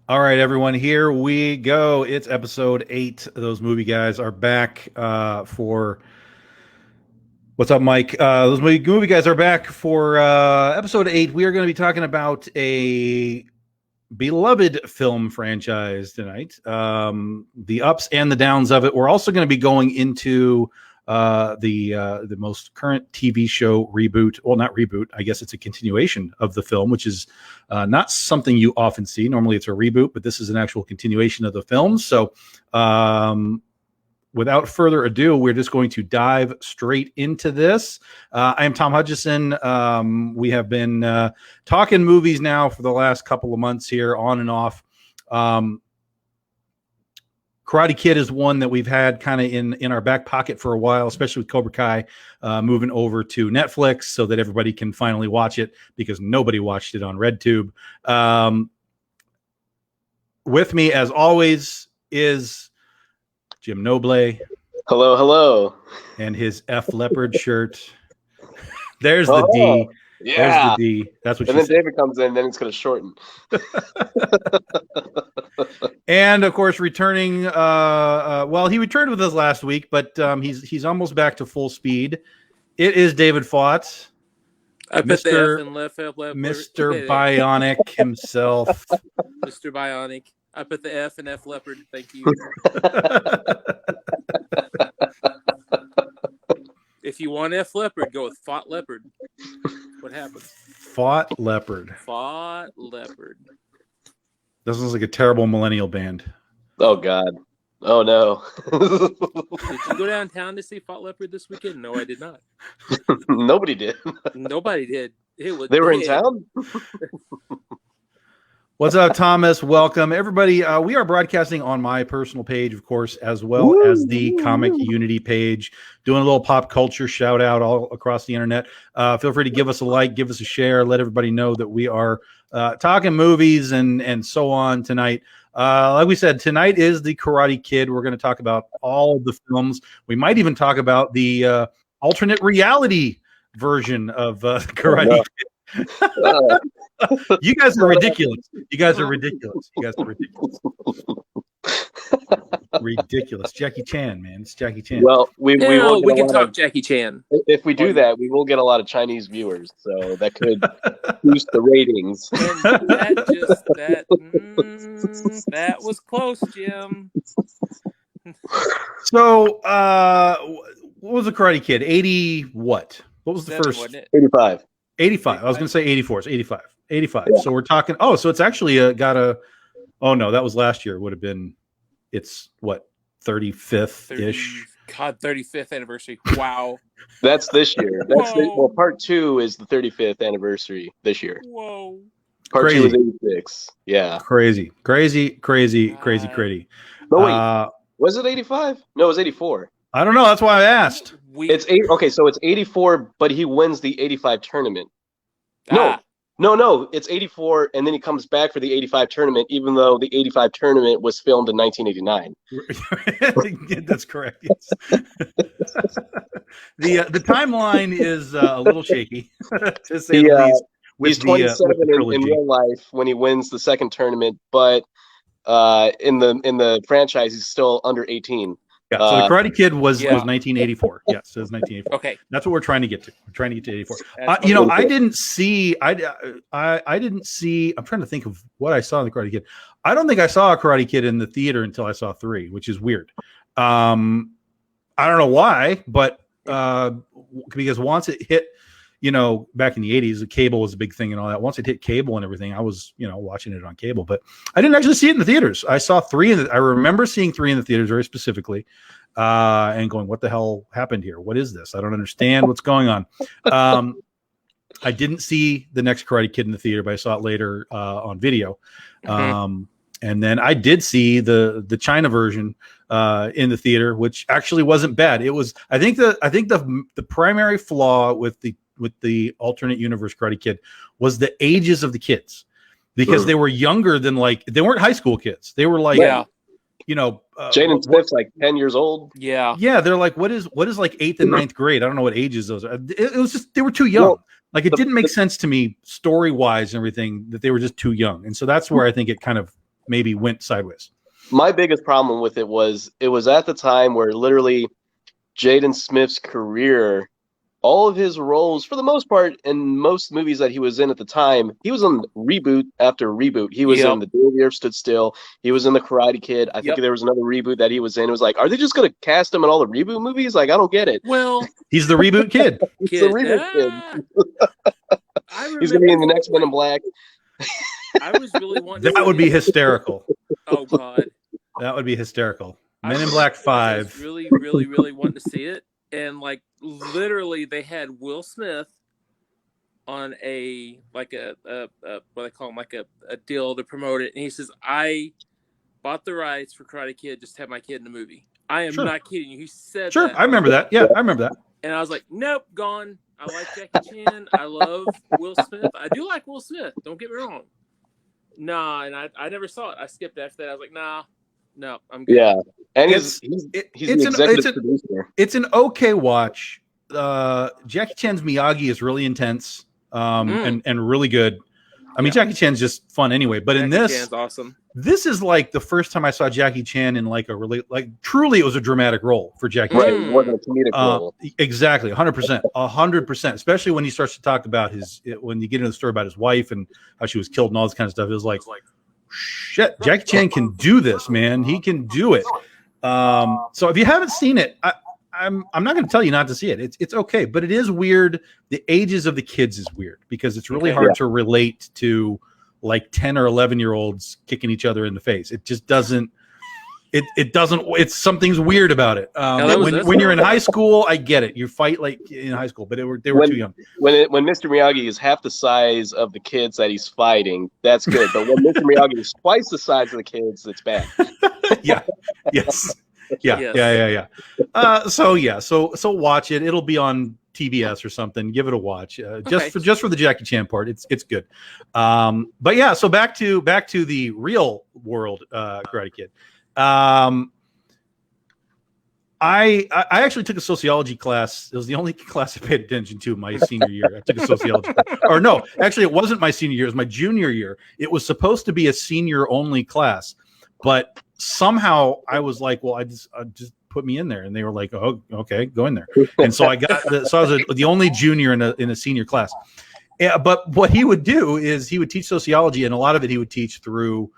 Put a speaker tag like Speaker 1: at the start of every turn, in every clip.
Speaker 1: All right, everyone, here we go. It's episode 8. Those movie guys are back for. What's up, Mike? Those movie guys are back for episode 8. We are going to be talking about a beloved film franchise tonight, the ups and the downs of it. We're also going to be going into the most current TV show reboot. Well, not reboot. I guess it's a continuation of the film, which is not something you often see. Normally, it's a reboot, but this is an actual continuation of the film. So, without further ado, we're just going to dive straight into this. I am Tom Hutchison. We have been talking movies now for the last couple of months here, on and off. Karate Kid is one that we've had kind of in our back pocket for a while, especially with Cobra Kai moving over to Netflix so that everybody can finally watch it because nobody watched it on RedTube. With me, as always, is Jim Noble.
Speaker 2: Hello, hello.
Speaker 1: And his F Leopard shirt. There's the D.
Speaker 2: Yeah.
Speaker 1: There's the D. That's what.
Speaker 2: And then said. David comes in, then it's going to shorten.
Speaker 1: And of course, returning. Well, he returned with us last week, but he's almost back to full speed. It is David Fought.
Speaker 3: I put the F in left.
Speaker 1: Mr. Bionic himself.
Speaker 3: Mr. Bionic. I put the F in F Leopard. Thank you. If you want F Leopard, go with Fought Leopard. What happens?
Speaker 1: Fought Leopard.
Speaker 3: Fought Leopard.
Speaker 1: That sounds like a terrible millennial band.
Speaker 2: Oh, God. Oh, no.
Speaker 3: Did you go downtown to see Fought Leopard this weekend? No, I did not.
Speaker 2: Nobody did.
Speaker 3: Nobody did.
Speaker 2: They were in town?
Speaker 1: What's up, Thomas? Welcome, everybody. We are broadcasting on my personal page, of course, as well as the Comic Unity page. Doing a little pop culture shout out all across the internet. Feel free to give us a like, give us a share, let everybody know that we are talking movies and so on tonight. Like we said, tonight is the Karate Kid. We're going to talk about all of the films. We might even talk about the alternate reality version of Karate Kid. You guys are ridiculous. Ridiculous. Jackie Chan, man. It's Jackie Chan.
Speaker 2: Well, we
Speaker 3: can talk Jackie Chan.
Speaker 2: If we do that, we will get a lot of Chinese viewers, so that could boost the ratings.
Speaker 3: And that was close, Jim.
Speaker 1: So, what was the Karate Kid? 80 what? What was the first?
Speaker 2: 85.
Speaker 1: 85. I was going to say 84. It's 85. 85. Yeah. So we're talking. Oh, so it's actually got a. Oh no, that was last year. It would have been. It's what 35th ish.
Speaker 3: God, 35th anniversary. Wow.
Speaker 2: That's this year. Well, part 2 is the 35th anniversary this year.
Speaker 3: Whoa.
Speaker 2: Part 2 is 86. Yeah.
Speaker 1: Crazy.
Speaker 2: No, wait. Was it 85? No, it was 84.
Speaker 1: I don't know. That's why I asked.
Speaker 2: It's 8. Okay, so it's 84, but he wins the 85 tournament. No, it's 84, and then he comes back for the 85 tournament, even though the 85 tournament was filmed in 1989.
Speaker 1: That's correct. Yes. The timeline is a little shaky, to say the least.
Speaker 2: He's 27 in real life when he wins the second tournament, but in the franchise, he's still under 18.
Speaker 1: Yeah, so the Karate Kid was 1984. Yes, it was 1984.
Speaker 3: Okay,
Speaker 1: that's what we're trying to get to. We're trying to get to 84. I didn't see. I didn't see. I'm trying to think of what I saw in the Karate Kid. I don't think I saw a Karate Kid in the theater until I saw 3, which is weird. I don't know why, but because once it hit, back in the 80s, the cable was a big thing and all that. Once it hit cable and everything, I was, watching it on cable, but I didn't actually see it in the theaters. I saw 3 I remember seeing 3 in the theaters very specifically, and going, what the hell happened here? What is this? I don't understand what's going on. I didn't see the next Karate Kid in the theater, but I saw it later on video. Mm-hmm. And then I did see the China version in the theater, which actually wasn't bad. It was, I think the primary flaw with the alternate universe Karate Kid was the ages of the kids, because they were younger than, they weren't high school kids. They were like,
Speaker 2: Jaden Smith's like 10 years old.
Speaker 3: Yeah.
Speaker 1: They're like, what is like 8th and 9th grade? I don't know what ages those are. It was just, they were too young. Well, Like, it didn't make sense to me story wise and everything that they were just too young. And so that's where I think it kind of maybe went sideways.
Speaker 2: My biggest problem with it was at the time where literally Jaden Smith's career, all of his roles, for the most part, in most movies that he was in at the time, he was on reboot after reboot. He was in The Day the Earth Stood Still. He was in The Karate Kid. I think there was another reboot that he was in. It was like, are they just going to cast him in all the reboot movies? Like, I don't get it.
Speaker 3: Well,
Speaker 1: he's the reboot kid.
Speaker 2: He's the reboot kid. He's going to be in the next Men in Black.
Speaker 3: I was really wanting
Speaker 1: That would be hysterical.
Speaker 3: Oh, God.
Speaker 1: That would be hysterical. Men in Black 5.
Speaker 3: I was really, really, really wanting to see it. And like literally they had Will Smith on a what they call him, like a deal to promote it. And he says, I bought the rights for Karate Kid, just have my kid in the movie. I am not kidding you. He said
Speaker 1: that. I remember that. Yeah, I remember that.
Speaker 3: And I was like, nope, gone. I like Jackie Chan. I love Will Smith. I do like Will Smith. Don't get me wrong. Nah, and I never saw it. I skipped after that. I was like, nah, no, I'm good.
Speaker 2: Yeah. And he's the executive producer.
Speaker 1: It's an okay watch. Jackie Chan's Miyagi is really intense and really good. I mean, Jackie Chan's just fun anyway. But in this,
Speaker 3: Chan's awesome.
Speaker 1: This is like the first time I saw Jackie Chan in like truly it was a dramatic role for Jackie Chan.
Speaker 2: Right, it wasn't a comedic role.
Speaker 1: Exactly, 100%. Especially when he starts to talk about when you get into the story about his wife and how she was killed and all this kind of stuff. It was like shit, Jackie Chan can do this, man. He can do it. So if you haven't seen it, I'm not going to tell you not to see it. It's okay, but it is weird. The ages of the kids is weird because it's really hard to relate to like 10 or 11-year-olds kicking each other in the face. It just doesn't. It doesn't. It's something's weird about it. When you're in high school, I get it. You fight like in high school, but they were too young.
Speaker 2: When Mr. Miyagi is half the size of the kids that he's fighting, that's good. But when Mr. Miyagi is twice the size of the kids, it's bad.
Speaker 1: Yeah. Yes. Yeah. So watch it. It'll be on TBS or something. Give it a watch. Just for the Jackie Chan part. It's good. But yeah. So back to the real world Karate Kid. I actually took a sociology class. It was the only class I paid attention to my senior year. I took a sociology class. Or no, actually it wasn't my senior year. It was my junior year. It was supposed to be a senior only class, but somehow I was like, well, I just put me in there, and they were like, oh, okay, go in there. And so I was the only junior in a senior class. Yeah, but what he would do is he would teach sociology, and a lot of it he would teach through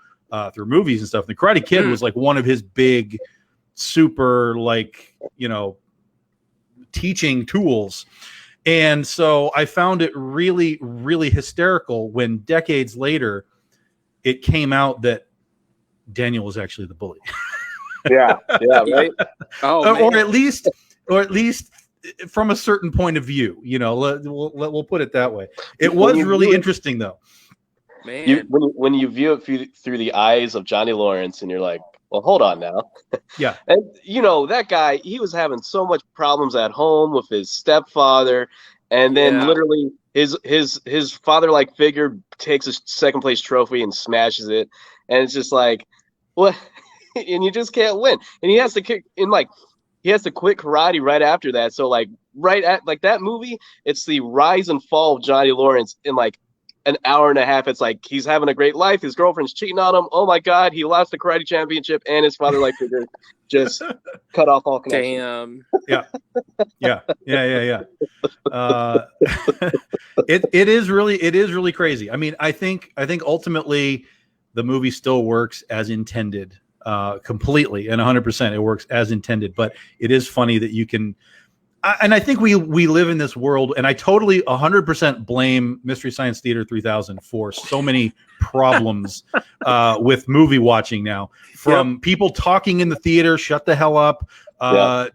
Speaker 1: movies and stuff. The Karate Kid was like one of his big, super teaching tools. And so I found it really, really hysterical when decades later it came out that Daniel was actually the bully.
Speaker 2: Yeah, right.
Speaker 1: Or at least from a certain point of view, we'll put it that way. It was really interesting though.
Speaker 2: Man, when you view it through the eyes of Johnny Lawrence, and you're like, well, hold on now.
Speaker 1: Yeah.
Speaker 2: And that guy, he was having so much problems at home with his stepfather, and then literally his father-like figure takes a second place trophy and smashes it, and it's just like, what? And you just can't win. And he has to quit karate right after that. So right at that movie, it's the rise and fall of Johnny Lawrence in like an hour and a half. It's like he's having a great life. His girlfriend's cheating on him. Oh my God, he lost the karate championship, and his father figure just cut off all connection.
Speaker 3: Damn.
Speaker 1: Yeah. It is really crazy. I mean, I think ultimately the movie still works as intended, completely and 100%. It works as intended, but it is funny that you can. And I think we live in this world, and I totally 100% blame Mystery Science Theater 3000 for so many problems with movie watching now. From people talking in the theater, shut the hell up,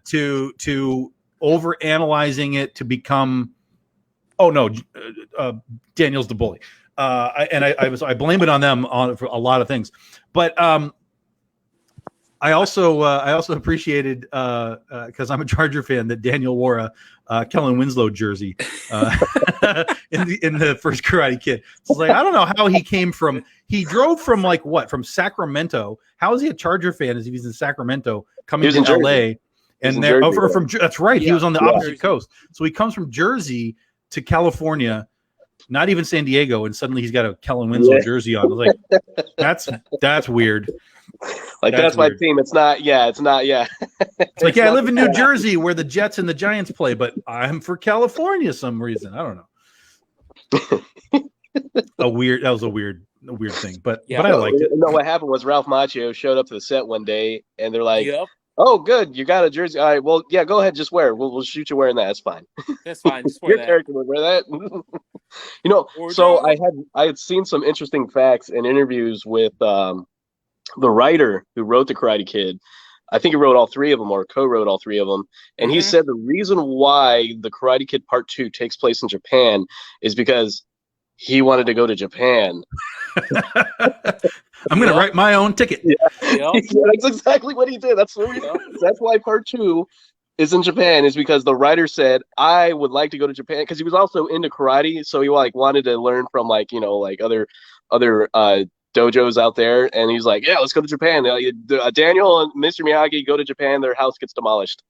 Speaker 1: to over analyzing it to become, oh no, Daniel's the bully. I blame it on them for a lot of things, but I also appreciated because I'm a Charger fan that Daniel wore a Kellen Winslow jersey in the first Karate Kid. So it's like, I don't know how he drove from Sacramento. How is he a Charger fan if he's in Sacramento coming to LA? And there, that's right. He was on the opposite coast. So he comes from Jersey to California not even San Diego, and suddenly he's got a Kellen Winslow jersey on. I was like, that's weird.
Speaker 2: Like that's my team. It's not. Yeah, it's not. Yeah.
Speaker 1: It's like, I live in New Jersey where the Jets and the Giants play, but I'm for California some reason. I don't know. That was a weird thing, but I liked it.
Speaker 2: No, what happened was Ralph Macchio showed up to the set one day, and they're like, "Oh, good, you got a jersey. All right, well, yeah, go ahead, just wear it. We'll shoot you wearing that. That's fine.
Speaker 3: That's fine. Just wear
Speaker 2: Your character would wear that." So I had seen some interesting facts and interviews with the writer who wrote the Karate Kid. I think he wrote all three of them, or co-wrote all three of them. And he said the reason why the Karate Kid Part 2 takes place in Japan is because he wanted to go to Japan.
Speaker 1: I'm going to write my own ticket.
Speaker 2: Yeah, that's exactly what he did. That's why Part 2 is in Japan, is because the writer said, I would like to go to Japan, because he was also into karate, so he wanted to learn from other dojos out there, and he's like, yeah, let's go to Japan. Daniel and Mr. Miyagi go to Japan, their house gets demolished.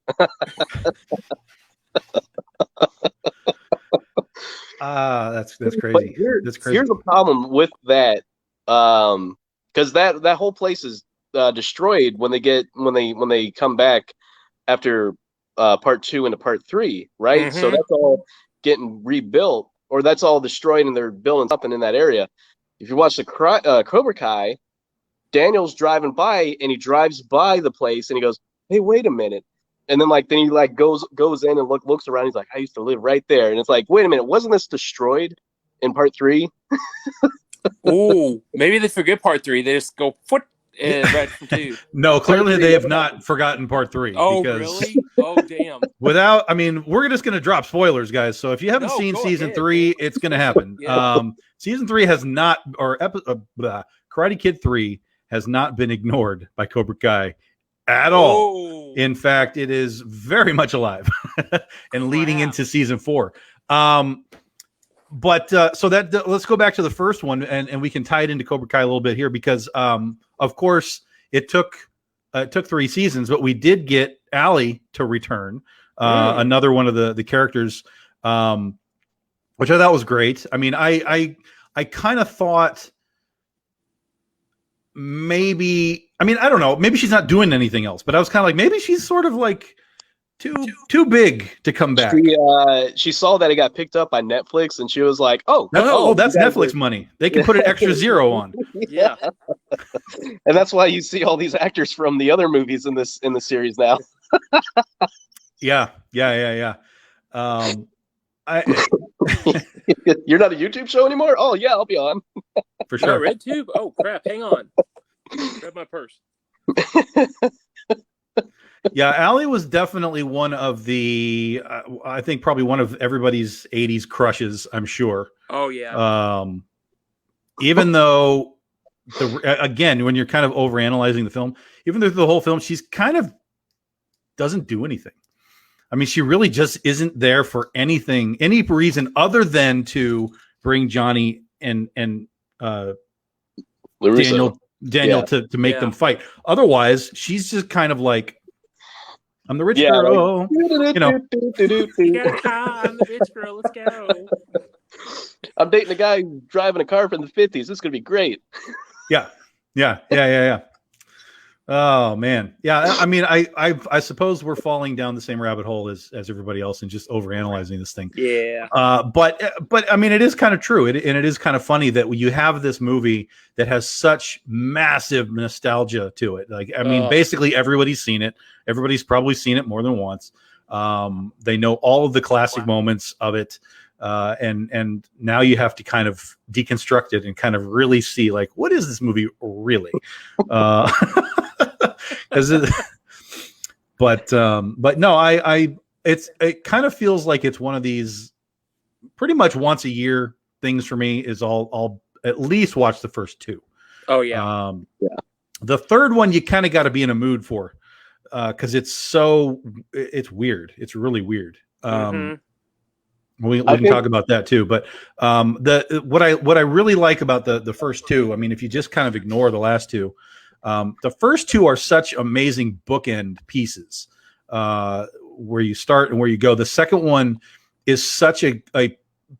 Speaker 1: That's crazy. That's crazy.
Speaker 2: Here's the problem with that, because that whole place is destroyed when they come back after Part 2 into Part 3, right? So that's all getting rebuilt, or that's all destroyed, and they're building something in that area. If you watch the Cobra Kai, Daniel's driving by, and he drives by the place, and he goes, "Hey, wait a minute." And then he goes in and looks around. He's like, I used to live right there. And it's like, wait a minute, wasn't this destroyed in Part 3?
Speaker 3: Oh, maybe they forget Part 3. They just go foot and right from 2.
Speaker 1: No, clearly they have not forgotten Part 3.
Speaker 3: Oh, really? Oh, damn.
Speaker 1: We're just going to drop spoilers, guys. So if you haven't seen season 3, it's going to happen. Season 3 has not, or Karate Kid 3 has not been ignored by Cobra Kai at all. In fact, it is very much alive and leading into season 4. But let's go back to the first one, and we can tie it into Cobra Kai a little bit here, because of course it took 3 seasons, but we did get Allie to return, another one of the characters, which I thought was great. I mean, I kind of thought maybe, I don't know, maybe she's not doing anything else, but I was kind of like, maybe she's sort of like too big to come back.
Speaker 2: She saw that it got picked up by Netflix, and she was like, that's
Speaker 1: Netflix money. They can put an extra 0 on.
Speaker 3: Yeah.
Speaker 2: And that's why you see all these actors from the other movies in the series now.
Speaker 1: Yeah.
Speaker 2: You're not a YouTube show anymore? Oh yeah, I'll be on.
Speaker 1: For sure.
Speaker 3: RedTube? Oh crap, hang on. Grab my purse.
Speaker 1: Yeah, Allie was definitely one of the, I think probably one of everybody's 80s crushes, I'm sure.
Speaker 3: Oh, yeah.
Speaker 1: Even though, again, when you're kind of overanalyzing the film, even through the whole film, she's kind of doesn't do anything. I mean, she really just isn't there for anything, any reason other than to bring Johnny and Daniel to make them fight. Otherwise, she's just kind of like, I'm the rich girl.
Speaker 3: I'm the rich girl. Let's go.
Speaker 2: I'm dating a guy who's driving a car from the 50s. This is going to be great.
Speaker 1: Yeah. Oh man. Yeah. I mean, I suppose we're falling down the same rabbit hole as everybody else and just overanalyzing this thing.
Speaker 3: Yeah.
Speaker 1: But I mean, it is kind of true. And it is kind of funny that you have this movie that has such massive nostalgia to it. Like, I mean, basically everybody's seen it. Everybody's probably seen it more than once. They know all of the classic moments of it. And now you have to kind of deconstruct it and kind of really see, like, what is this movie really? But no, it kind of feels like it's one of these pretty much once a year things for me. Is I'll at least watch the first 2.
Speaker 3: Oh yeah.
Speaker 1: The third one you kind of got to be in a mood for, because it's weird. It's really weird. We can talk about that too, but what I really like about the first 2, I mean, if you just kind of ignore the last 2, the first 2 are such amazing bookend pieces, where you start and where you go. The second one is such a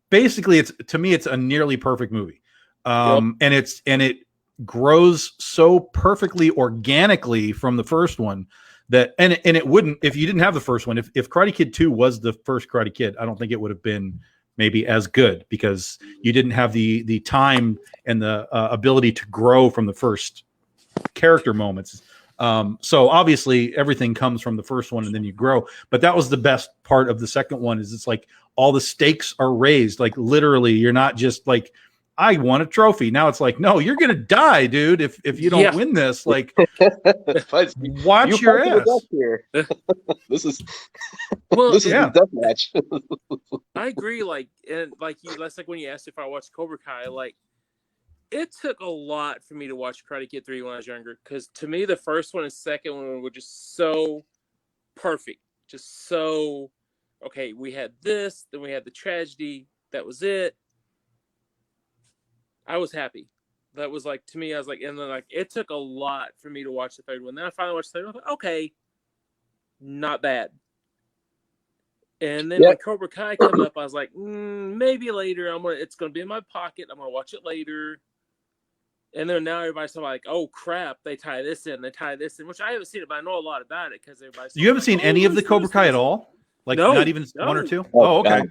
Speaker 1: basically, it's to me, it's a nearly perfect movie. And it grows so perfectly organically from the first one that, and it wouldn't, if you didn't have the first one, if Karate Kid 2 was the first Karate Kid, I don't think it would have been maybe as good, because you didn't have the time and the ability to grow from the first character moments. So obviously everything comes from the first one and then you grow, but that was the best part of the second one, is it's like all the stakes are raised. Like literally, you're not just like, I won a trophy. Now it's like, no, you're gonna die, dude, if you don't win this. Like, watch your ass.
Speaker 2: Here. This is
Speaker 3: this
Speaker 2: is a death match.
Speaker 3: I agree. Like, and like you, that's like when you asked if I watched Cobra Kai. Like, it took a lot for me to watch Karate Kid 3 when I was younger, because to me the first one and second one were just so perfect, just so okay. We had this, then we had the tragedy. That was it. I was happy. That was like, to me, I was like, and then like it took a lot for me to watch the third one. Then I finally watched the third one. I was like, okay, not bad. And then when Cobra Kai came up, I was like, maybe later. It's gonna be in my pocket. I'm gonna watch it later. And then now everybody's like, oh crap, they tie this in, which I haven't seen it, but I know a lot about it because everybody's.
Speaker 1: You haven't seen any of the Cobra Kai at all? Like, not even one or two? Oh, okay.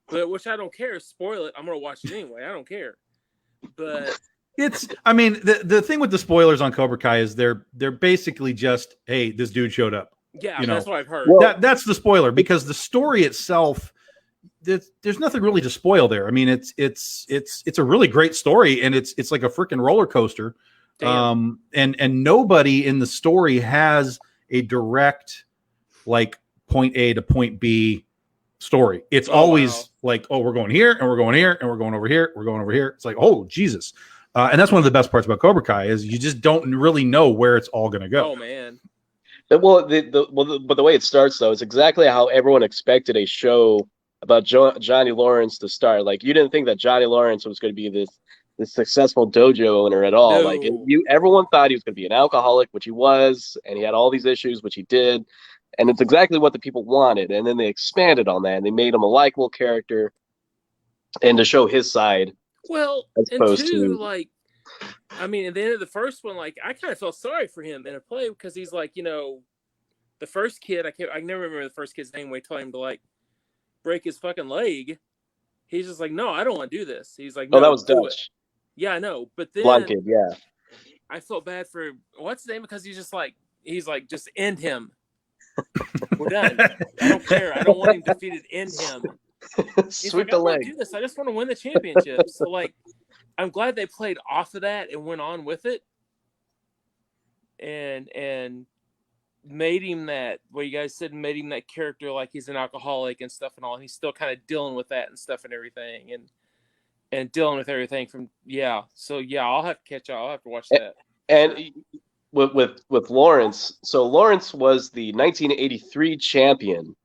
Speaker 3: But which I don't care. Spoil it. I'm gonna watch it anyway. I don't care. But
Speaker 1: it's, I mean, the thing with the spoilers on Cobra Kai is they're basically just, hey, this dude showed up.
Speaker 3: Yeah, that's what I've heard.
Speaker 1: That's the spoiler, because the story itself, there's nothing really to spoil there. I mean, it's a really great story, and it's like a freaking roller coaster.
Speaker 3: Damn.
Speaker 1: And nobody in the story has a direct, like, point A to point B story. It's always like, oh, we're going here and we're going here and we're going over here, we're going over here. It's like, oh Jesus. And that's one of the best parts about Cobra Kai, is you just don't really know where it's all going to go.
Speaker 3: Oh man.
Speaker 2: But the way it starts though, it's exactly how everyone expected a show about Johnny Lawrence to start. Like, you didn't think that Johnny Lawrence was going to be this successful dojo owner at all.
Speaker 3: No.
Speaker 2: Like, everyone thought he was going to be an alcoholic, which he was, and he had all these issues, which he did. And it's exactly what the people wanted. And then they expanded on that, and they made him a likable character and to show his side.
Speaker 3: Well, and two, like, I mean, at the end of the first one, like, I kind of felt sorry for him in a play, because he's like, the first kid, I never remember the first kid's name when he told him to, like, break his fucking leg. He's just like, no, I don't want to do this. He's like, no,
Speaker 2: that was
Speaker 3: do
Speaker 2: Dutch.
Speaker 3: it. Yeah, I know. But then
Speaker 2: Blonde kid, yeah.
Speaker 3: I felt bad for, what's his name? Because he's like, just end him. We're done. I don't care. I don't want him defeated. End him.
Speaker 2: Sweep the leg.
Speaker 3: Do this. I just want to win the championship. So, like, I'm glad they played off of that and went on with it, and made him that. What you guys said, made him that character, like he's an alcoholic and stuff and all. And he's still kind of dealing with that and stuff and everything, and dealing with everything from So I'll have to catch up. I'll have to watch that.
Speaker 2: And with Lawrence, so Lawrence was the 1983 champion.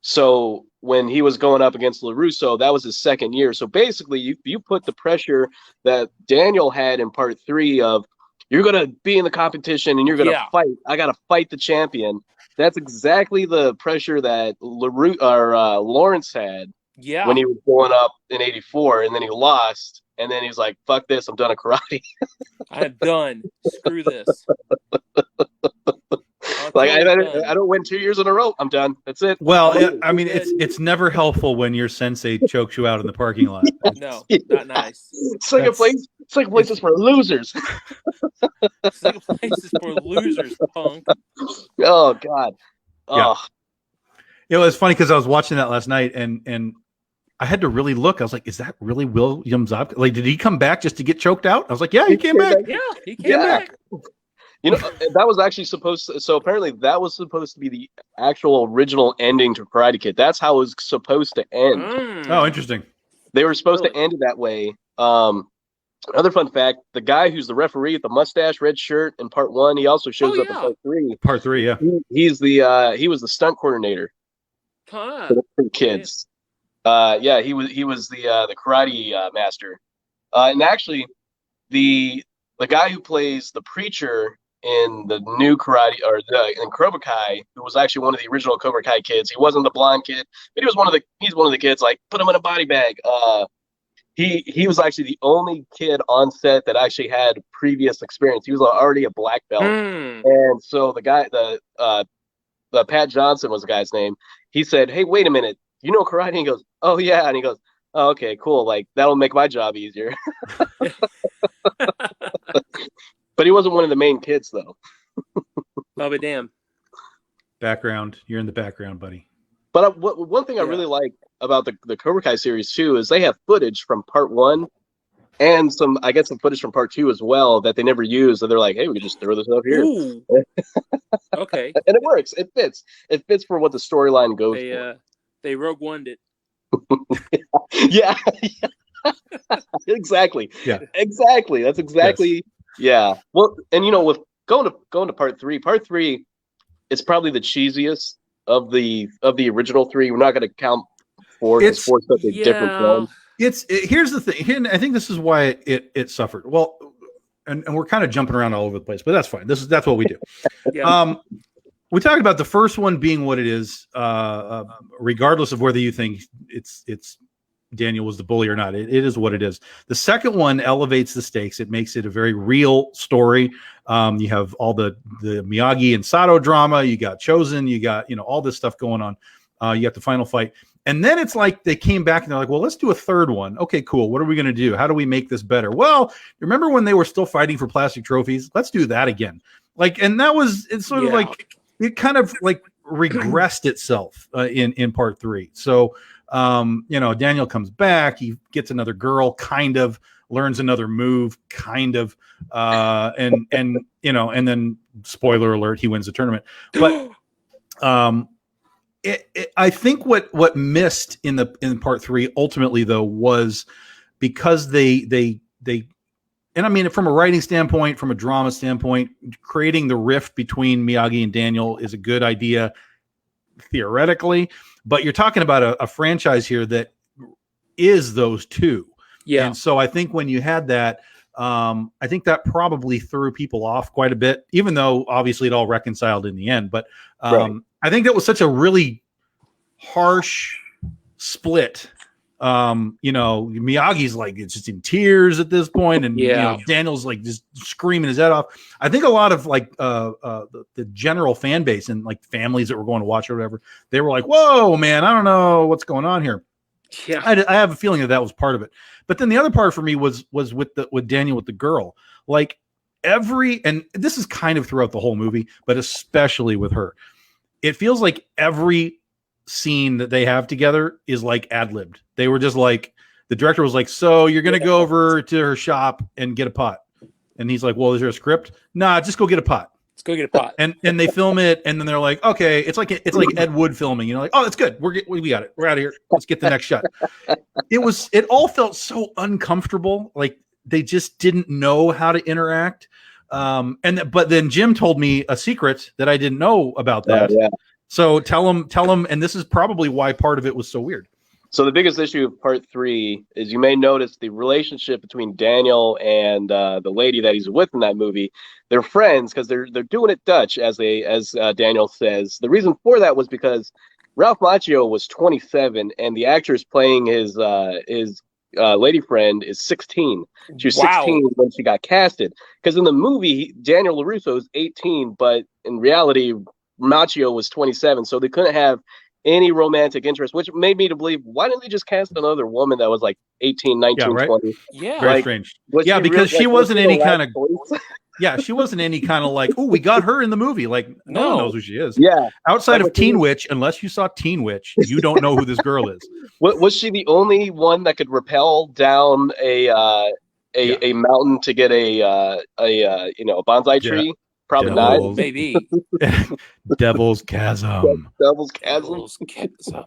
Speaker 2: So when he was going up against LaRusso, that was his second year. So basically, you put the pressure that Daniel had in part 3 of, you're going to be in the competition and you're going to fight. I got to fight the champion. That's exactly the pressure that Lawrence had when he was going up in 84, and then he lost. And then he's like, fuck this, I'm done at karate.
Speaker 3: I'm done. Screw this.
Speaker 2: Like, I don't win 2 years in a row. I'm done. That's it.
Speaker 1: Well, I mean, it's never helpful when your sensei chokes you out in the parking lot.
Speaker 3: No, not nice.
Speaker 2: It's like a place is for losers.
Speaker 3: It's like a place is for losers, punk.
Speaker 2: Oh God.
Speaker 1: Yeah. It was funny because I was watching that last night, and I had to really look. I was like, is that really William Zabka? Like, did he come back just to get choked out? I was like, yeah, he came back.
Speaker 3: Yeah, he came back.
Speaker 2: That was actually supposed to, so apparently that was supposed to be the actual original ending to Karate Kid. That's how it was supposed to end.
Speaker 1: Oh, interesting.
Speaker 2: They were supposed to end it that way. Another fun fact, the guy who's the referee with the mustache, red shirt in part 1, he also shows up in part 3.
Speaker 1: Part 3, yeah.
Speaker 2: He was the stunt coordinator for the kids. He was the karate master. And actually the guy who plays the preacher in the new karate in Cobra Kai, who was actually one of the original Cobra Kai kids. He wasn't the blonde kid, but he's one of the kids. Like, put him in a body bag. He was actually the only kid on set that actually had previous experience. He was already a black belt, and so the Pat Johnson was the guy's name. He said, "Hey, wait a minute, you know karate?" And he goes, "Oh yeah," and he goes, "Oh, okay, cool. Like, that'll make my job easier." But he wasn't one of the main kids, though.
Speaker 3: Oh, but damn.
Speaker 1: Background. You're in the background, buddy.
Speaker 2: But one thing I really like about the Cobra Kai series, too, is they have footage from part 1 and some footage from part 2 as well that they never use. And they're like, hey, we can just throw this up here.
Speaker 3: Okay.
Speaker 2: And it works. It fits. It fits for what the storyline goes for.
Speaker 3: They Rogue One'd it.
Speaker 2: Yeah. Exactly. Yeah. Exactly. That's exactly. Yes. Yeah. Well, and with going to part 3 is probably the cheesiest of the original 3. We're not going to count 4 because 4 is such a different film.
Speaker 1: Here's the thing. I think this is why it suffered. Well, and we're kind of jumping around all over the place, but that's fine. That's what we do. Yeah. We talked about the first one being what it is, regardless of whether you think it's Daniel was the bully or not. It is what it is. The second one elevates the stakes. It makes it a very real story. You have all the Miyagi and Sato drama. You got Chosen. You got all this stuff going on. You got the final fight. And then it's like they came back and they're like, well, let's do a third one. Okay, cool. What are we going to do? How do we make this better? Well, remember when they were still fighting for plastic trophies? Let's do that again. And that was, it's sort of like, it kind of like regressed itself in part 3. So, Daniel comes back, he gets another girl, kind of learns another move, kind of, and then spoiler alert, he wins the tournament. But, I think what missed in part 3 ultimately though was because they and I mean from a writing standpoint, from a drama standpoint, creating the rift between Miyagi and Daniel is a good idea theoretically, but you're talking about a franchise here that is those two. Yeah. And so I think when you had that, I think that probably threw people off quite a bit, even though obviously it all reconciled in the end. But right. I think that was such a really harsh split. Miyagi's like, it's just in tears at this point, and Daniel's like just screaming his head off. I think a lot of like the general fan base and like families that were going to watch or whatever, they were like, "Whoa, man, I don't know what's going on here." Yeah, I have a feeling that was part of it. But then the other part for me was with Daniel with the girl, like and this is kind of throughout the whole movie, but especially with her. It feels like every scene that they have together is like ad-libbed. They were just like, the director was like, so you're going to go over to her shop and get a pot. And he's like, well, is there a script? Nah, just go get a pot.
Speaker 3: Let's go get a pot.
Speaker 1: And they film it. And then they're like, okay, it's like Ed Wood filming, like, oh, that's good. We got it. We're out of here. Let's get the next shot. It all felt so uncomfortable. Like they just didn't know how to interact. But then Jim told me a secret that I didn't know about that. Yeah. So tell him, and this is probably why part of it was so weird.
Speaker 2: So the biggest issue of part 3 is you may notice the relationship between Daniel and the lady that he's with in that movie. They're friends because they're doing it Dutch, as Daniel says. The reason for that was because Ralph Macchio was 27, and the actress playing his lady friend is 16. She was 16 when she got casted. Because in the movie, Daniel LaRusso is 18, but in reality, Macchio was 27, so they couldn't have any romantic interest, which made me to believe, why didn't they just cast another woman that was like 18, 19, 20?
Speaker 3: Yeah,
Speaker 1: very strange. Yeah, because she wasn't any kind of she wasn't any kind of like, oh, we got her in the movie. Like, no one knows who she is.
Speaker 2: Yeah.
Speaker 1: Outside of Teen Witch, unless you saw Teen Witch, you don't know who this girl is.
Speaker 2: Was she the only one that could rappel down a mountain to get a bonsai tree? Yeah. Probably not.
Speaker 3: Maybe.
Speaker 1: Devil's Chasm.
Speaker 2: Devil's Chasm.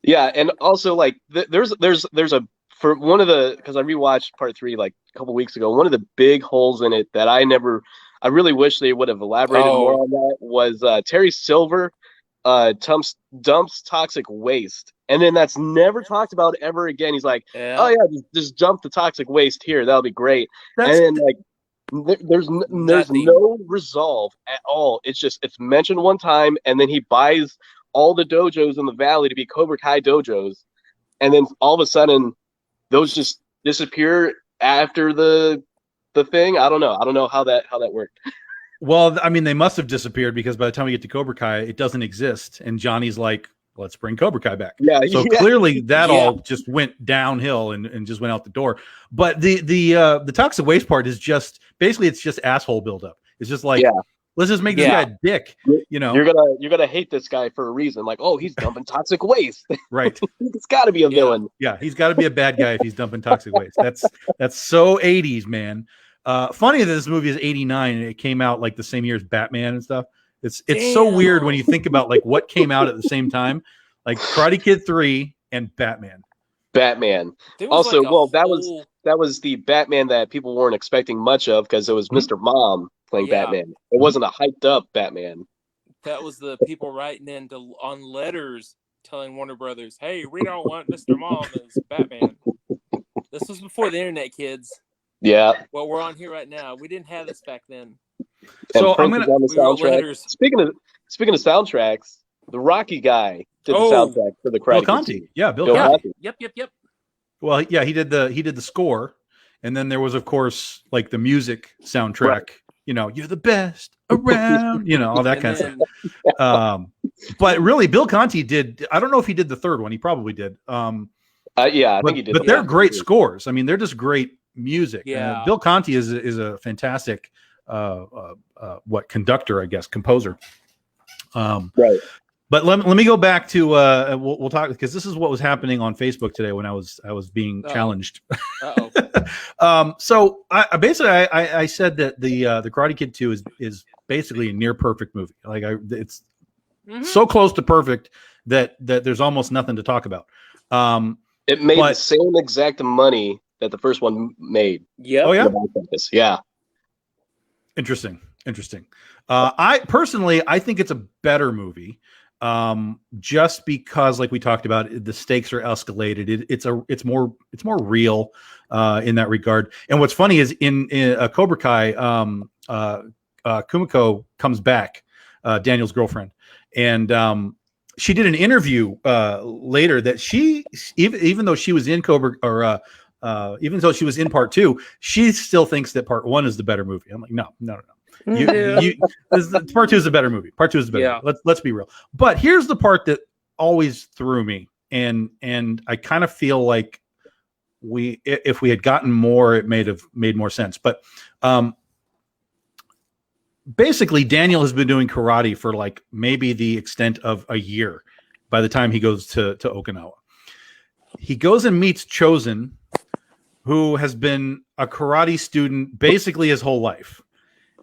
Speaker 2: Yeah, and also like there's a, for one of the, because I rewatched part 3 like a couple weeks ago, one of the big holes in it that I really wish they would have elaborated more on that was Terry Silver dumps toxic waste, and then that's never talked about ever again. He's like, oh yeah, just dump the toxic waste here, that'll be great. And then like There's no resolve at all. It's mentioned one time, and then he buys all the dojos in the valley to be Cobra Kai dojos, and then all of a sudden those just disappear after the thing. I don't know how that worked.
Speaker 1: Well, I mean, they must have disappeared because by the time we get to Cobra Kai, it doesn't exist, and Johnny's like, let's bring Cobra Kai back.
Speaker 2: Yeah.
Speaker 1: So clearly that all just went downhill and just went out the door. But the toxic waste part is just basically it's just asshole buildup. It's just like, let's just make this guy a dick. You know,
Speaker 2: you're gonna hate this guy for a reason. Like, oh, he's dumping toxic waste.
Speaker 1: Right.
Speaker 2: He's got to be a villain.
Speaker 1: Yeah, he's got to be a bad guy if he's dumping toxic waste. That's so 80s, man. Funny that this movie is 89 and it came out like the same year as Batman and stuff. It's so weird when you think about like what came out at the same time, like Karate Kid 3 and Batman.
Speaker 2: Also, like that was the Batman that people weren't expecting much of because it was Mr. Mom playing Batman. It wasn't a hyped up Batman.
Speaker 3: That was the people writing in on letters telling Warner Brothers, "Hey, we don't want Mr. Mom as Batman." This was before the internet, kids.
Speaker 2: Yeah.
Speaker 3: Well, we're on here right now. We didn't have this back then.
Speaker 1: So I'm gonna.
Speaker 2: Speaking of soundtracks, the Rocky guy did the soundtrack for the Karate
Speaker 1: Bill Conti. Yeah, Bill
Speaker 3: Conti. Yep.
Speaker 1: Well, yeah, he did the score, and then there was, of course, like the music soundtrack. Right. You know, you're the best around. You know, all that kind of stuff. But really, Bill Conti did. I don't know if he did the third one. He probably did. I
Speaker 2: think he did.
Speaker 1: But they're great scores. I mean, they're just great music.
Speaker 3: Yeah.
Speaker 1: Bill Conti is a fantastic conductor, I guess, composer.
Speaker 2: Right.
Speaker 1: But let me go back to we'll talk because this is what was happening on Facebook today when I was being challenged. So I basically said that the Karate Kid 2 is basically a near perfect movie. Like it's so close to perfect that there's almost nothing to talk about.
Speaker 2: It made the same exact money that the first one made.
Speaker 3: Yeah.
Speaker 1: Oh yeah.
Speaker 2: Yeah.
Speaker 1: Interesting. I personally think it's a better movie. Just because, like we talked about, the stakes are escalated. It's more real in that regard. And what's funny is in Cobra Kai, Kumiko comes back, Daniel's girlfriend, and she did an interview later that she even though she was in Cobra or even though she was in part 2, she still thinks that part 1 is the better movie. I'm like, no. Part 2 is a better movie. Part 2 is better. Yeah. Let's be real. But here's the part that always threw me, and I kind of feel like if we had gotten more, it may have made more sense. But basically, Daniel has been doing karate for like maybe the extent of a year. By the time he goes to Okinawa, he goes and meets Chosen, who has been a karate student basically his whole life.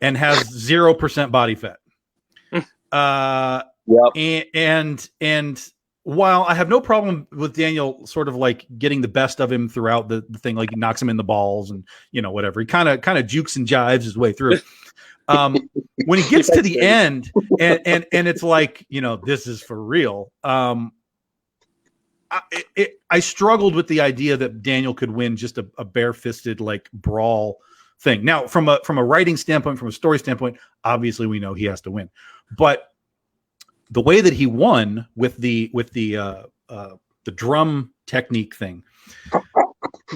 Speaker 1: And has 0% body fat. And while I have no problem with Daniel sort of like getting the best of him throughout the thing, like he knocks him in the balls and whatever, he kind of jukes and jives his way through. When he gets to the end and it's like, this is for real. I struggled with the idea that Daniel could win just a bare-fisted like brawl thing. Now, from a writing standpoint, from a story standpoint, obviously we know he has to win. But the way that he won with the drum technique thing,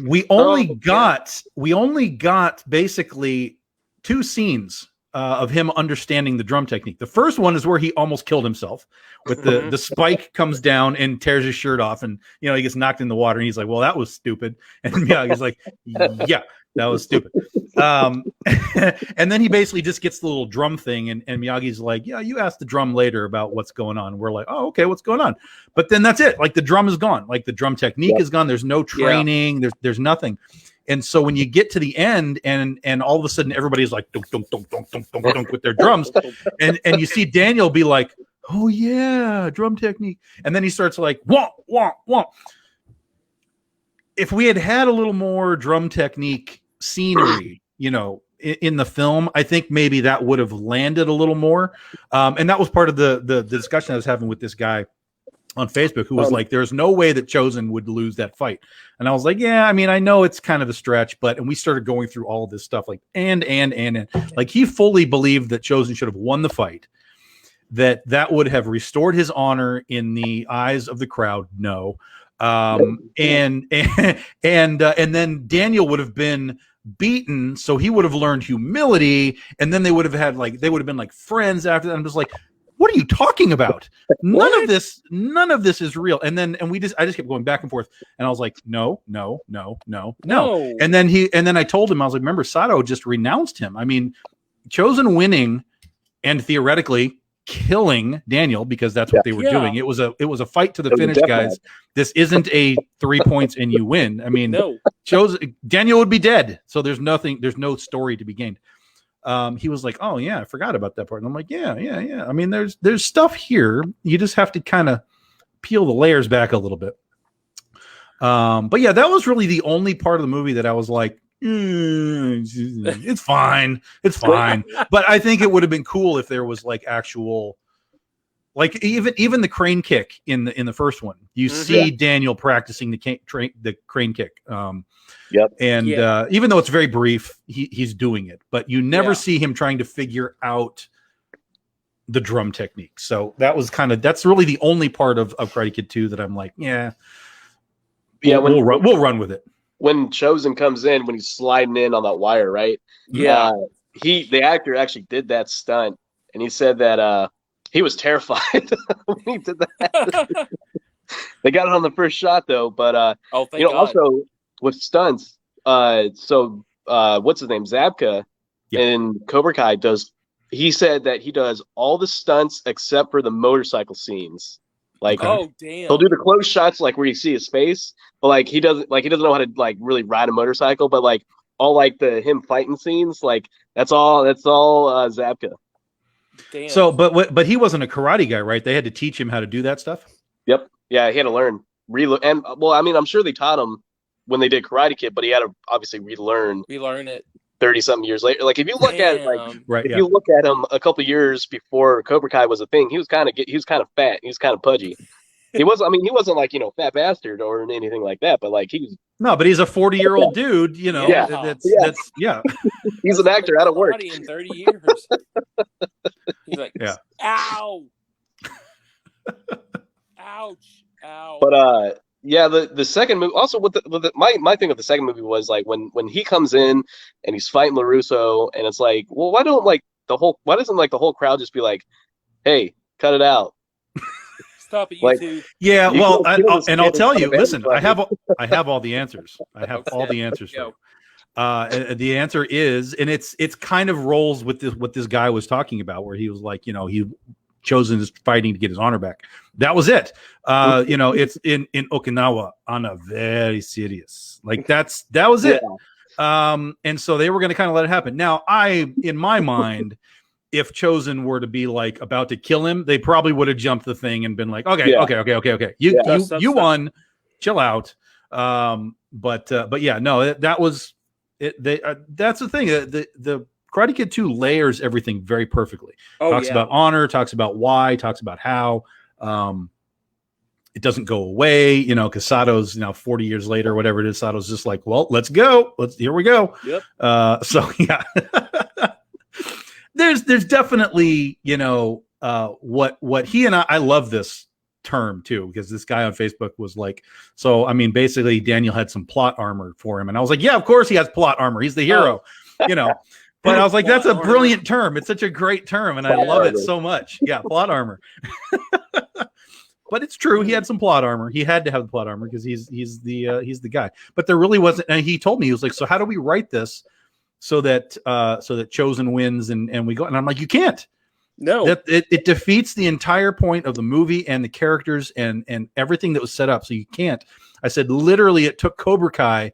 Speaker 1: we only got basically 2 scenes of him understanding the drum technique. The first one is where he almost killed himself with the spike comes down and tears his shirt off, and he gets knocked in the water, and he's like, well, that was stupid. And Miyagi's like, yeah, that was stupid. And then he basically just gets the little drum thing, and Miyagi's like, yeah, you ask the drum later about what's going on. We're like, oh, okay, what's going on? But then that's it. Like the drum is gone. Like the drum technique is gone. There's no training. There's nothing. And so when you get to the end and all of a sudden everybody's like dunk, dunk, dunk, dunk, dunk, dunk, dunk with their drums, and you see Daniel be like, oh yeah, drum technique. And then he starts like, womp, womp, womp. If we had a little more drum technique scenery, in the film, I think maybe that would have landed a little more. And that was part of the discussion I was having with this guy on Facebook who was like, there's no way that Chosen would lose that fight. And I was like, yeah, I mean, I know it's kind of a stretch, and we started going through all of this stuff, like, and like, he fully believed that Chosen should have won the fight, that would have restored his honor in the eyes of the crowd. No. And then Daniel would have been beaten, so he would have learned humility, and then they would have been like friends after that. I'm just like, what are you talking about? None of this is real. And I just kept going back and forth, and I was like, no. And then I told him, I was like, remember, Sato just renounced him. I mean, Chosen winning and theoretically killing Daniel, because that's what they were doing. It was a fight to the finish, guys. This isn't a 3 points and you win. I mean, Daniel would be dead. So there's no story to be gained. He was like, oh yeah, I forgot about that part. And I'm like, yeah. I mean, there's stuff here. You just have to kind of peel the layers back a little bit. But yeah, that was really the only part of the movie that I was like, it's fine. But I think it would have been cool if there was like actual, like even the crane kick in the first one. You see Daniel practicing the crane kick. And even though it's very brief, he's doing it, but you never see him trying to figure out the drum technique. So that's really the only part of Karate Kid 2 that I'm like, we'll run with it.
Speaker 2: When Chosen comes in, when he's sliding in on that wire, right?
Speaker 3: Yeah.
Speaker 2: The actor actually did that stunt, and he said that he was terrified when he did that. They got it on the first shot though, but
Speaker 3: thank God.
Speaker 2: Also with stunts, what's his name? Zabka in Cobra Kai he said that he does all the stunts except for the motorcycle scenes. Like,
Speaker 3: oh damn,
Speaker 2: he'll do the close shots, like where you see his face, but like he doesn't know how to like really ride a motorcycle. But like all like him fighting scenes, like that's all Zabka.
Speaker 3: Damn.
Speaker 1: So, but he wasn't a karate guy, right? They had to teach him how to do that stuff.
Speaker 2: Yep. Yeah, he had to learn. And well, I mean, I'm sure they taught him when they did Karate Kid, but he had to obviously relearn it 30-something years later. Like if you look at you look at him a couple years before Cobra Kai was a thing, he was kind of fat, he was kind of pudgy. He wasn't like, fat bastard or anything like that, but like
Speaker 1: but he's a 40-year-old dude, that's
Speaker 2: he's an actor out of work
Speaker 3: in 30 years. He's like, ow. Ouch. Ow.
Speaker 2: But the second movie also my thing with the second movie was like when he comes in and he's fighting LaRusso, and it's like, well, why doesn't the whole crowd just be like, hey, cut it out?
Speaker 3: Stop it, you two.
Speaker 1: Yeah, I'll tell you, listen, I have all the answers. I have all the answers for you. The answer is, and it's kind of rolls with what this guy was talking about, where he was like, he Chosen is fighting to get his honor back. That was it. It's in Okinawa on a very serious, like that was it. And so they were going to kind of let it happen. Now, in my mind, if Chosen were to be like about to kill him, they probably would have jumped the thing and been like, okay. You won, chill out. But yeah, no, that was it. That's the thing. The Karate Kid 2 layers everything very perfectly. Talks about honor, talks about why, talks about how. It doesn't go away, because Sato's now 40 years later, whatever it is. Sato's just like, well, let's go. Here we go.
Speaker 3: Yep.
Speaker 1: So yeah, there's definitely, what he and I love this term too, because this guy on Facebook was like, so I mean, basically Daniel had some plot armor for him, and I was like, yeah, of course he has plot armor. He's the hero, But I was like, that's a brilliant term. It's such a great term, and I love it so much. Yeah, plot armor. But it's true. He had some plot armor. He had to have the plot armor because he's the guy. But there really wasn't. And he told me, he was like, so how do we write this so that Chosen wins and we go? And I'm like, you can't.
Speaker 3: No,
Speaker 1: it defeats the entire point of the movie and the characters and everything that was set up. So you can't. I said, literally, it took Cobra Kai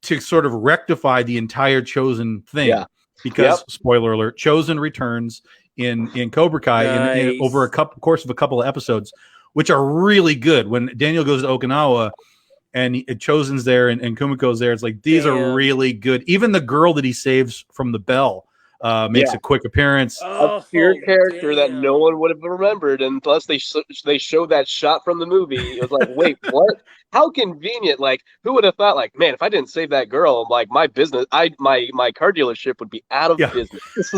Speaker 1: to sort of rectify the entire Chosen thing. Yeah. Because spoiler alert, Chosen returns in Cobra Kai in over course of a couple of episodes, which are really good. When Daniel goes to Okinawa and Chosen's there and Kumiko's there, it's like, these are really good. Even the girl that he saves from the bell, makes a quick appearance.
Speaker 2: Obscure character that no
Speaker 3: damn.
Speaker 2: one would have remembered unless they showed that shot from the movie. It was like, wait, what? How convenient! Like, who would have thought? Like, man, if I didn't save that girl, like my business, my car dealership would be out of business.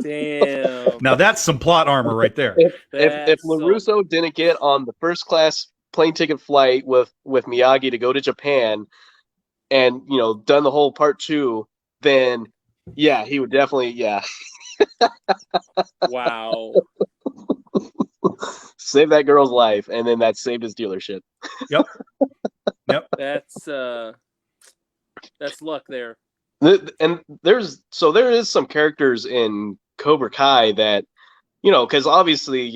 Speaker 3: Damn.
Speaker 1: Now that's some plot armor right there.
Speaker 2: If LaRusso didn't get on the first class plane ticket flight with Miyagi to go to Japan, and done the whole part 2, then yeah, he would definitely
Speaker 3: Wow.
Speaker 2: save that girl's life, and then that saved his dealership.
Speaker 1: Yep.
Speaker 2: That's
Speaker 3: luck there.
Speaker 2: And there is some characters in Cobra Kai that, because obviously,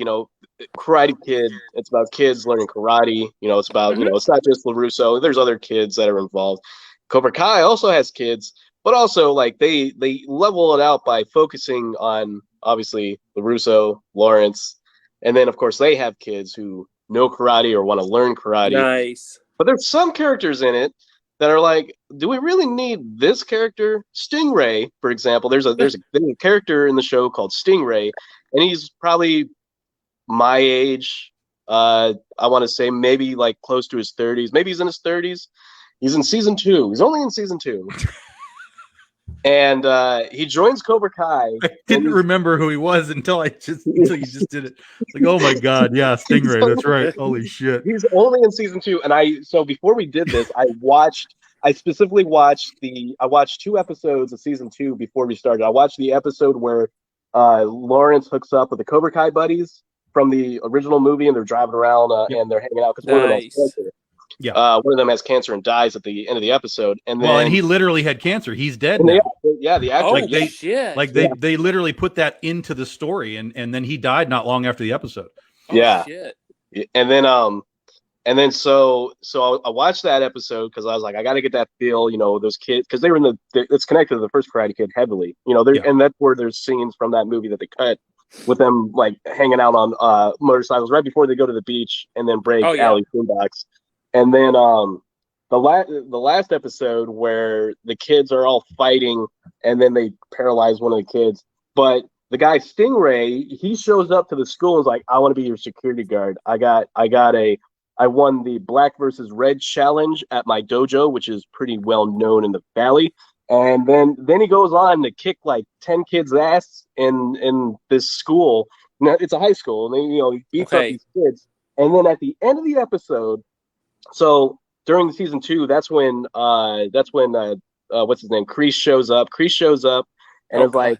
Speaker 2: Karate Kid, it's about kids learning karate. It's about, it's not just LaRusso. There's other kids that are involved. Cobra Kai also has kids, but also like they level it out by focusing on obviously LaRusso, Lawrence, and then of course they have kids who know karate or want to learn karate.
Speaker 3: Nice.
Speaker 2: But there's some characters in it that are like, do we really need this character? Stingray, for example, there's a character in the show called Stingray, and he's probably my age. I want to say maybe like close to his 30s. Maybe he's in his 30s. He's in season 2. He's only in season 2. And he joins Cobra Kai.
Speaker 1: I didn't remember who he was until you just did it. Like, oh my god, yeah, Stingray, that's right. Holy shit.
Speaker 2: He's only in season 2. And so before we did this, I specifically watched 2 episodes of season 2 before we started. I watched the episode where Lawrence hooks up with the Cobra Kai buddies from the original movie, and they're driving around and they're hanging out because one of them has cancer. Yeah. One of them has cancer and dies at the end of the episode. And then,
Speaker 1: and he literally had cancer. He's dead now.
Speaker 2: The actor.
Speaker 3: Shit.
Speaker 1: They literally put that into the story, and then he died not long after the episode.
Speaker 3: Shit.
Speaker 2: And then so I watched that episode because I was like, I got to get that feel, those kids, because they were it's connected to the first Karate Kid heavily, and that's where there's scenes from that movie that they cut with them like hanging out on motorcycles right before they go to the beach and then break Allie's boombox. And then the last episode where the kids are all fighting and then they paralyze one of the kids, but the guy Stingray, he shows up to the school and is like, I want to be your security guard. I won the Black versus Red challenge at my dojo, which is pretty well known in the Valley. And then he goes on to kick like 10 kids' ass in this school. Now, it's a high school, and then he beats up these kids. And then at the end of the episode, so during the season 2, that's when what's his name? Kreese shows up. And is like,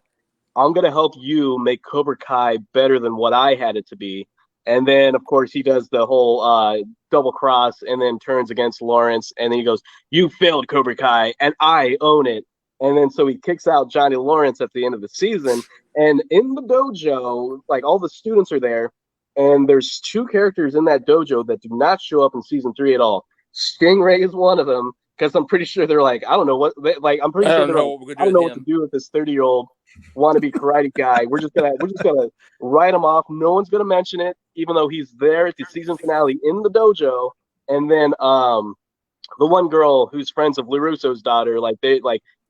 Speaker 2: I'm gonna help you make Cobra Kai better than what I had it to be. And then, of course, he does the whole double cross and then turns against Lawrence. And then he goes, you failed Cobra Kai, and I own it. And then so he kicks out Johnny Lawrence at the end of the season. And in the dojo, like all the students are there. And there's 2 characters in that dojo that do not show up in season 3 at all. Stingray is one of them, because I'm pretty sure they're like, I don't know what, like, I'm pretty sure they're like, I don't know what to do with this 30-year-old wannabe karate guy. We're just gonna write him off. No one's gonna mention it, even though he's there at the season finale in the dojo. And then the one girl who's friends of LaRusso's daughter,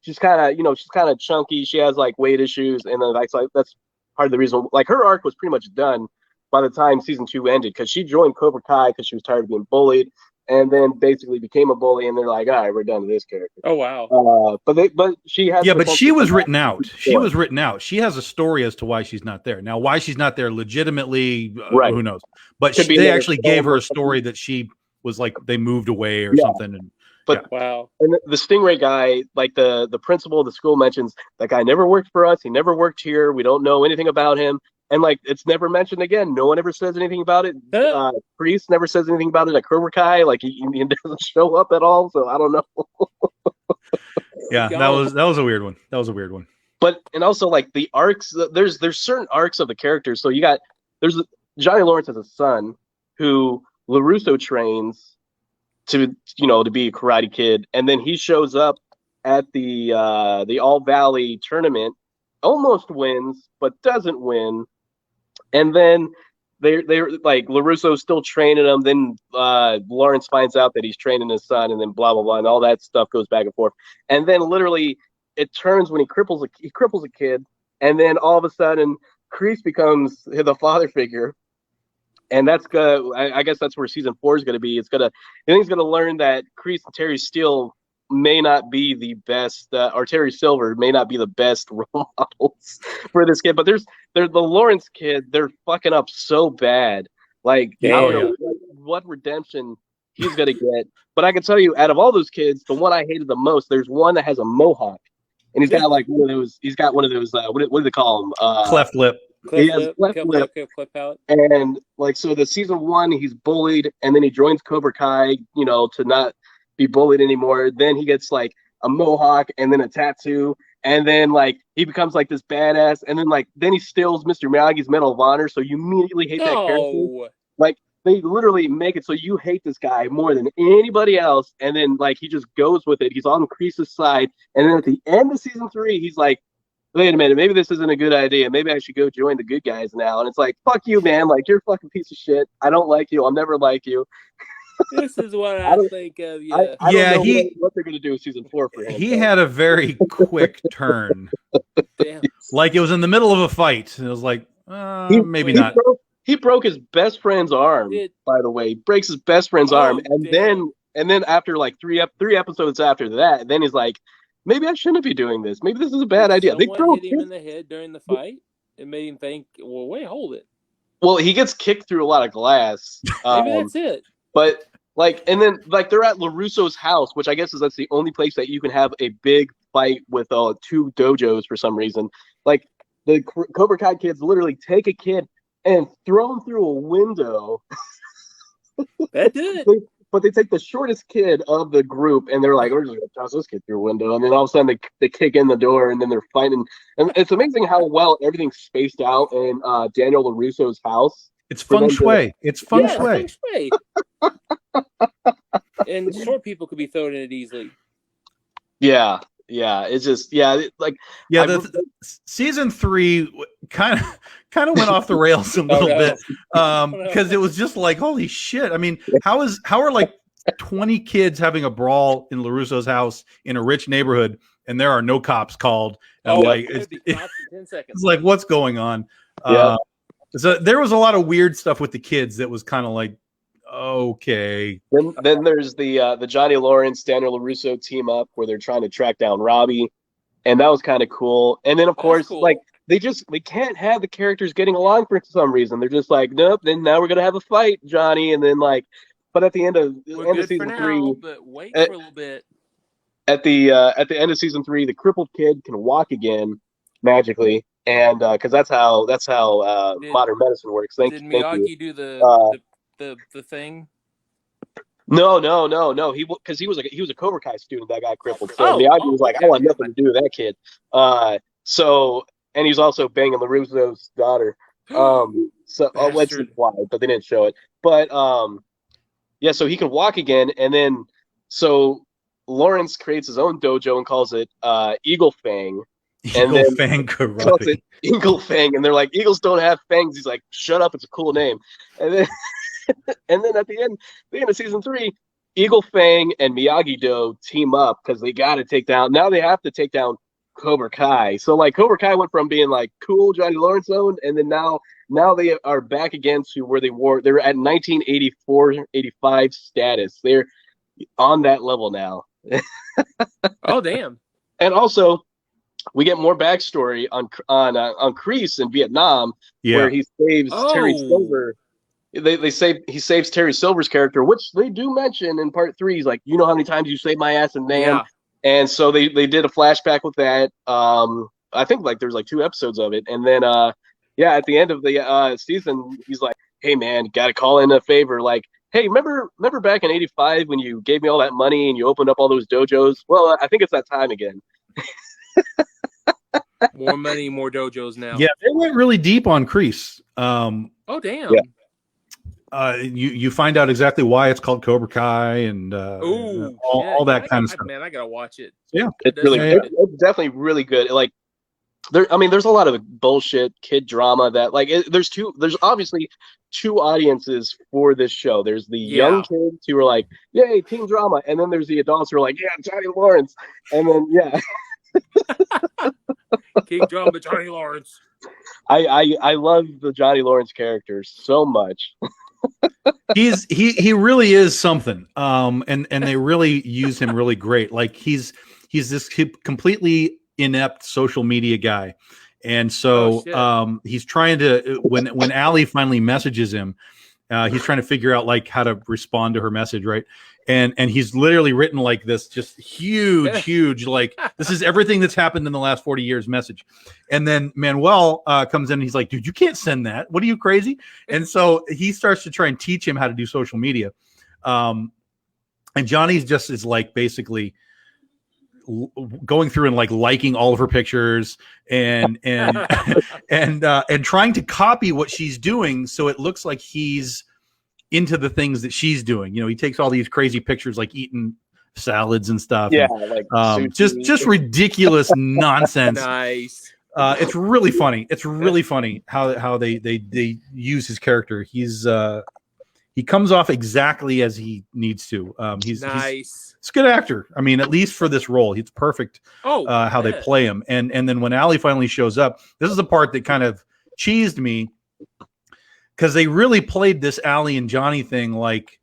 Speaker 2: she's kind of chunky. She has like weight issues, and then that's part of the reason. Like her arc was pretty much done by the time season 2 ended, because she joined Cobra Kai because she was tired of being bullied. And then basically became a bully, and they're like, all right, we're done with this character.
Speaker 3: Oh, wow.
Speaker 2: But she has.
Speaker 1: Yeah, but she was written out. She was written out. She has a story as to why she's not there. Now, why she's not there legitimately, who knows? But they actually gave her a story that she was like, they moved away or something. And,
Speaker 2: wow. And the Stingray guy, like the principal of the school mentions, that guy never worked for us. He never worked here. We don't know anything about him. And like, it's never mentioned again. No one ever says anything about it. Priest never says anything about it at Cobra Kai. Like he doesn't show up at all. So I don't know.
Speaker 1: Yeah, that was a weird one.
Speaker 2: But and also like the arcs. There's certain arcs of the characters. So there's Johnny Lawrence has a son who LaRusso trains to be a Karate Kid, and then he shows up at the All Valley tournament, almost wins but doesn't win. And then they're like, LaRusso's still training him. Then Lawrence finds out that he's training his son, and then blah, blah, blah. And all that stuff goes back and forth. And then literally it turns when he cripples a kid, and then all of a sudden Kreese becomes the father figure. And that's I guess that's where season 4 is gonna be. I think he's gonna learn that Kreese and Terry Steele may not be the best, or Terry Silver may not be the best role models for this kid. But they're the Lawrence kid. They're fucking up so bad. Like I don't know what redemption he's gonna get. But I can tell you, out of all those kids, the one I hated the most, there's one that has a mohawk, and he's got like one of those. He's got one of those. What do they call them?
Speaker 1: Cleft lip.
Speaker 2: He has cleft lip. And like, so the season 1, he's bullied, and then he joins Cobra Kai, to not be bullied anymore. Then he gets like a mohawk and then a tattoo, and then like he becomes like this badass, and then he steals Mr. Miyagi's Medal of Honor, so you immediately hate that character. Like, they literally make it so you hate this guy more than anybody else, and then like he just goes with it. He's on Kreese's side, and then at the end of season 3, he's like, wait a minute, maybe this isn't a good idea. Maybe I should go join the good guys now. And it's like, fuck you, man. Like, you're a fucking piece of shit. I don't like you. I'll never like you.
Speaker 3: This is what I think of. Yeah,
Speaker 2: I don't know what they're going to do with season 4 for him.
Speaker 1: He had a very quick turn.
Speaker 3: Damn.
Speaker 1: Like it was in the middle of a fight. And it was like, maybe not.
Speaker 2: He broke his best friend's arm, by the way. He breaks his best friend's arm. And then after like three episodes after that, then he's like, maybe I shouldn't be doing this. Maybe this is a bad idea. They hit him in
Speaker 3: the head during the fight. It made him think, well, wait, hold it.
Speaker 2: Well, he gets kicked through a lot of glass.
Speaker 3: Maybe that's it.
Speaker 2: But like, and then like they're at LaRusso's house, which I guess that's the only place that you can have a big fight with 2 dojos for some reason. Like the Cobra Kai kids literally take a kid and throw him through a window.
Speaker 3: That did.
Speaker 2: But they take the shortest kid of the group, and they're like, we're just going to toss this kid through a window. And then all of a sudden, they kick in the door, and then they're fighting. And it's amazing how well everything's spaced out in Daniel LaRusso's house.
Speaker 1: It's feng shui. It's feng shui.
Speaker 3: And short people could be thrown in it easily.
Speaker 2: Yeah. It's just,
Speaker 1: season 3 kind of went off the rails a little bit, because it was just like, holy shit. I mean, how are like 20 kids having a brawl in LaRusso's house in a rich neighborhood, and there are no cops called? And it's like, what's going on? So there was a lot of weird stuff with the kids that was kind of like, okay.
Speaker 2: Then there's the Johnny Lawrence, Daniel LaRusso team up where they're trying to track down Robbie, and that was kind of cool. And then of course, like they can't have the characters getting along for some reason. They're just like, nope. Then now we're gonna have a fight, Johnny. And then like, but at the end of season 3,
Speaker 3: but wait for a little bit.
Speaker 2: At the end of season 3, the crippled kid can walk again magically, and because that's how modern medicine works. Did
Speaker 3: Miyagi do the thing?
Speaker 2: No. Because he was a Cobra Kai student that got crippled. So Miyagi was like, I want nothing to do with that kid. And he's also banging LaRusso's daughter. So let's imply, but they didn't show it. But so he can walk again, and then so Lawrence creates his own dojo and calls it Eagle Fang.
Speaker 1: Eagle Fang Karate.
Speaker 2: Calls it Eagle Fang, and they're like, eagles don't have fangs. He's like, shut up, it's a cool name. And then at the end of season 3, Eagle Fang and Miyagi-Do team up because they have to take down Cobra Kai. So like Cobra Kai went from being like cool Johnny Lawrence owned, and then now they are back again to where they were. They're at 1984-85 status. They're on that level now.
Speaker 3: Oh damn!
Speaker 2: And also, we get more backstory on Kreese in Vietnam, where he saves Terry Silver. He saves Terry Silver's character, which they do mention in part 3. He's like, you know how many times you saved my ass in Nam? Yeah. And so they did a flashback with that. I think like there's like 2 episodes of it. And then at the end of the season, he's like, hey man, gotta call in a favor. Like, hey, remember back in 85 when you gave me all that money and you opened up all those dojos? Well, I think it's that time again.
Speaker 3: More money, more dojos now.
Speaker 1: Yeah, they went really deep on Kreese.
Speaker 3: Oh damn.
Speaker 2: Yeah.
Speaker 1: You find out exactly why it's called Cobra Kai and all that kind of stuff.
Speaker 3: Man, I gotta watch it.
Speaker 1: Yeah,
Speaker 2: it's definitely really good. Like, there's a lot of bullshit kid drama that like there's obviously 2 audiences for this show. There's the young kids who are like, yay, teen drama, and then there's the adults who are like, yeah, Johnny Lawrence, and then
Speaker 3: King John, but Johnny Lawrence.
Speaker 2: I love the Johnny Lawrence character so much.
Speaker 1: He really is something. And they really use him really great. Like he's this completely inept social media guy. And so he's trying to when Allie finally messages him, he's trying to figure out like how to respond to her message, right? And he's literally written like this just huge like this is everything that's happened in the last 40 years message. And then Manuel comes in and he's like, dude, you can't send that. What are you, crazy? And so he starts to try and teach him how to do social media. And Johnny's just is like basically going through and like liking all of her pictures and and trying to copy what she's doing so it looks like he's into the things that she's doing. You know, he takes all these crazy pictures like eating salads and stuff.
Speaker 2: Yeah,
Speaker 1: and,
Speaker 2: like
Speaker 1: just ridiculous nonsense.
Speaker 3: Nice.
Speaker 1: It's really funny. It's really funny how they use his character. He comes off exactly as he needs to. He's
Speaker 3: nice.
Speaker 1: He's a good actor. I mean, at least for this role, it's perfect. How they play him. And then when Allie finally shows up, this is the part that kind of cheesed me because they really played this Allie and Johnny thing like,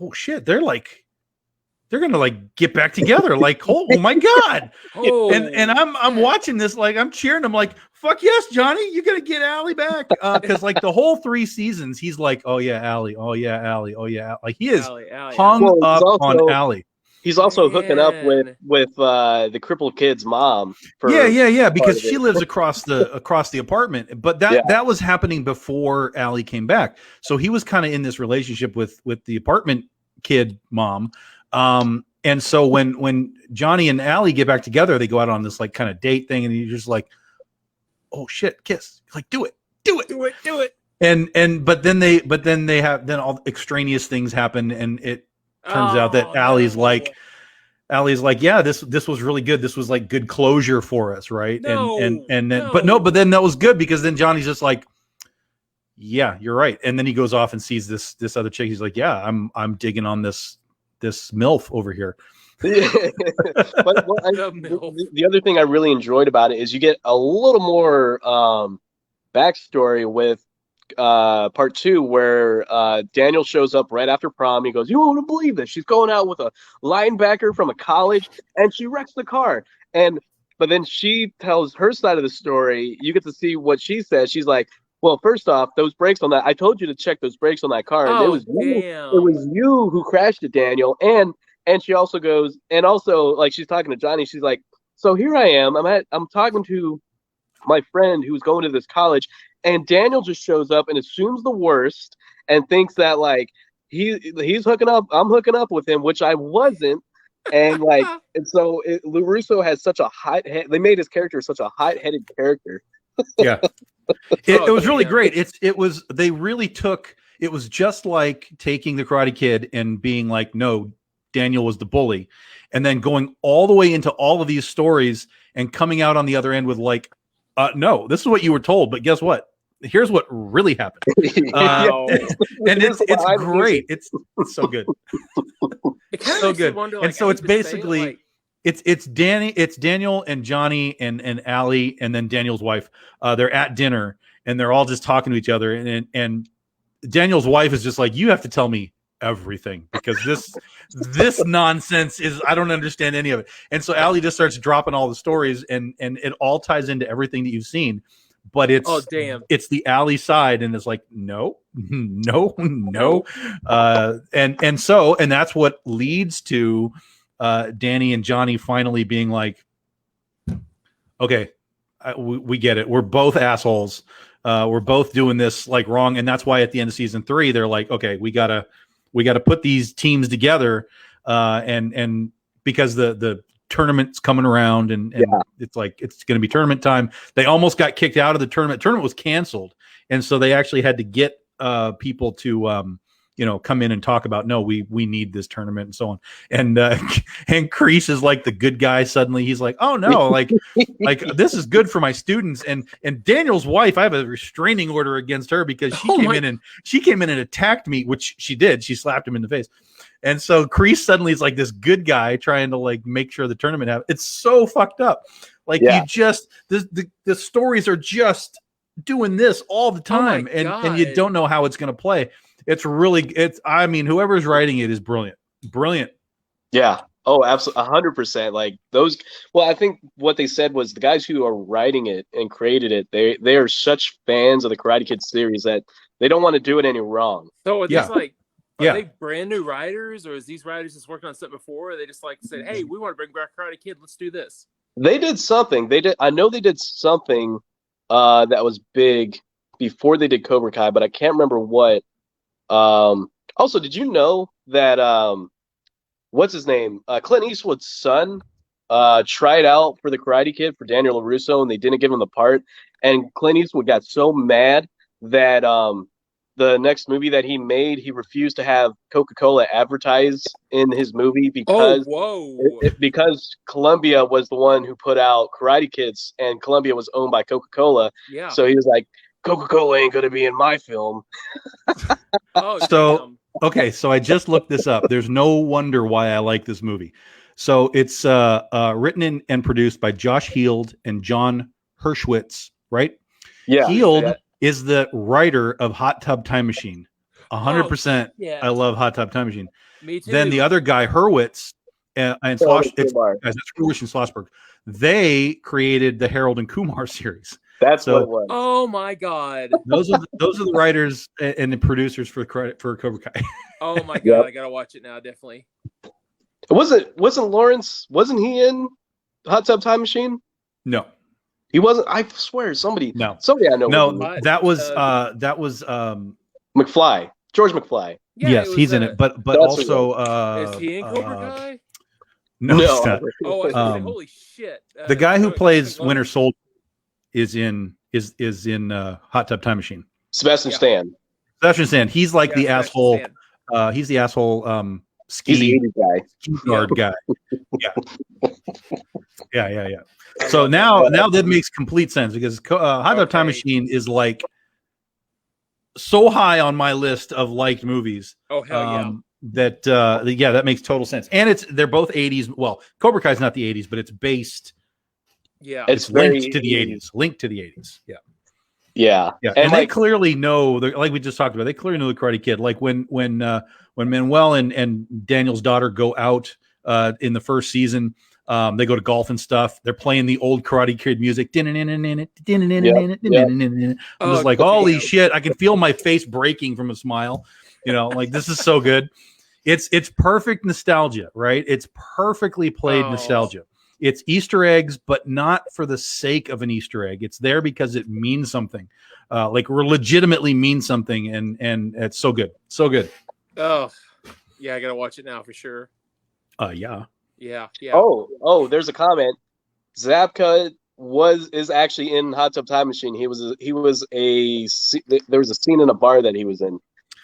Speaker 1: oh shit, they're gonna like get back together. Like, oh my god! And I'm watching this like I'm cheering. I'm like, fuck yes, Johnny, you're gonna get Allie back. Because like the whole 3 seasons, he's like, oh yeah, Allie, oh yeah, Allie, oh yeah, like he is hung up on Allie.
Speaker 2: He's also hooking up with the crippled kid's mom.
Speaker 1: Yeah, because she lives across the apartment. But that was happening before Allie came back. So he was kind of in this relationship with the apartment kid mom. And so when Johnny and Allie get back together, they go out on this like kind of date thing, and you're just like, oh shit, kiss, like do it. And but then they have all extraneous things happen, and it turns out that Allie's like, yeah, this was really good. This was like good closure for us, right? And then but then that was good because then Johnny's just like, yeah, you're right. And then he goes off and sees this other chick. He's like, yeah, I'm digging on this MILF over here.
Speaker 2: But the other thing I really enjoyed about it is you get a little more backstory with part 2 where Daniel shows up right after prom. He goes, you won't believe this, she's going out with a linebacker from a college and she wrecks the car. But then she tells her side of the story. You get to see what she says. She's like, well, first off, those brakes on that, I told you to check those brakes on that car. And it was you who crashed it, Daniel. And she also goes, and also like she's talking to Johnny, she's like, so here I am, I'm talking to my friend who's going to this college, and Daniel just shows up and assumes the worst and thinks that like he's hooking up, I'm hooking up with him, which I wasn't. And like, and so LaRusso has such a they made his character such a hot-headed character.
Speaker 1: Yeah. It was really great. They really took, it was just like taking the Karate Kid and being like, no, Daniel was the bully, and then going all the way into all of these stories and coming out on the other end with like, no, this is what you were told, but guess what? Here's what really happened. And it's great. It's so good.
Speaker 3: It's so good. Wonder, like,
Speaker 1: and so it's basically like, it's Daniel and Johnny and Allie and then Daniel's wife. They're at dinner and they're all just talking to each other. And Daniel's wife is just like, you have to tell me everything because this nonsense is, I don't understand any of it. And so Allie just starts dropping all the stories and it all ties into everything that you've seen. But it's it's the Allie side, and it's like no. And that's what leads to Danny and Johnny finally being like, okay, we get it. We're both assholes. We're both doing this like wrong, and that's why at the end of season 3, they're like, okay, we gotta put these teams together, and because the tournament's coming around, and it's like it's going to be tournament time. They almost got kicked out of the tournament. Tournament was canceled, and so they actually had to get people to come in and talk about, no, we need this tournament and so on. And and Kreese is like the good guy. Suddenly he's like, oh no, like this is good for my students. And Daniel's wife, I have a restraining order against her because she came in and attacked me, which she did. She slapped him in the face. And so Kreese suddenly is like this good guy trying to like make sure the tournament happens. It's so fucked up. Like you just the stories are just doing this all the time, and you don't know how it's going to play. I mean, whoever's writing it is brilliant.
Speaker 2: Yeah. Oh, absolutely. 100%. Like those, well, I think what they said was the guys who are writing it and created it, they are such fans of the Karate Kid series that they don't want to do it any wrong.
Speaker 3: So are these are they brand new writers, or is these writers just working on something before? Or they just like said, hey, we want to bring back Karate Kid. Let's do this.
Speaker 2: They did something. I know they did something that was big before they did Cobra Kai, but I can't remember what. Also, did you know that what's his name? Clint Eastwood's son tried out for the Karate Kid for Daniel LaRusso, and they didn't give him the part. And Clint Eastwood got so mad that the next movie that he made, he refused to have Coca-Cola advertise in his movie because because Columbia was the one who put out Karate Kids, and Columbia was owned by Coca-Cola.
Speaker 3: Yeah.
Speaker 2: So he was like, Coca-Cola ain't gonna be in my film.
Speaker 1: So I just looked this up. There's no wonder why I like this movie. So it's written and produced by Josh Heald and John Hershwitz, right?
Speaker 2: Yeah.
Speaker 1: Heald is the writer of Hot Tub Time Machine. 100%. I love Hot Tub Time Machine.
Speaker 3: Me too.
Speaker 1: Then the other guy, Hurwitz, and Schlossberg, they created the Harold and Kumar series.
Speaker 2: That's what it was.
Speaker 3: Oh my God!
Speaker 1: Those are the writers and the producers for Cobra Kai.
Speaker 3: Oh my God! I gotta watch it now. Definitely.
Speaker 2: Wasn't Lawrence? Wasn't he in Hot Tub Time Machine?
Speaker 1: No,
Speaker 2: he wasn't. I swear, somebody I know.
Speaker 1: No, that was
Speaker 2: McFly, George McFly.
Speaker 1: Yeah, yes, he's in it, but also
Speaker 3: is he in Cobra Kai?
Speaker 1: No.
Speaker 3: Holy shit!
Speaker 1: The guy who plays Winter Soldier is in Hot Tub Time Machine.
Speaker 2: Sebastian Stan.
Speaker 1: Sebastian Stan. He's like the asshole. He's the asshole.
Speaker 2: He's the 80s guy.
Speaker 1: Ski guard guy. Yeah. So now that makes complete sense because Hot Tub Time Machine is like so high on my list of liked movies.
Speaker 3: Oh hell
Speaker 1: that makes total sense. And they're both 80s. Well, Cobra Kai is not the 80s, but it's based.
Speaker 3: Yeah,
Speaker 1: it's linked to the 80s. Linked to the 80s.
Speaker 2: Yeah.
Speaker 1: And they clearly know, like we just talked about, they clearly know the Karate Kid. Like when Manuel and Daniel's daughter go out in the first season, they go to golf and stuff. They're playing the old Karate Kid music. I'm just like, holy shit! I can feel my face breaking from a smile. Like this is so good. It's perfect nostalgia, right? It's perfectly played nostalgia. It's Easter eggs, but not for the sake of an Easter egg. It's there because it means something, like legitimately means something, and it's so good, so good.
Speaker 3: Oh, yeah, I gotta watch it now for sure.
Speaker 1: Yeah.
Speaker 2: Oh, there's a comment. Zabka is actually in Hot Tub Time Machine. There was a scene in a bar that he was in.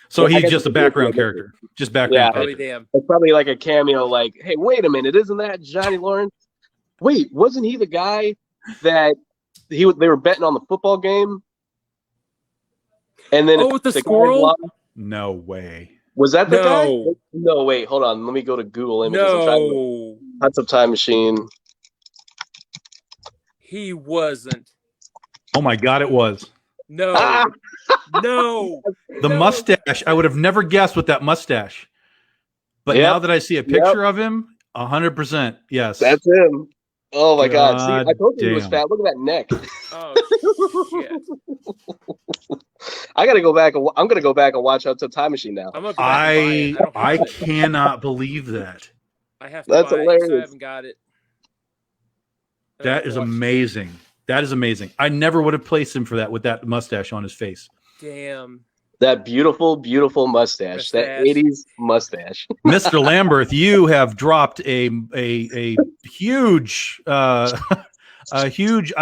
Speaker 1: So he's just a background character, just background.
Speaker 3: Yeah, damn.
Speaker 2: It's probably like a cameo. Like, hey, wait a minute, isn't that Johnny Lawrence? Wait, wasn't he the guy that they were betting on the football game? And then
Speaker 3: with the squirrel?
Speaker 1: No way.
Speaker 2: Was that the guy? No, wait, hold on. Let me go to Google Images.
Speaker 3: No.
Speaker 2: Hot Tub Time Machine.
Speaker 3: He wasn't.
Speaker 1: Oh my God, it was.
Speaker 3: No. No.
Speaker 1: The mustache. I would have never guessed with that mustache. But now that I see a picture of him, 100%. Yes.
Speaker 2: That's him. Oh my God. See, I told you he was fat. Look at that neck.
Speaker 3: Oh shit.
Speaker 2: I'm gonna go back and watch Hot Tub Time Machine now.
Speaker 1: I cannot believe that.
Speaker 3: I have to buy
Speaker 2: hilarious.
Speaker 3: it, so I haven't got it.
Speaker 1: That is amazing. That is amazing. I never would have placed him for that with that mustache on his face.
Speaker 3: Damn.
Speaker 2: That beautiful, beautiful mustache. That 80s mustache.
Speaker 1: Mr. Lamberth, you have dropped a huge a huge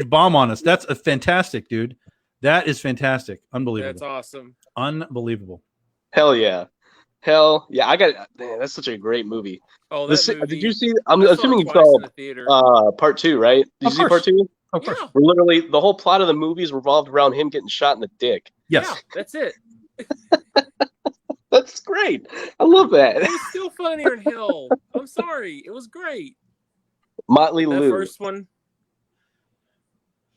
Speaker 1: bomb on us. That's a fantastic, dude. That is fantastic. Unbelievable.
Speaker 3: That's awesome.
Speaker 1: Unbelievable.
Speaker 2: Hell yeah. Hell yeah. I got man, that's such a great movie.
Speaker 3: Oh, that movie.
Speaker 2: Did you see I'm
Speaker 3: I saw
Speaker 2: assuming
Speaker 3: it
Speaker 2: you
Speaker 3: twice
Speaker 2: saw
Speaker 3: in the theater.
Speaker 2: part 2, right? Did you see part 2?
Speaker 1: Of course.
Speaker 3: Yeah.
Speaker 2: Where literally the whole plot of the movies revolved around him getting shot in the dick.
Speaker 1: Yes.
Speaker 3: Yeah, that's it.
Speaker 2: That's great. I love that.
Speaker 3: It was still funnier in hell. I'm sorry. It was great.
Speaker 2: Motley
Speaker 3: That
Speaker 2: Lou.
Speaker 3: first one,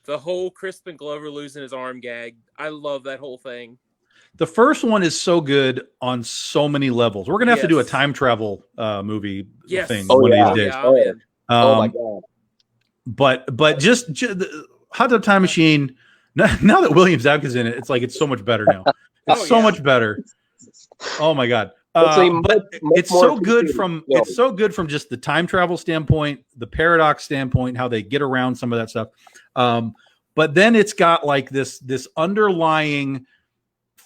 Speaker 3: the whole Crispin Glover losing his arm gag. I love that whole thing.
Speaker 1: The first one is so good on so many levels. We're gonna have to do a
Speaker 3: Yes.
Speaker 1: time travel movie
Speaker 3: Yes.
Speaker 1: thing
Speaker 2: Oh,
Speaker 1: one
Speaker 2: yeah.
Speaker 1: of these days.
Speaker 3: Yeah, I'm in.
Speaker 2: Oh my god.
Speaker 1: But just the Hot Tub Time Machine. Now that William Zabka's in it, it's like it's so much better now. It's
Speaker 3: Oh,
Speaker 1: so
Speaker 3: yeah.
Speaker 1: much better. Oh my god.
Speaker 2: It's a
Speaker 1: But
Speaker 2: much
Speaker 1: it's
Speaker 2: more
Speaker 1: so good
Speaker 2: appreciated
Speaker 1: from
Speaker 2: film.
Speaker 1: it's so good from just the time travel standpoint, the paradox standpoint, how they get around some of that stuff. But then it's got like this underlying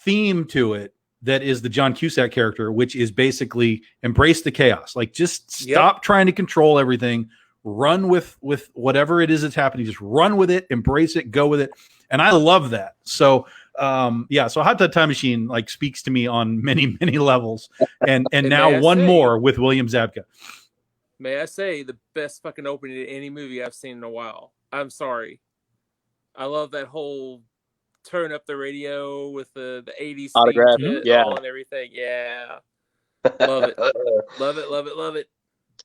Speaker 1: theme to it that is the John Cusack character, which is basically embrace the chaos. Like just stop trying to control everything, run with whatever it is that's happening, just run with it, embrace it, go with it. And I love that. So so Hot Tub Time Machine like speaks to me on many, many levels. And now one more with William Zabka.
Speaker 3: May I say the best fucking opening to any movie I've seen in a while. I'm sorry. I love that whole turn up the radio with the 80s
Speaker 2: Autograph,
Speaker 3: theme
Speaker 2: yeah.
Speaker 3: and everything. Yeah. Love it. Love it, love it, love it.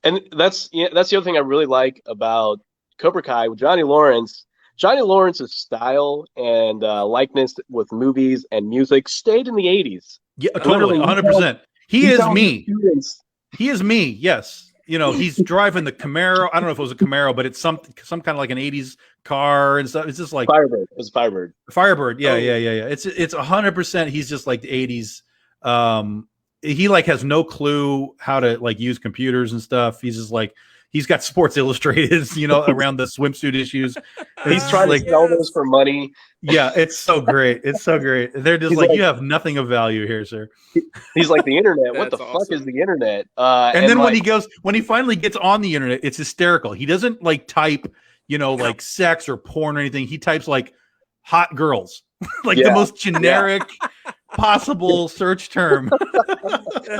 Speaker 2: And that's the other thing I really like about Cobra Kai with Johnny Lawrence. Johnny Lawrence's style and likeness with movies and music stayed in the 80s.
Speaker 1: Yeah, totally, 100%. He is me.
Speaker 2: Students,
Speaker 1: He is me. Yes. You know, he's driving the Camaro. I don't know if it was a Camaro, but it's some kind of like an 80s car and stuff. It's just like
Speaker 2: Firebird. It was Firebird.
Speaker 1: Firebird. Yeah. It's 100%. He's just like the 80s. He like has no clue how to like use computers and stuff. He's just like he's got Sports Illustrated, you know, around the swimsuit issues.
Speaker 2: He's trying to sell those for money.
Speaker 1: Yeah, it's so great. It's so great. They're just like, you have nothing of value here, sir.
Speaker 2: He's like, the internet. What the
Speaker 3: That's
Speaker 2: fuck
Speaker 3: awesome.
Speaker 2: is the internet?
Speaker 1: And then when he finally gets on the internet, it's hysterical. He doesn't like type, you know, like sex or porn or anything. He types like hot girls, like the most generic possible search term.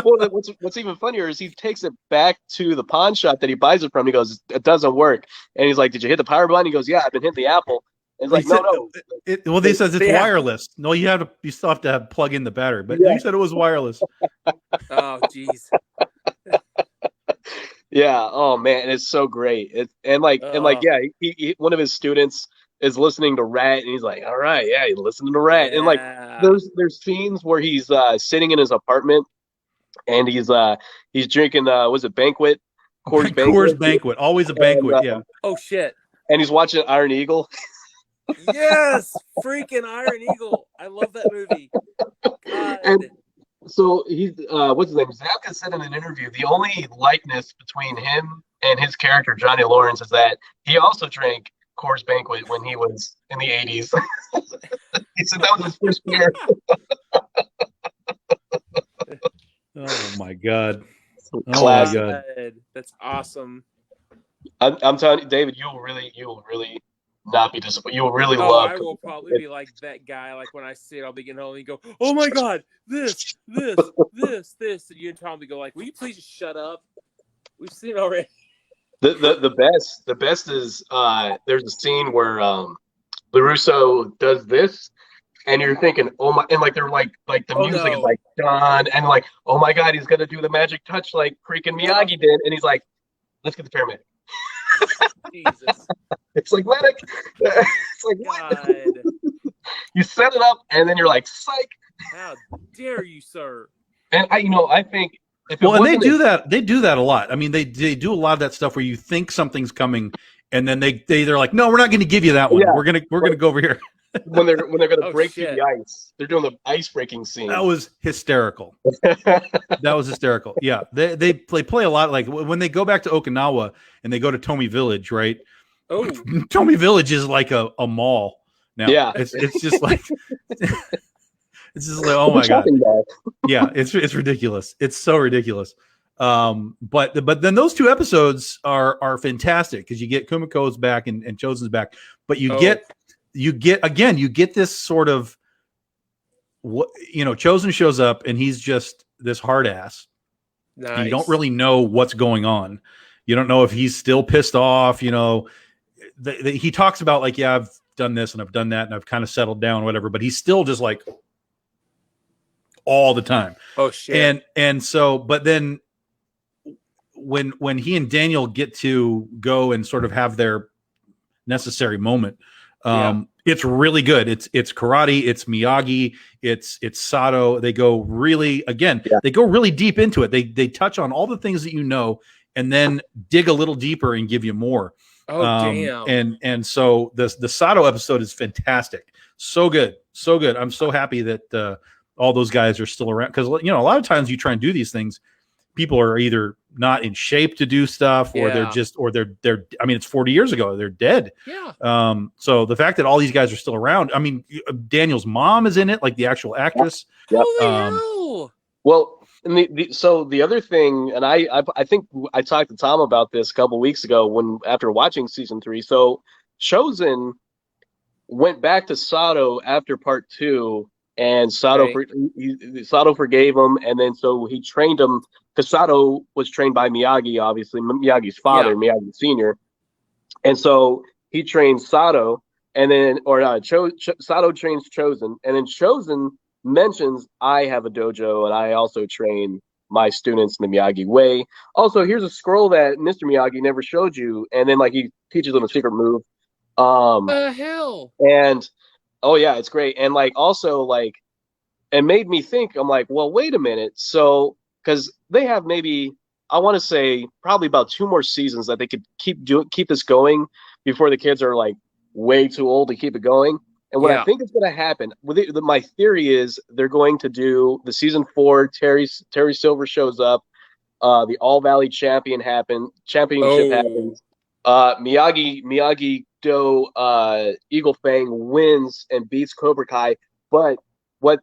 Speaker 2: Well, what's even funnier is he takes it back to the pawn shop that he buys it from. He goes, it doesn't work. And he's like, did you hit the power button? He goes, yeah, I've been hitting the Apple. And he's like, no.
Speaker 1: They says it's wireless. No, you still have to plug in the battery. But you said it was wireless.
Speaker 3: Oh, jeez.
Speaker 2: Yeah. Oh man, and it's so great. He one of his students is listening to Rat, and he's like, all right, yeah, he's listening to Rat. And like there's scenes where he's sitting in his apartment and he's drinking was it Banquet?
Speaker 1: Coors Banquet. Always a banquet, yeah.
Speaker 3: Oh shit.
Speaker 2: And he's watching Iron Eagle.
Speaker 3: Yes, freaking Iron Eagle. I love that movie. God.
Speaker 2: And so he's what's his name? Zabka said in an interview the only likeness between him and his character Johnny Lawrence is that he also drank Coors Banquet when he was in the 80s. He said that was his first beer.
Speaker 1: Oh my god.
Speaker 2: Classic.
Speaker 1: Oh my god.
Speaker 3: That's awesome.
Speaker 2: I'm telling you, David, you will really not be disappointed. You will really love.
Speaker 3: I will probably be like that guy. Like when I see it, I'll be getting home and go, "Oh my god, this." And you and Tom will go like, "Will you please just shut up? We've seen it already."
Speaker 2: The best is there's a scene where LaRusso does this, and you're thinking, oh my, and like they're like the music is like done, and like, oh my god, he's gonna do the magic touch like freaking Miyagi did, and he's like, let's get the paramedic.
Speaker 3: Jesus.
Speaker 2: It's like medic. It's like what? You set it up, and then you're like, psych.
Speaker 3: How dare you, sir?
Speaker 2: And I think.
Speaker 1: And they do that a lot. I mean, they do a lot of that stuff where you think something's coming, and then they're like, no, we're not going to be that one. Yeah. We're gonna go over here.
Speaker 2: when they're gonna break through the ice, they're doing the ice breaking scene.
Speaker 1: That was hysterical. That was hysterical. Yeah, they play a lot. Like when they go back to Okinawa and they go to Tomi Village, right?
Speaker 3: Oh,
Speaker 1: Tomi Village is like a mall now. Yeah, it's just like. It's just like, oh my god, yeah, it's ridiculous. It's so ridiculous. But then those two episodes are fantastic because you get Kumiko's back and Chosen's back, but you get this sort of what Chosen shows up and he's just this hard ass.
Speaker 3: Nice.
Speaker 1: You don't really know what's going on. You don't know if he's still pissed off. He talks about like, yeah, I've done this and I've done that and I've kind of settled down, whatever. But he's still just like all the time.
Speaker 3: Oh shit!
Speaker 1: And so, but then when he and Daniel get to go and sort of have their necessary moment, it's really good. It's karate, it's Miyagi, it's Sato. They go really they go really deep into it. They touch on all the things that and then dig a little deeper and give you more.
Speaker 3: Oh damn!
Speaker 1: And so the Sato episode is fantastic. So good. I'm so happy that all those guys are still around, because a lot of times you try and do these things, people are either not in shape to do stuff, or they're I mean, it's 40 years ago, they're dead.
Speaker 3: Yeah.
Speaker 1: So the fact that all these guys are still around, I mean, Daniel's mom is in it, like the actual actress.
Speaker 2: Yep.
Speaker 3: Holy hell!
Speaker 2: Well, and so the other thing, and I think I talked to Tom about this a couple weeks ago after watching season 3. So Chosen went back to Sato after part 2, and Sato forgave him, and then so he trained him, because Sato was trained by Miyagi, obviously Miyagi's father, Miyagi Senior, and so he trained Sato, and then Sato trains Chosen, and then Chosen mentions, I have a dojo and I also train my students in the Miyagi way. Also, here's a scroll that Mr. Miyagi never showed you, and then like he teaches them a secret move.
Speaker 3: The hell?
Speaker 2: And oh yeah, it's great. And like also like it made me think, I'm like, well, wait a minute. So because they have maybe, I want to say probably about 2 more seasons that they could keep this going before the kids are like way too old to keep it going. And what I think is going to happen, my theory is they're going to do the season 4. Terry Silver shows up. The All Valley championship happens. Miyagi Do Eagle Fang wins and beats Cobra Kai. But what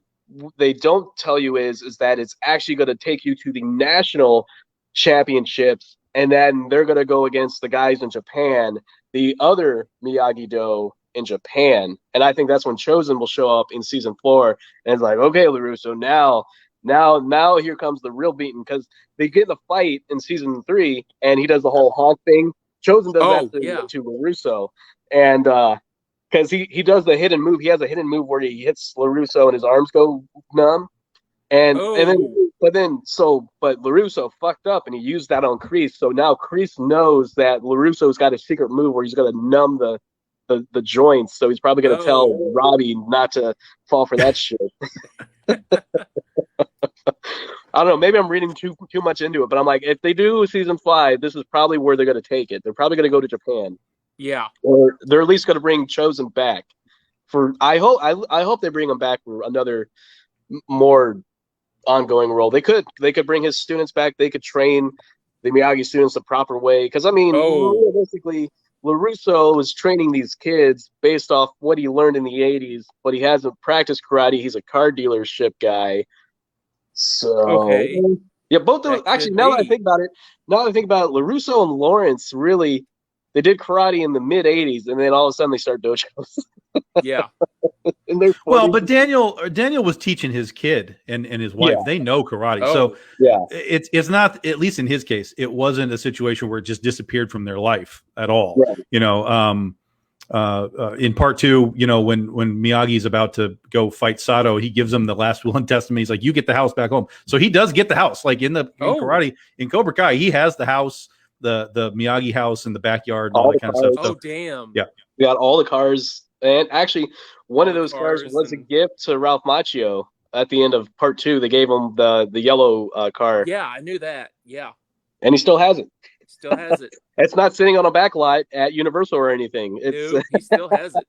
Speaker 2: they don't tell you is that it's actually going to take you to the national championships, and then they're going to go against the guys in Japan, the other Miyagi Do in Japan. And I think that's when Chosen will show up in season 4, and it's like, okay, LaRusso, now here comes the real beating, because they get in the fight in season 3 and he does the whole honk thing. Chosen does that to LaRusso, and because he does the hidden move. He has a hidden move where he hits LaRusso and his arms go numb, and then but LaRusso fucked up and he used that on Kreese. So now Kreese knows that LaRusso's got a secret move where he's going to numb the joints. So he's probably going to tell Robbie not to fall for that shit. I don't know. Maybe I'm reading too much into it, but I'm like, if they do season 5, this is probably where they're going to take it. They're probably going to go to Japan.
Speaker 3: Yeah,
Speaker 2: or they're at least going to bring Chosen back. I hope they bring him back for another more ongoing role. They could bring his students back. They could train the Miyagi students the proper way. Because I mean, realistically, LaRusso is training these kids based off what he learned in the 80s, but he hasn't practiced karate. He's a car dealership guy. So yeah, both of them actually. Now that I think about it, LaRusso and Lawrence really, they did karate in the mid 80s, and then all of a sudden they start dojos.
Speaker 3: Yeah.
Speaker 1: Well, but Daniel was teaching his kid and his wife. Yeah. They know karate, so it's not, at least in his case, it wasn't a situation where it just disappeared from their life at all. Right. In part 2, when Miyagi's about to go fight Sato, he gives him the last will and testament. He's like, "You get the house back home." So he does get the house. Like in karate, in Cobra Kai, he has the house, the Miyagi house in the backyard, and all that kind of stuff.
Speaker 3: Oh, damn!
Speaker 2: Yeah, we got all the cars, and actually, one of those cars was a gift to Ralph Macchio. At the end of part 2, they gave him the yellow car.
Speaker 3: Yeah, I knew that. Yeah,
Speaker 2: and he still has it.
Speaker 3: Still has it.
Speaker 2: It's not sitting on a back lot at Universal or anything.
Speaker 3: He still has it.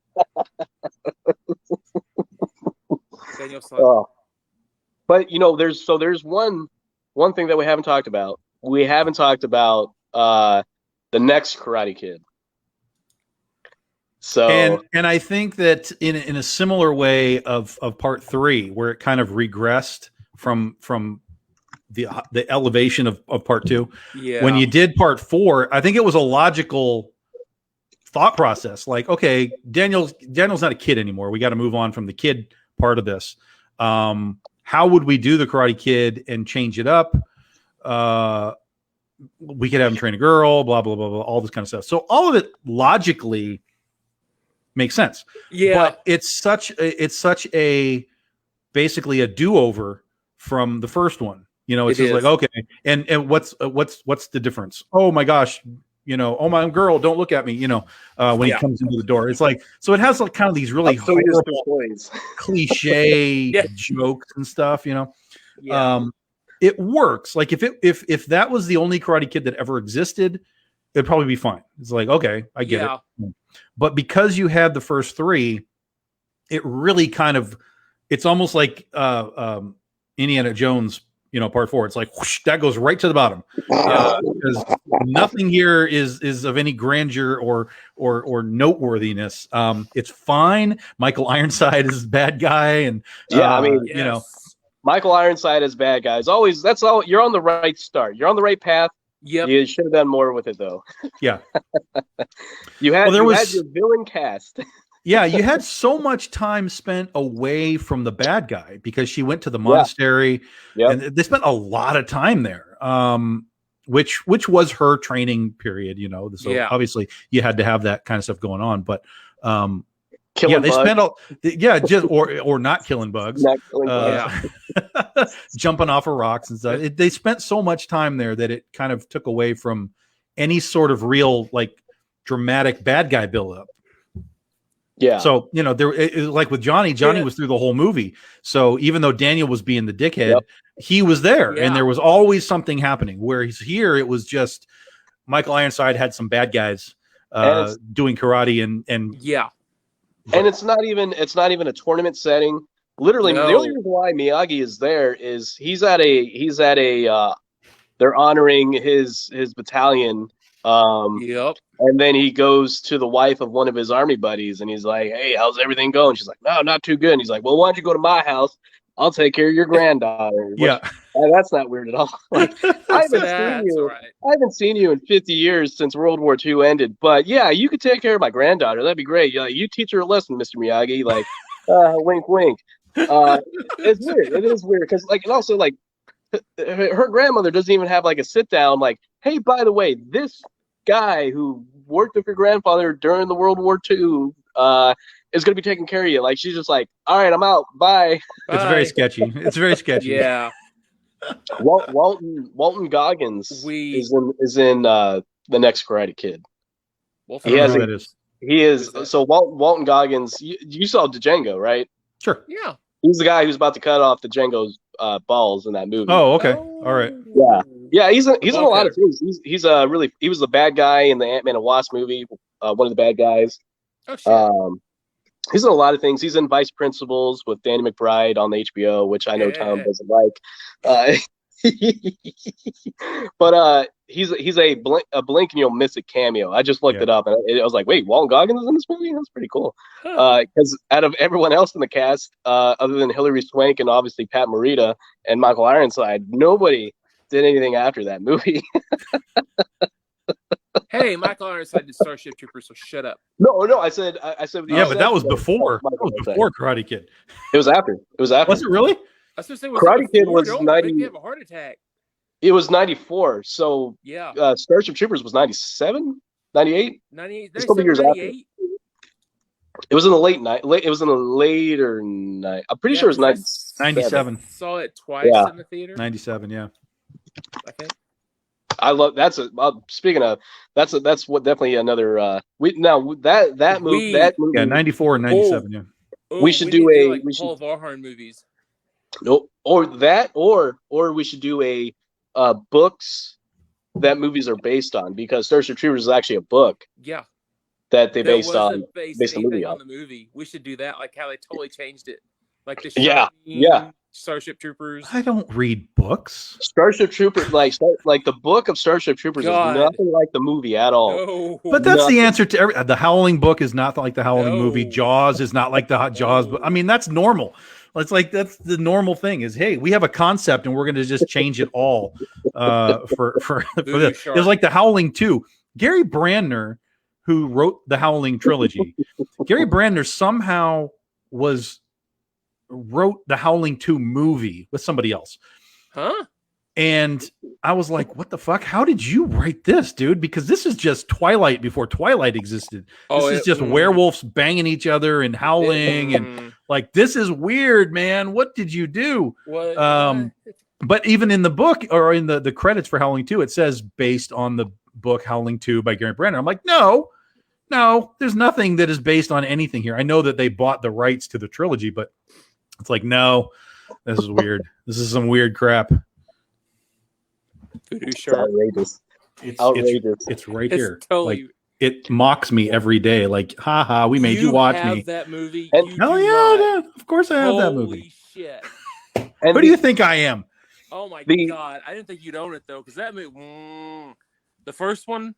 Speaker 2: But there's one thing that we haven't talked about. We haven't talked about the next Karate Kid. So
Speaker 1: and I think that in a similar way of part 3, where it kind of regressed from the elevation of part 2. Yeah. When you did part 4, I think it was a logical thought process. Like, okay, Daniel's not a kid anymore. We got to move on from the kid part of this. How would we do the Karate Kid and change it up? We could have him train a girl, blah, blah, blah, blah, all this kind of stuff. So all of it logically makes sense.
Speaker 3: Yeah.
Speaker 1: But it's such a basically a do-over from the first one. It's just like, okay. And what's the difference? Oh my gosh. Oh my girl, don't look at me, when he comes into the door. It's like, so it has like kind of these really horrible cliche jokes and stuff, it works. Like if that was the only Karate Kid that ever existed, it'd probably be fine. It's like, okay, I get it. But because you had the first three, it really kind of, it's almost like Indiana Jones, part 4. It's like whoosh, that goes right to the bottom because nothing here is of any grandeur or noteworthiness. It's fine. Michael Ironside is bad guy, and
Speaker 2: Michael Ironside is bad guys. Always, that's all. You're on the right start. You're on the right path.
Speaker 3: Yep.
Speaker 2: You should have done more with it, though.
Speaker 1: Yeah.
Speaker 2: you had your villain cast.
Speaker 1: Yeah, you had so much time spent away from the bad guy because she went to the monastery. Yeah. And they spent a lot of time there, which was her training period, So obviously you had to have that kind of stuff going on. But
Speaker 2: killing
Speaker 1: they
Speaker 2: bugs.
Speaker 1: spent just or not killing bugs,
Speaker 2: not killing bugs.
Speaker 1: Jumping off of rocks and stuff. They spent so much time there that it kind of took away from any sort of real like dramatic bad guy buildup.
Speaker 2: Yeah.
Speaker 1: So like with Johnny was through the whole movie. So even though Daniel was being the dickhead, he was there, and there was always something happening. Whereas here, it was just Michael Ironside had some bad guys doing karate and
Speaker 2: yeah. And it's not even a tournament setting. Literally, the only reason why Miyagi is there is he's at a they're honoring his battalion. And then he goes to the wife of one of his army buddies, and he's like, "Hey, how's everything going?" She's like, "No, not too good." And he's like, "Well, why don't you go to my house? I'll take care of your granddaughter." That's not weird at all. Like, I haven't seen you in 50 years since World War II ended, but yeah, you could take care of my granddaughter. That'd be great. You teach her a lesson, Mr. Miyagi. Like, wink, wink. It's weird. It is weird because, like, and also like, her grandmother doesn't even have like a sit down. Like, hey, by the way, this guy who worked with your grandfather during the World War II is going to be taking care of you. Like, she's just like, all right, I'm out. Bye.
Speaker 1: It's very sketchy. It's very sketchy.
Speaker 3: Yeah.
Speaker 2: Walton Goggins is in the next Karate Kid. He is. So Walton Goggins, you saw Django, right?
Speaker 1: Sure.
Speaker 3: Yeah.
Speaker 2: He's the guy who's about to cut off the Django's balls in that movie.
Speaker 1: Oh, okay. All right.
Speaker 2: Yeah. He's in a lot of things. He was the bad guy in the Ant-Man and Wasp movie. One of the bad guys. Oh shit. He's in a lot of things. He's in Vice Principals with Danny McBride on the HBO, which I know Tom doesn't like. But he's a blink and you'll miss it cameo. I just looked it up, and I was like, wait, Walton Goggins is in this movie? That's pretty cool. Because out of everyone else in the cast, other than Hilary Swank and obviously Pat Morita and Michael Ironside, nobody did anything after that movie.
Speaker 3: Hey, Michael Ironside did Starship Troopers, so shut up.
Speaker 2: No, I said.
Speaker 1: Yeah, but that was before. That was before Karate Kid.
Speaker 2: It was after. Was
Speaker 1: it really?
Speaker 3: I was going to say,
Speaker 2: Karate Kid was 90.
Speaker 3: You have a heart attack.
Speaker 2: It was 94. So
Speaker 3: yeah,
Speaker 2: Starship Troopers was 97, 98.
Speaker 3: 98.
Speaker 2: It's a couple years after. It was in the It was in the later night. I'm pretty sure it was
Speaker 1: 97.
Speaker 3: Saw it twice in the theater.
Speaker 1: 97. Yeah.
Speaker 3: I think.
Speaker 2: I love speaking of that's what definitely another that movie
Speaker 1: 94 and 97
Speaker 2: we should do a
Speaker 3: Paul Varharn movies.
Speaker 2: No, or we should do a books that movies are based on, because Starship Troopers is actually a book.
Speaker 3: Yeah.
Speaker 2: That they based the movie
Speaker 3: on the movie. We should do that, like how they totally changed it. Like the Starship Troopers.
Speaker 1: I don't read books.
Speaker 2: Starship Troopers, like the book of Starship Troopers is nothing like the movie at all.
Speaker 1: No. But that's the answer to the Howling book is not like the Howling movie. Jaws is not like the Jaws book. I mean, that's normal. It's like that's the normal thing is, hey, we have a concept and we're going to just change it all for this. It was like the Howling 2. Gary Brandner, who wrote the Howling trilogy, Gary Brandner somehow was wrote the Howling 2 movie with somebody else.
Speaker 3: Huh?
Speaker 1: And I was like, what the fuck? How did you write this, dude? Because this is just Twilight before Twilight existed. This is just werewolves banging each other and howling. And like, this is weird, man. What did you do?
Speaker 3: What?
Speaker 1: But even in the book or in the credits for Howling 2, it says based on the book Howling 2 by Gary Brandon. I'm like, no, there's nothing that is based on anything here. I know that they bought the rights to the trilogy, but it's like, no, this is weird. This is some weird crap.
Speaker 2: It's outrageous.
Speaker 1: It's right here.
Speaker 3: Totally.
Speaker 1: Like, it mocks me every day. Like, haha, we made you watch me.
Speaker 3: That movie.
Speaker 1: Hell yeah, of course I have that movie.
Speaker 3: Holy shit.
Speaker 1: Who do you think I am?
Speaker 3: Oh my God. I didn't think you'd own it though, because that movie, the first one.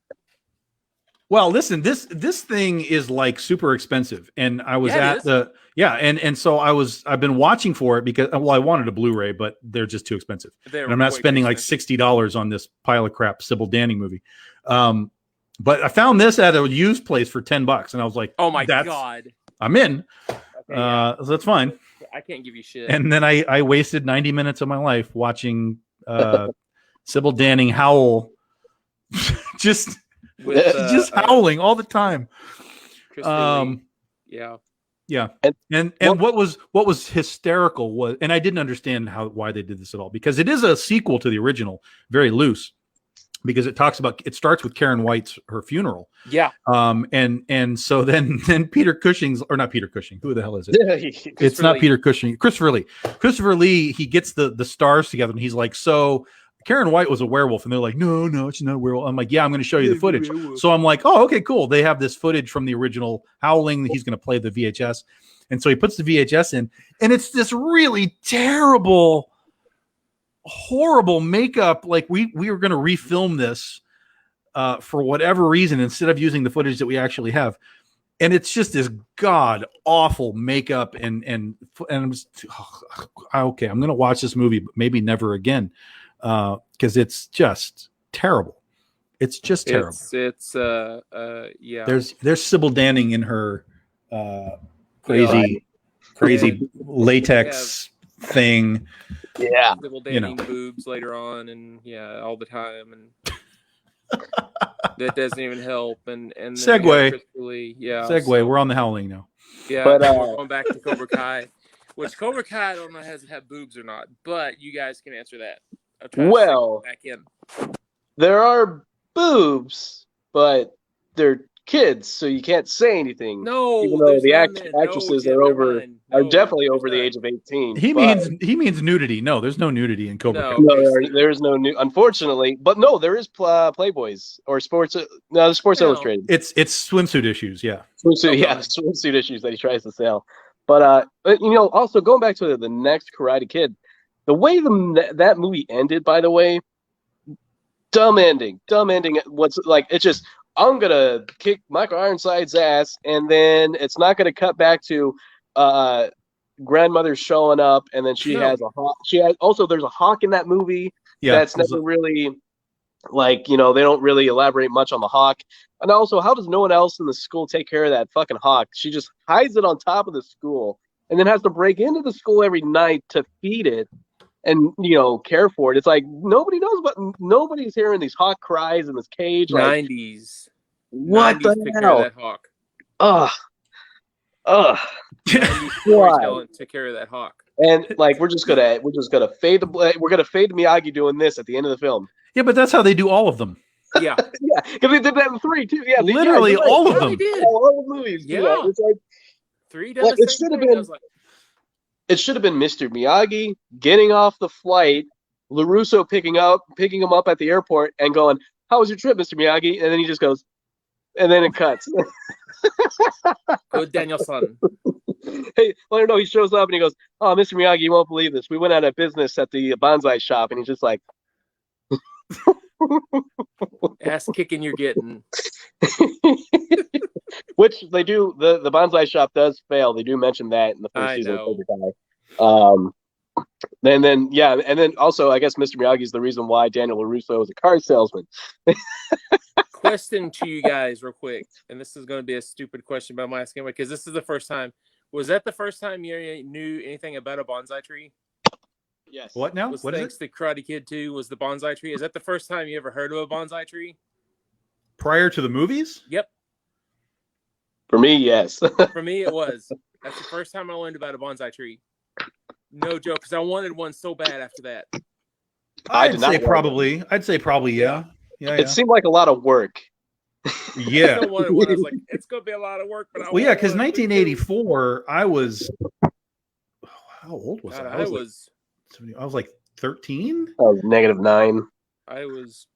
Speaker 1: Well, listen, this thing is like super expensive. And I was and so I've been watching for it because, well, I wanted a Blu-ray, but they're just too expensive. And I'm not spending like $60 on this pile of crap Sybil Danning movie. But I found this at a used place for $10, and I was like,
Speaker 3: oh my God,
Speaker 1: I'm in. So that's fine.
Speaker 3: I can't give you shit.
Speaker 1: And then I wasted 90 minutes of my life watching Sybil Danning howl, just howling all the time. Yeah. And what was hysterical was, and I didn't understand why they did this at all, because it is a sequel to the original, very loose, because it starts with Karen White's her funeral.
Speaker 3: Yeah.
Speaker 1: And so then Peter Cushing's, or not Peter Cushing, who the hell is it? It's not Peter Cushing. Christopher Lee, he gets the stars together and he's like, so Karen White was a werewolf, and they're like, no, she's not a werewolf. I'm like, yeah, I'm going to show you the footage. So I'm like, oh, okay, cool. They have this footage from the original Howling. He's going to play the VHS. And so he puts the VHS in, and it's this really terrible, horrible makeup. Like we were going to refilm this for whatever reason, instead of using the footage that we actually have. And it's just this god awful makeup and I'm just, okay, I'm going to watch this movie, but maybe never again. Because it's just terrible. It's just terrible.
Speaker 3: It's yeah.
Speaker 1: There's Sybil Danning in her crazy latex thing.
Speaker 2: Yeah.
Speaker 3: Sybil Danning boobs later on, and all the time, and that doesn't even help. And
Speaker 1: segue.
Speaker 3: Segue.
Speaker 1: So, we're on the Howling now.
Speaker 3: Yeah, but we're going back to Cobra Kai, which Cobra Kai I don't know has it have boobs or not, but you guys can answer that.
Speaker 2: Well,
Speaker 3: back in.
Speaker 2: There are boobs, but they're kids, so you can't say anything.
Speaker 3: No,
Speaker 2: even though the actresses are definitely over the age of 18.
Speaker 1: He means nudity. No, there's no nudity in Cobra Kai.
Speaker 2: No, there's no unfortunately, but no, there is Playboys or Sports. No, the Sports Illustrated.
Speaker 1: It's swimsuit issues. Yeah,
Speaker 2: swimsuit issues that he tries to sell. But also going back to the next Karate Kid. The way that movie ended, by the way, dumb ending. What's like? It's just, I'm gonna kick Michael Ironside's ass, and then it's not gonna cut back to grandmother showing up, and then she has a hawk. There's a hawk in that movie. Yeah, that's never really they don't really elaborate much on the hawk. And also, how does no one else in the school take care of that fucking hawk? She just hides it on top of the school, and then has to break into the school every night to feed it. And care for it. It's like nobody knows, but nobody's hearing these hawk cries in this cage.
Speaker 3: 90s.
Speaker 2: What
Speaker 3: 90s
Speaker 2: the hell?
Speaker 3: That hawk. Take care of that hawk.
Speaker 2: And we're just gonna fade Miyagi doing this at the end of the film.
Speaker 1: Yeah, but that's how they do all of them.
Speaker 3: Yeah,
Speaker 2: because they did that in 3 too. Yeah,
Speaker 1: literally all of them.
Speaker 2: All the movies.
Speaker 3: Yeah,
Speaker 2: it's like
Speaker 3: 3 does.
Speaker 2: It should have been. It should have been Mr. Miyagi getting off the flight, LaRusso picking him up at the airport and going, "How was your trip, Mr. Miyagi?" And then he just goes, and then it cuts.
Speaker 3: Good Daniel-san.
Speaker 2: Hey, well, no, he shows up and he goes, "Oh, Mr. Miyagi, you won't believe this. We went out of business at the bonsai shop," and he's just like,
Speaker 3: "Ass kicking you're getting."
Speaker 2: Which they do. The bonsai shop does fail. They do mention that in the first season of Cobra Kai. And then also I guess Mr. Miyagi is the reason why Daniel LaRusso is a car salesman.
Speaker 3: Question to you guys real quick, and this is going to be a stupid question, but I'm asking because this is the first time Was that the first time you knew anything about a bonsai tree?
Speaker 2: Yes.
Speaker 1: What now?
Speaker 3: Was
Speaker 1: What is
Speaker 3: thanks
Speaker 1: it?
Speaker 3: to Karate Kid 2 was the bonsai tree? Is that the first time you ever heard of a bonsai tree?
Speaker 1: Prior to the movies?
Speaker 3: Yep.
Speaker 2: For me, yes.
Speaker 3: For me, it was. That's the first time I learned about a bonsai tree. No joke, because I wanted one so bad after that.
Speaker 1: I'd say probably. I'd say probably, yeah. Yeah.
Speaker 2: It seemed like a lot of work.
Speaker 1: Yeah.
Speaker 3: I still wanted one. I was like, it's going to be a lot of work. But
Speaker 1: Well, yeah, because 1984, I was. How old was
Speaker 3: God,
Speaker 1: I? I was like 13.
Speaker 2: I was -9.
Speaker 3: I was.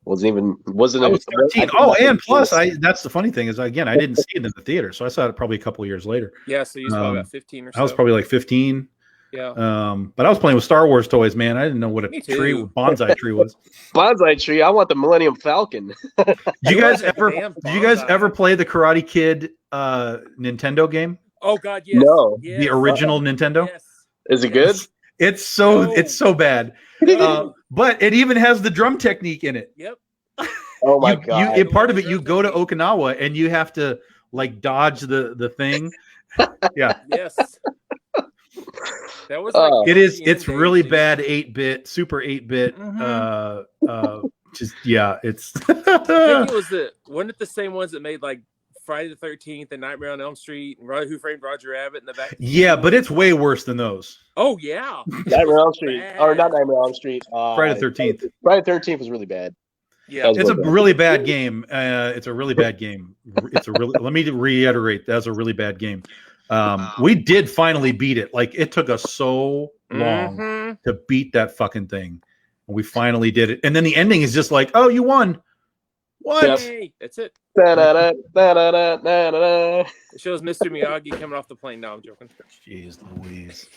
Speaker 2: Wasn't
Speaker 1: I was 13. And plus, that's the funny thing is, again, I didn't see it in the theater, so I saw it probably a couple of years later.
Speaker 3: Yeah, so you was probably about 15 or so.
Speaker 1: I was probably like 15.
Speaker 3: Yeah.
Speaker 1: But I was playing with Star Wars toys, man. I didn't know what a bonsai tree was.
Speaker 2: Bonsai tree. I want the Millennium Falcon.
Speaker 1: Did you guys ever play the Karate Kid Nintendo game?
Speaker 3: Oh God, yes.
Speaker 2: No.
Speaker 3: Yes.
Speaker 1: The original Nintendo?
Speaker 3: Yes.
Speaker 2: Is it good?
Speaker 1: It's so bad. But it even has the drum technique in it.
Speaker 3: Yep.
Speaker 2: Oh my God.
Speaker 1: Part of it, you go to Okinawa and you have to like dodge the thing. Yeah.
Speaker 3: Yes. That was like
Speaker 1: it's really bad 8-bit, super 8-bit. Just it's
Speaker 3: I think it wasn't it the same ones that made like Friday the 13th and Nightmare on Elm Street and Who Framed Roger Rabbit in the back?
Speaker 1: Yeah, but it's way worse than those.
Speaker 3: Oh yeah.
Speaker 2: Nightmare on Elm Street. Or not Nightmare on Elm Street.
Speaker 1: Friday the 13th.
Speaker 2: Friday the 13th was really bad.
Speaker 3: Yeah.
Speaker 1: It's a really bad game. It's a really bad game. Let me reiterate, that's a really bad game. We did finally beat it. Like it took us so long to beat that fucking thing. And we finally did it. And then the ending is just like, oh, you won. What?
Speaker 2: Yep.
Speaker 3: Hey, that's it.
Speaker 2: It
Speaker 3: It shows Mr. Miyagi coming off the plane. No, I'm joking.
Speaker 1: Jeez Louise.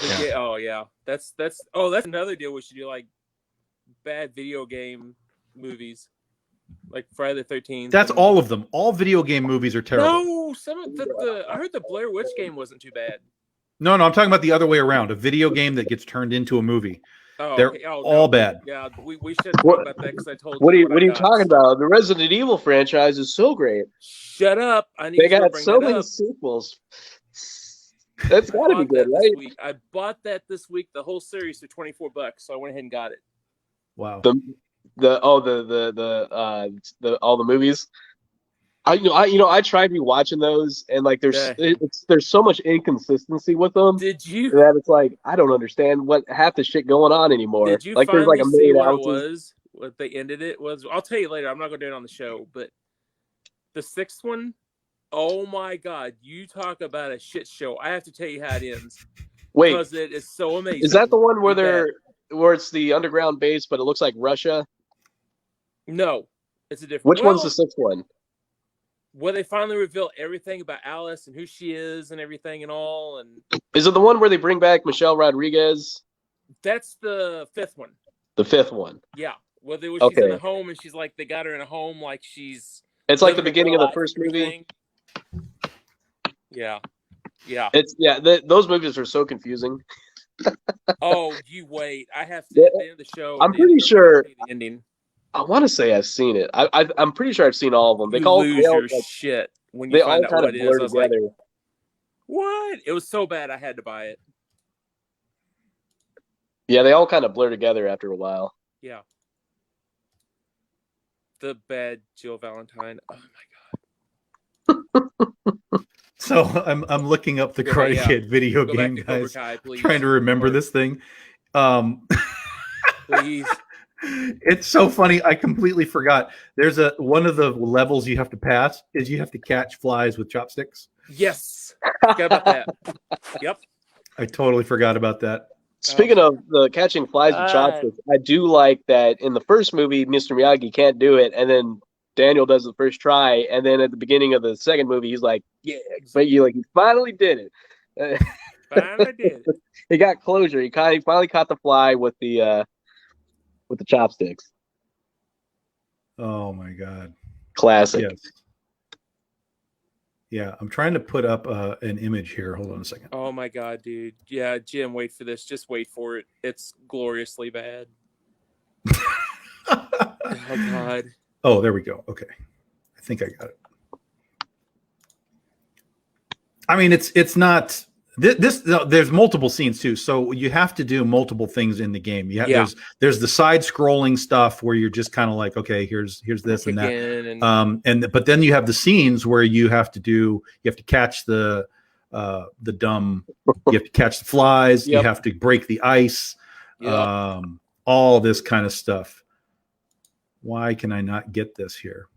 Speaker 3: Yeah. Oh yeah. That's another deal we should do, like bad video game movies. Like Friday the 13th.
Speaker 1: That's all of them. All video game movies are terrible.
Speaker 3: No, some of I heard the Blair Witch game wasn't too bad.
Speaker 1: No, I'm talking about the other way around. A video game that gets turned into a movie.
Speaker 3: Oh,
Speaker 1: they're all bad.
Speaker 3: Yeah, we should talk about that because I told
Speaker 2: what
Speaker 3: you.
Speaker 2: What are you talking about? The Resident Evil franchise is so great.
Speaker 3: Shut up!
Speaker 2: They got so many sequels. That's got to be good, right?
Speaker 3: I bought that this week. The whole series for $24, so I went ahead and got it.
Speaker 1: Wow.
Speaker 2: All the movies. I tried rewatching those, and like there's so much inconsistency with them.
Speaker 3: Did you?
Speaker 2: That it's like I don't understand what half the shit going on anymore.
Speaker 3: Did you
Speaker 2: like
Speaker 3: finally
Speaker 2: there's like a
Speaker 3: see
Speaker 2: million
Speaker 3: what
Speaker 2: ounces.
Speaker 3: it was? What they ended it was? I'll tell you later. I'm not going to do it on the show, but the sixth one. Oh my God! You talk about a shit show. I have to tell you how it ends.
Speaker 2: Wait,
Speaker 3: because it is so amazing.
Speaker 2: Is that the one where it's the underground base, but it looks like Russia?
Speaker 3: No, it's a different.
Speaker 2: Which one's the sixth one?
Speaker 3: Where they finally reveal everything about Alice and who she is and everything and all. And
Speaker 2: is it the one where they bring back Michelle Rodriguez?
Speaker 3: That's the fifth one.
Speaker 2: The fifth one.
Speaker 3: Yeah. Well, she's in a home and she's like they got her in a home like she's.
Speaker 2: It's like the beginning of the first movie.
Speaker 3: Yeah. Yeah.
Speaker 2: Those movies are so confusing.
Speaker 3: Oh, you wait! I have to at the end of the show.
Speaker 2: I'm pretty sure.
Speaker 3: The ending.
Speaker 2: I want to say I've seen it. I'm pretty sure I've seen all of them. They
Speaker 3: lose your shit when you find out what it is. I was like,
Speaker 2: together.
Speaker 3: What? It was so bad I had to buy it.
Speaker 2: Yeah, they all kind of blur together after a while.
Speaker 3: Yeah. The bad Jill Valentine. Oh my God.
Speaker 1: So I'm looking up the Karate Kid video game, guys.
Speaker 3: Kai,
Speaker 1: trying to remember this thing.
Speaker 3: Please.
Speaker 1: It's so funny. I completely forgot. There's one of the levels you have to pass is you have to catch flies with chopsticks.
Speaker 3: Yes. Forgot about that. Yep.
Speaker 1: I totally forgot about that.
Speaker 2: Speaking of the catching flies with chopsticks, I do like that in the first movie, Mr. Miyagi can't do it, and then Daniel does the first try, and then at the beginning of the second movie, he's like, "Yeah," but he finally did it.
Speaker 3: Finally did it.
Speaker 2: He got closure. He finally caught the fly with the chopsticks.
Speaker 1: Oh my God!
Speaker 2: Classic.
Speaker 1: Yes. Yeah, I'm trying to put up an image here. Hold on a second.
Speaker 3: Oh my God, dude! Yeah, Jim, wait for this. Just wait for it. It's gloriously bad. Oh God.
Speaker 1: Oh, there we go. Okay. I think I got it. I mean, it's not this. There's multiple scenes too, so you have to do multiple things in the game. There's the side scrolling stuff where you're just kind of like, okay, here's this and that, but then you have the scenes where you have to catch the dumb, you have to catch the flies, you have to break the ice, all this kind of stuff. Why can I not get this here?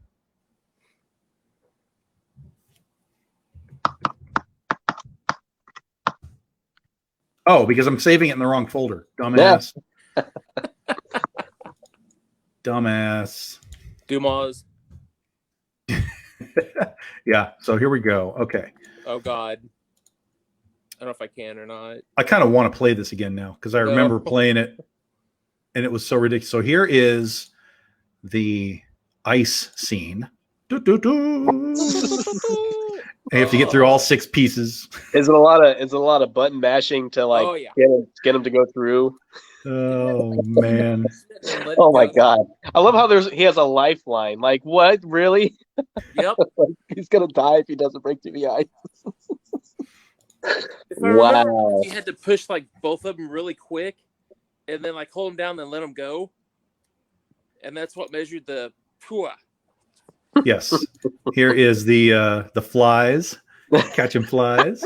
Speaker 1: Oh, because I'm saving it in the wrong folder. Dumbass. Yeah. Dumbass.
Speaker 3: Dumas.
Speaker 1: Yeah. So here we go. Okay.
Speaker 3: Oh God. I don't know if I can or not.
Speaker 1: I kind of want to play this again now because I remember playing it and it was so ridiculous. So here is the ice scene. You have to get through all 6 pieces.
Speaker 2: Is it a lot of button mashing to like get him to go through?
Speaker 1: Oh man!
Speaker 2: Oh my God! I love how he has a lifeline. Like what? Really?
Speaker 3: Yep.
Speaker 2: Like, he's gonna die if he doesn't break through the ice.
Speaker 3: Wow! You had to push like both of them really quick, and then like hold them down, then let them go, and that's what measured the pua.
Speaker 1: Yes. Here is the flies, catching flies.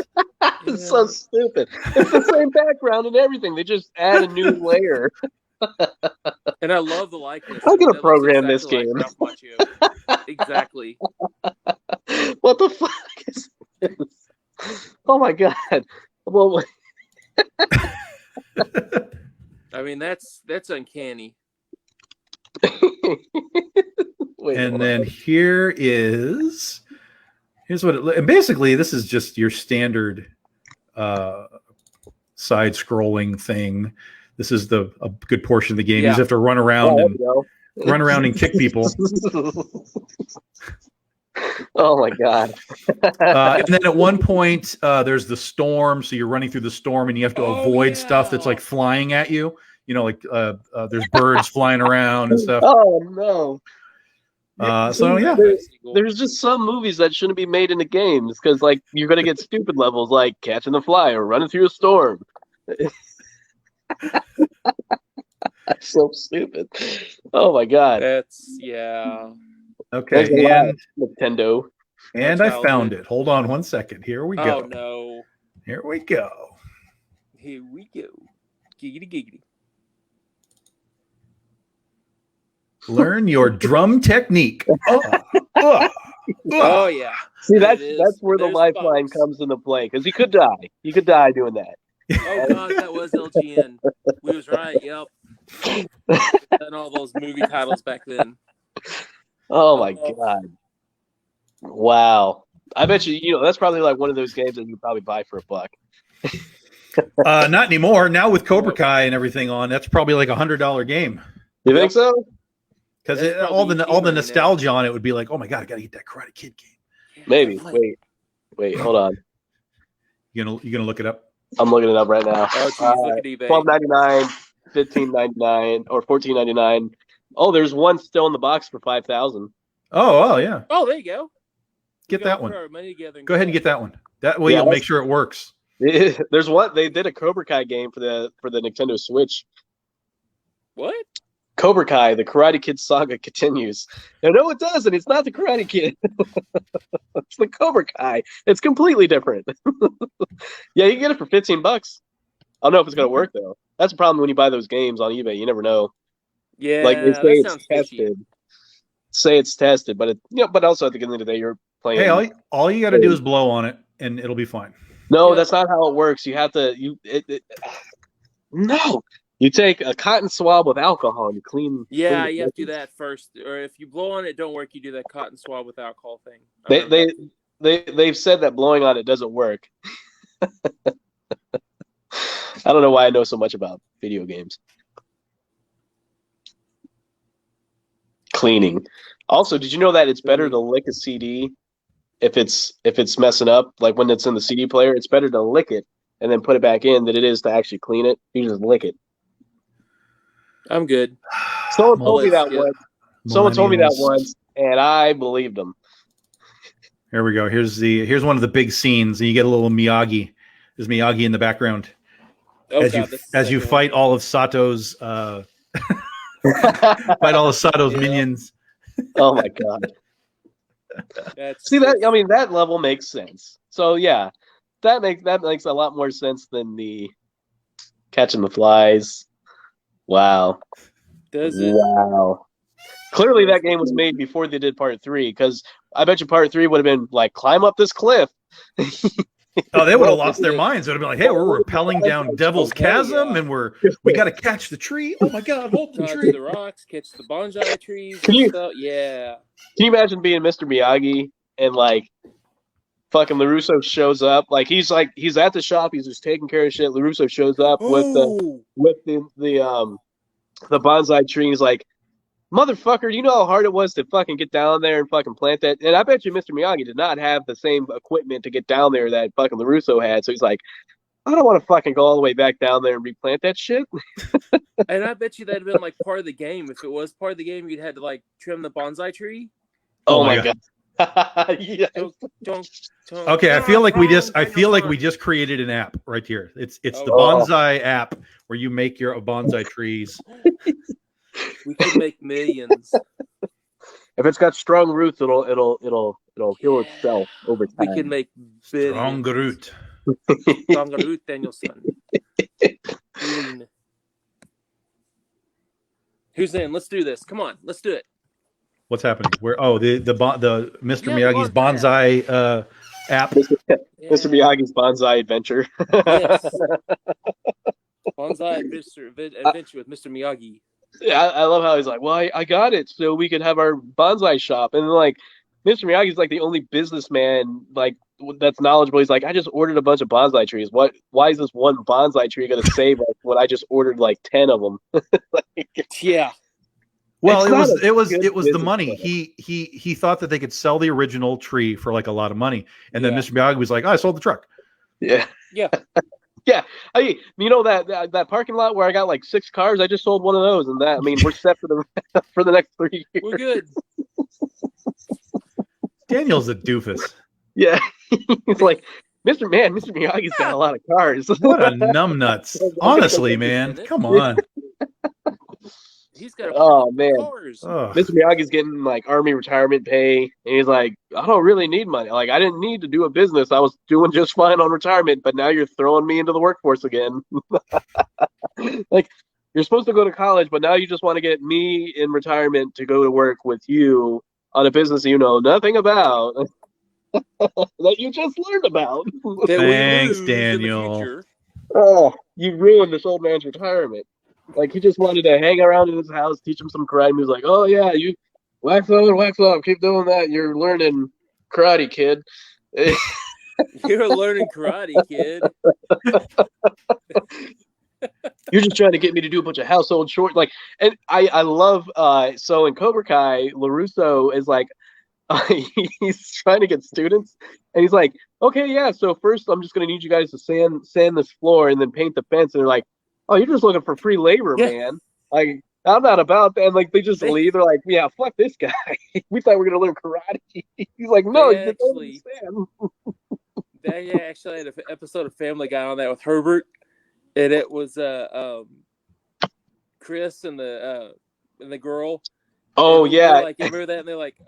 Speaker 2: It's so stupid. It's the same background and everything. They just add a new layer.
Speaker 3: And I love the likeness.
Speaker 2: I'm gonna program this game.
Speaker 3: Exactly.
Speaker 2: What the fuck is this? Oh my God. Well,
Speaker 3: I mean that's uncanny.
Speaker 1: And then here's what and basically this is just your standard side scrolling thing. This is a good portion of the game. You just have to run around and kick people.
Speaker 2: Oh my God.
Speaker 1: And then at one point there's the storm, so you're running through the storm and you have to avoid stuff that's like flying at you. You know, like there's birds flying around and stuff.
Speaker 2: Oh no.
Speaker 1: So yeah,
Speaker 2: there's just some movies that shouldn't be made into games because like you're gonna get stupid levels like catching the fly or running through a storm. So stupid. Oh my God.
Speaker 3: That's
Speaker 1: Okay, and
Speaker 2: Nintendo.
Speaker 1: And I found it. Hold on one second. Here we go.
Speaker 3: Oh no.
Speaker 1: Here we go.
Speaker 3: Here we go. Giggity giggity.
Speaker 1: Learn your drum technique.
Speaker 3: Oh yeah.
Speaker 2: See, that's where the lifeline comes into play because he could die. He could die doing that.
Speaker 3: Oh God, that was LGN. We was right. Yep. And all those movie titles back then.
Speaker 2: Oh my God. Wow. I bet you that's probably like one of those games that you probably buy for $1.
Speaker 1: Not anymore. Now with Cobra Kai and everything on, that's probably like $100 game.
Speaker 2: You think so?
Speaker 1: Because all the nostalgia on it would be like, oh my God, I gotta get that Karate Kid game.
Speaker 2: Maybe. Wait, hold on.
Speaker 1: You gonna look it up?
Speaker 2: I'm looking it up right now.
Speaker 3: Oh, geez, look at eBay.
Speaker 2: $12.99, $15.99, or $14.99. Oh, there's one still in the box for $5,000.
Speaker 1: Oh, yeah.
Speaker 3: Oh, there you go.
Speaker 1: Get that one. Go ahead and get that one. That way you'll make sure it works.
Speaker 2: There's one. They did a Cobra Kai game for the Nintendo Switch.
Speaker 3: What?
Speaker 2: Cobra Kai, the Karate Kid saga continues. No, it doesn't. It's not the Karate Kid. It's the Cobra Kai. It's completely different. Yeah, you can get it for $15. I don't know if it's gonna work though. That's the problem when you buy those games on eBay. You never know.
Speaker 3: Yeah,
Speaker 2: like they say it's tested. Say it's tested, but but also at the end of the day, you're playing.
Speaker 1: Hey, all you got to do is blow on it, and it'll be fine.
Speaker 2: No, that's not how it works. You have to No. You take a cotton swab with alcohol and you clean.
Speaker 3: Yeah, you have to do that first. Or if you blow on it, don't work. You do that cotton swab with alcohol thing.
Speaker 2: They've said that blowing on it doesn't work. I don't know why I know so much about video games. Cleaning. Also, did you know that it's better to lick a CD if it's messing up? Like when it's in the CD player, it's better to lick it and then put it back in than it is to actually clean it. You just lick it.
Speaker 3: I'm good.
Speaker 2: Someone told me that once, and I believed them.
Speaker 1: Here we go. Here's one of the big scenes, and you get a little Miyagi. There's Miyagi in the background as you fight all of Sato's minions.
Speaker 2: Oh my god! See that? I mean, that level makes sense. So yeah, that makes a lot more sense than the catching the flies. Wow.
Speaker 3: Does it?
Speaker 2: Wow. Clearly, that game was made before they did part 3, because I bet you part 3 would have been like, climb up this cliff.
Speaker 1: Oh, they would have lost their minds. It would have been like, hey, we're rappelling down Devil's Chasm, and we got to catch the tree. Oh my god, hold the tree.
Speaker 3: The rocks, catch the bonsai trees. Yeah.
Speaker 2: Can you imagine being Mr. Miyagi and like fucking LaRusso shows up? Like he's at the shop, he's just taking care of shit. LaRusso shows up with the bonsai tree. He's like, motherfucker, you know how hard it was to fucking get down there and fucking plant that? And I bet you Mr. Miyagi did not have the same equipment to get down there that fucking LaRusso had. So he's like, I don't want to fucking go all the way back down there and replant that shit.
Speaker 3: And I bet you that'd been like part of the game. If it was part of the game, you'd had to like trim the bonsai tree.
Speaker 2: Oh my god.
Speaker 3: Yes.
Speaker 1: Okay, I feel like we just created an app right here. It's the bonsai app where you make your bonsai trees.
Speaker 3: We could make millions.
Speaker 2: If it's got strong roots, it'll heal itself over time.
Speaker 3: We could make billions.
Speaker 1: Strong root.
Speaker 3: Strong root, Danielson. Who's in? Let's do this. Come on, let's do it.
Speaker 1: What's happening? Where? Oh, the Mr. Miyagi's bonsai app.
Speaker 2: Mr. Miyagi's bonsai adventure.
Speaker 3: Yes. Bonsai adventure with Mr. Miyagi.
Speaker 2: Yeah, I love how he's like, well, I got it so we could have our bonsai shop. And then, like, Mr. Miyagi's like the only businessman like that's knowledgeable. He's like, I just ordered a bunch of bonsai trees. Why is this one bonsai tree going to save us when I just ordered like 10 of them?
Speaker 3: Yeah.
Speaker 1: Well, it was the money. He thought that they could sell the original tree for like a lot of money, and then Mr. Miyagi was like, I sold the truck.
Speaker 2: Yeah.
Speaker 3: Yeah.
Speaker 2: Yeah, you know that parking lot where I got like 6 cars. I just sold one of those, and we're set for the next 3 years.
Speaker 3: We're good.
Speaker 1: Daniel's a doofus.
Speaker 2: Yeah, he's like Mr. Miyagi's got a lot of cars.
Speaker 1: What a numbnuts! Honestly, man, come on.
Speaker 3: He's got
Speaker 2: cars. Mr. Miyagi's getting like army retirement pay, and he's like, I don't really need money. Like I didn't need to do a business. I was doing just fine on retirement, but now you're throwing me into the workforce again. Like you're supposed to go to college, but now you just want to get me in retirement to go to work with you on a business you know nothing about that you just learned about.
Speaker 1: Thanks, Daniel.
Speaker 2: Oh, you ruined this old man's retirement. Like, he just wanted to hang around in his house, teach him some karate. He was like, oh, yeah, you wax on, keep doing that. You're learning karate, kid.
Speaker 3: You're learning karate, kid.
Speaker 2: You're just trying to get me to do a bunch of household chores. Like, and I love, so in Cobra Kai, LaRusso is like, he's trying to get students. And he's like, okay, yeah, so first I'm just going to need you guys to sand this floor and then paint the fence. And they're like, oh, you're just looking for free labor, man. Like, I'm not about that. And like, they just leave. They're like, yeah, fuck this guy. We thought we were gonna learn karate. He's like, no, you don't understand.
Speaker 3: They actually had an episode of Family Guy on that with Herbert, and it was Chris and the girl.
Speaker 2: Oh yeah,
Speaker 3: like you remember that? And they're like,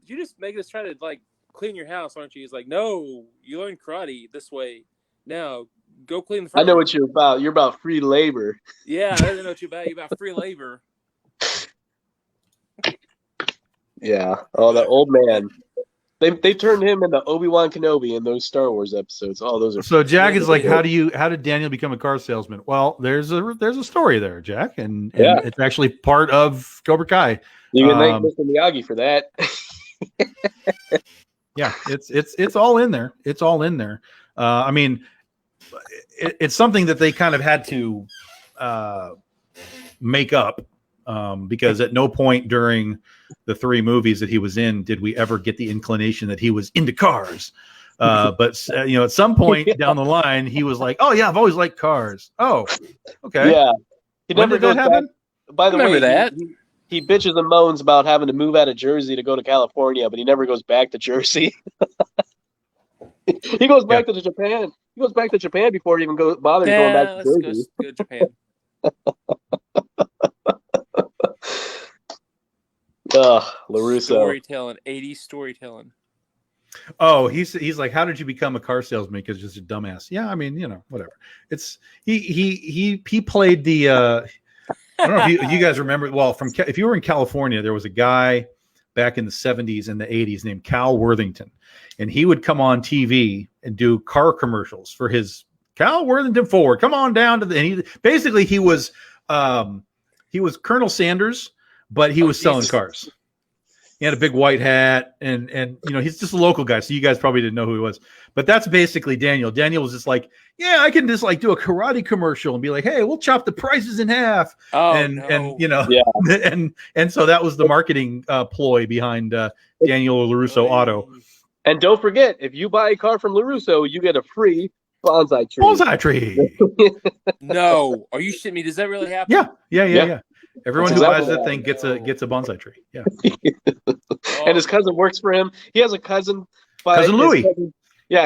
Speaker 3: you just making us try to like clean your house, aren't you? He's like, no, you learn karate this way. Now go clean the front.
Speaker 2: I know what you're about. You're about free labor.
Speaker 3: Yeah, I don't know what you're about. You're about free labor.
Speaker 2: Yeah. Oh, that old man. They turned him into Obi-Wan Kenobi in those Star Wars episodes. Oh, those are
Speaker 1: so. Jack is like, how did Daniel become a car salesman? Well, there's a story there, Jack, and it's actually part of Cobra Kai.
Speaker 2: You can thank Mr. Miyagi for that.
Speaker 1: Yeah, it's all in there. It's all in there. I mean, it's something that they kind of had to make up because at no point during the 3 movies that he was in did we ever get the inclination that he was into cars. But at some point down the line, he was like, "Oh yeah, I've always liked cars." Oh, okay.
Speaker 2: Yeah.
Speaker 1: When did that happen?
Speaker 2: By the way,
Speaker 3: that.
Speaker 2: he bitches and moans about having to move out of Jersey to go to California, but he never goes back to Jersey. He goes back to Japan. He goes back to Japan before he even bothers going back to Jersey.
Speaker 3: Go to Japan.
Speaker 2: LaRusso.
Speaker 3: Storytelling, 80s storytelling.
Speaker 1: Oh, he's like, how did you become a car salesman? Because just a dumbass. Yeah, I mean, whatever. It's he played the. I don't know if you guys remember. Well, if you were in California, there was a guy back in the 70s and the 80s named Cal Worthington, and he would come on TV and do car commercials for his Cal Worthington Ford. Come on down to the. And he was Colonel Sanders, but he was selling cars. He had a big white hat, and he's just a local guy, so you guys probably didn't know who he was. But that's basically Daniel. Daniel was just like, yeah, I can just like do a karate commercial and be like, hey, we'll chop the prices in half. And so that was the marketing ploy behind Daniel LaRusso Auto.
Speaker 2: And don't forget, if you buy a car from LaRusso, you get a free bonsai tree.
Speaker 1: Bonsai tree.
Speaker 3: No, are you shitting me? Does that really happen?
Speaker 1: Yeah. Everyone who buys that thing gets a bonsai tree. Yeah.
Speaker 2: And his cousin works for him. He has a cousin.
Speaker 1: Cousin Louie.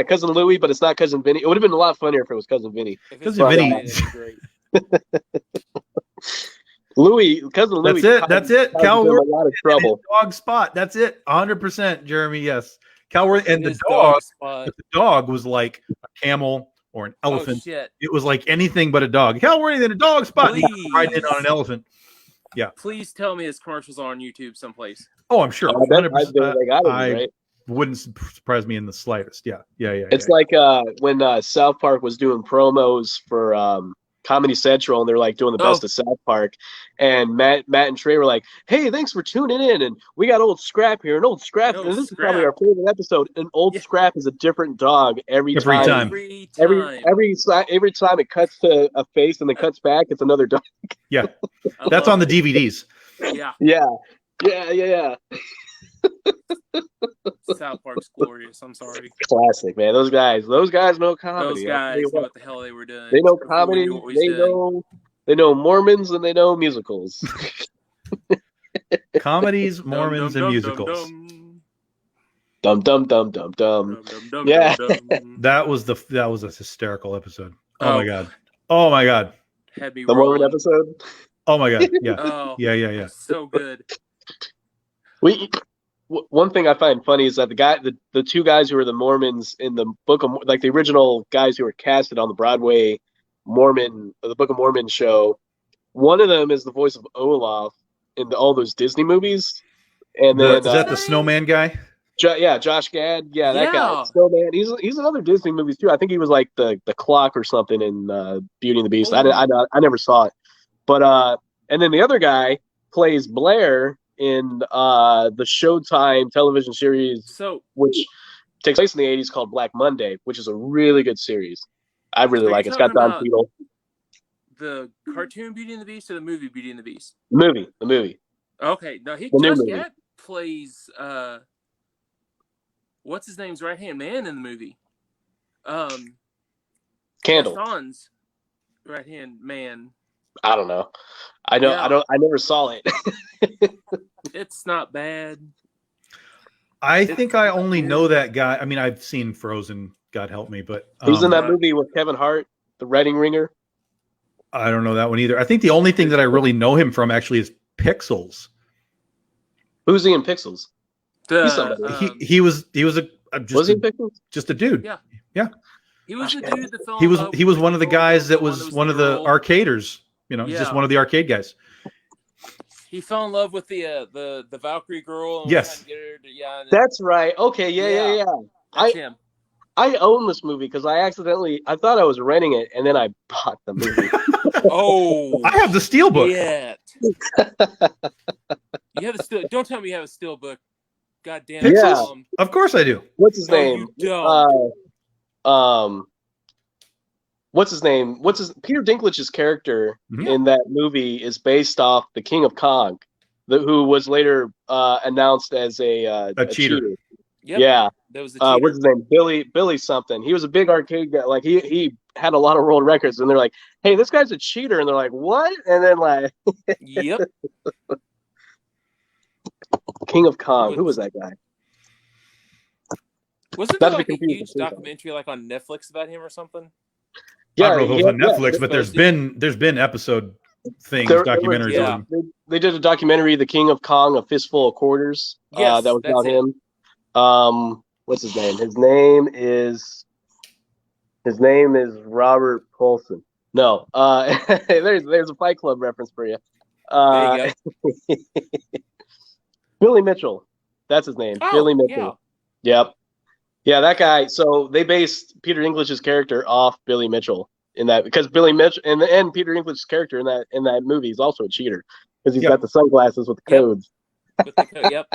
Speaker 2: Cousin Louie, but it's not cousin Vinny. It would have been a lot funnier if it was cousin Vinny.
Speaker 1: Cousin Vinny.
Speaker 2: Cousin Louie.
Speaker 1: That's it. Cal
Speaker 2: Worth a lot of trouble.
Speaker 1: Dog spot. That's it. 100%, Jeremy. Yes. Cal Worth and the dog was like a camel or an elephant.
Speaker 3: Oh, shit.
Speaker 1: It was like anything but a dog. Cal Worth in a dog spot. Riding in on an elephant. Yeah.
Speaker 3: Please tell me his commercials are on YouTube someplace.
Speaker 1: Oh, I'm sure.
Speaker 2: Right?
Speaker 1: Wouldn't surprise me in the slightest. Yeah.
Speaker 2: It's like when South Park was doing promos for Comedy Central, and they're like doing the best of South Park, and Matt and Trey were like, "Hey, thanks for tuning in, and we got Old Scrap here, and Old Scrap, and this is probably our favorite episode. And Old Scrap is a different dog every time. Every time it cuts to a face and then cuts back, it's another dog.
Speaker 1: Yeah, that's on the DVDs.
Speaker 2: Yeah.
Speaker 3: South Park's glorious. I'm sorry.
Speaker 2: Classic, man. Those guys know comedy.
Speaker 3: Those guys knew what the hell they were doing.
Speaker 2: They know comedy. They know Mormons, and they know musicals.
Speaker 1: Comedies, Mormons, and musicals.
Speaker 2: Dum dum dum dum dum. Yeah,
Speaker 1: that was a hysterical episode. Oh my god.
Speaker 3: Had me
Speaker 2: the Mormon episode.
Speaker 1: Oh my god. Yeah. Yeah.
Speaker 3: So good.
Speaker 2: One thing I find funny is that the two guys who were the Mormons in the Book of, like the original guys who were casted on the Broadway the Book of Mormon show, one of them is the voice of Olaf in all those Disney movies. And then
Speaker 1: is that the snowman guy?
Speaker 2: Josh Gad. Yeah, that guy. Snowman. He's in other Disney movies too. I think he was like the clock or something in Beauty and the Beast. I never saw it. But and then the other guy plays Blair in the Showtime television series, which takes place in the 80s, called Black Monday, which is a really good series. I really like it. It's got Don Cheadle.
Speaker 3: The cartoon Beauty and the Beast or the movie Beauty and the Beast?
Speaker 2: The movie.
Speaker 3: Okay. No, Josh Gad plays what's his name's right hand man in the movie?
Speaker 2: Candle.
Speaker 3: Gaston's right hand man.
Speaker 2: I don't know. I never saw it.
Speaker 3: It's not bad.
Speaker 1: I think I only know that guy. I mean, I've seen Frozen, God help me, but
Speaker 2: he's in that movie with Kevin Hart, The Wedding Ringer.
Speaker 1: I don't know that one either. I think the only thing that I really know him from actually is Pixels.
Speaker 2: Who's he in Pixels?
Speaker 1: He was
Speaker 2: he in Pixels?
Speaker 1: Just a dude.
Speaker 3: Yeah. He was the dude that fell.
Speaker 1: He was one of the guys that was one of the arcaders. Just one of the arcade guys.
Speaker 3: He fell in love with the Valkyrie girl. And
Speaker 1: yes.
Speaker 2: That's right. Okay. Yeah.
Speaker 3: That's him.
Speaker 2: I own this movie because I thought I was renting it, and then I bought the movie.
Speaker 3: Oh,
Speaker 1: I have the steelbook.
Speaker 3: Yeah. You have the steel. Don't tell me you have a steelbook. God damn
Speaker 1: it. Yeah. Of course I do.
Speaker 2: What's his name? What's his name? Peter Dinklage's character in that movie is based off the King of Kong, who was later announced as a cheater.
Speaker 3: Yep.
Speaker 2: Yeah.
Speaker 3: That was the cheater.
Speaker 2: What's his name? Billy something. He was a big arcade guy. Like he had a lot of world records, and they're like, "Hey, this guy's a cheater," and they're like, "What?" And then like,
Speaker 3: yep.
Speaker 2: King of Kong. Who was that guy?
Speaker 3: Wasn't there like a huge documentary like on Netflix about him or something?
Speaker 1: Yeah, I don't know if it was on Netflix, but there's been episode things, documentaries.
Speaker 2: They did a documentary, The King of Kong, A Fistful of Quarters.
Speaker 3: Yes,
Speaker 2: that was about him. What's his name? His name is Robert Paulson. No, there's a Fight Club reference for you.
Speaker 3: There you go.
Speaker 2: Billy Mitchell. That's his name.
Speaker 3: Oh,
Speaker 2: Billy Mitchell. Yeah. Yep. Yeah, that guy. So they based Peter Dinklage's character off Billy Mitchell in that, because Billy Mitchell and Peter Dinklage's character in that movie is also a cheater because he's got the sunglasses with the codes.
Speaker 3: With the code, yep.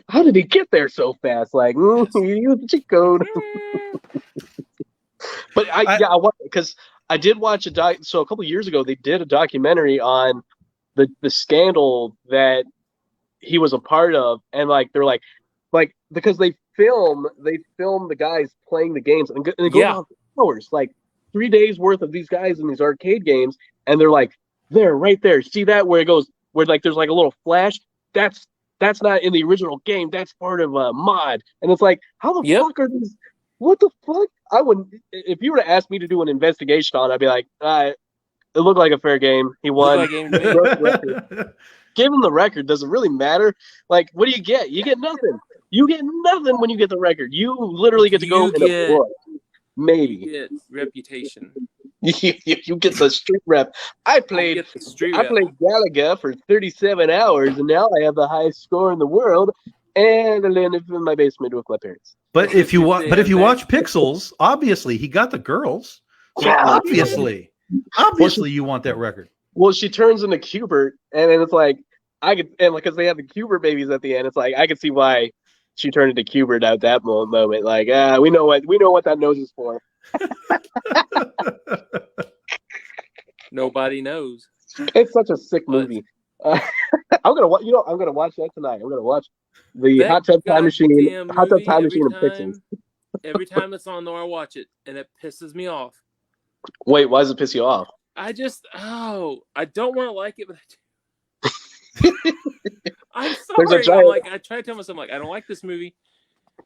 Speaker 2: How did he get there so fast? Like, you use the cheat code. But because I did watch so a couple of years ago they did a documentary on the scandal that he was a part of, and like they're like because they film the guys playing the games and it goes on for hours, like 3 days worth of these guys in these arcade games, and they're like, there, right there, see that where it goes, where like there's like a little flash, that's not in the original game, that's part of a mod, and it's like, how the fuck are these? What the fuck? I wouldn't. If you were to ask me to do an investigation on it, I'd be like, it looked like a fair game. He won. Give him the record. Does it really matter? Like, what do you get? You get nothing. You get nothing when you get the record. You literally get to go in a book. Maybe.
Speaker 3: You get reputation.
Speaker 2: You get the street rep. I played Galaga for 37 hours, and now I have the highest score in the world, and I landed in my basement with my parents.
Speaker 1: But if you watch Pixels, obviously he got the girls. So obviously you want that record. Well,
Speaker 2: she turns into Cubert, and then it's like because they have the Cubert babies at the end. It's like I could see why she turned into Cubert at that moment. Like, we know what that nose is for.
Speaker 3: Nobody knows.
Speaker 2: It's such a sick movie. I'm gonna watch that tonight. I'm gonna watch the Hot Tub Time Machine and Pixels.
Speaker 3: Every time it's on there, I watch it, and it pisses me off.
Speaker 2: Wait, why does it piss you off?
Speaker 3: I don't want to like it, but I do. I'm sorry. I try to tell myself, I don't like this movie.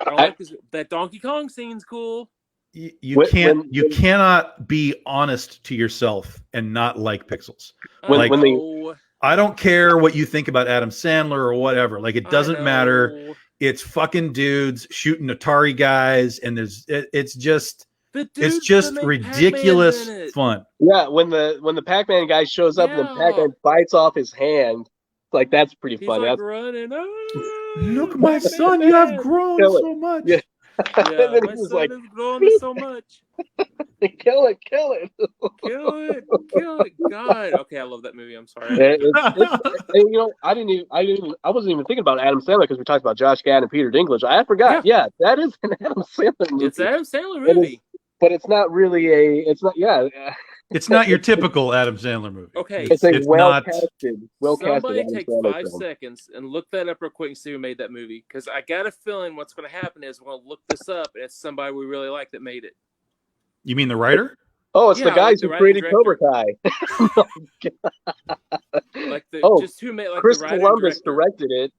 Speaker 3: I don't like this. That Donkey Kong scene's cool.
Speaker 1: You cannot be honest to yourself and not like Pixels. I don't care what you think about Adam Sandler or whatever. Like, it doesn't matter. It's fucking dudes shooting Atari guys, and it's just ridiculous fun.
Speaker 2: Yeah, when the Pac-Man guy shows up and the Pac-Man bites off his hand, like, that's pretty funny.
Speaker 3: Like running.
Speaker 1: Look, my son, you have grown so much.
Speaker 2: Yeah.
Speaker 3: Yeah, my son has grown so much.
Speaker 2: Kill it.
Speaker 3: Kill it. God. Okay, I love that movie. I'm sorry.
Speaker 2: I wasn't even thinking about Adam Sandler because we talked about Josh Gad and Peter Dinklage. I forgot. Yeah, that is an Adam Sandler movie.
Speaker 3: It's an Adam Sandler movie.
Speaker 2: But it's not really
Speaker 1: it's not your typical Adam Sandler movie.
Speaker 3: Okay.
Speaker 2: It's well-casted.
Speaker 3: Somebody take 5 seconds and look that up real quick and see who made that movie. Because I got a feeling what's going to happen is we're going to look this up, and it's somebody we really like that made it.
Speaker 1: You mean the writer?
Speaker 2: Oh, it's the guys who created Cobra Kai.
Speaker 3: Just who made
Speaker 2: Chris Columbus directed it.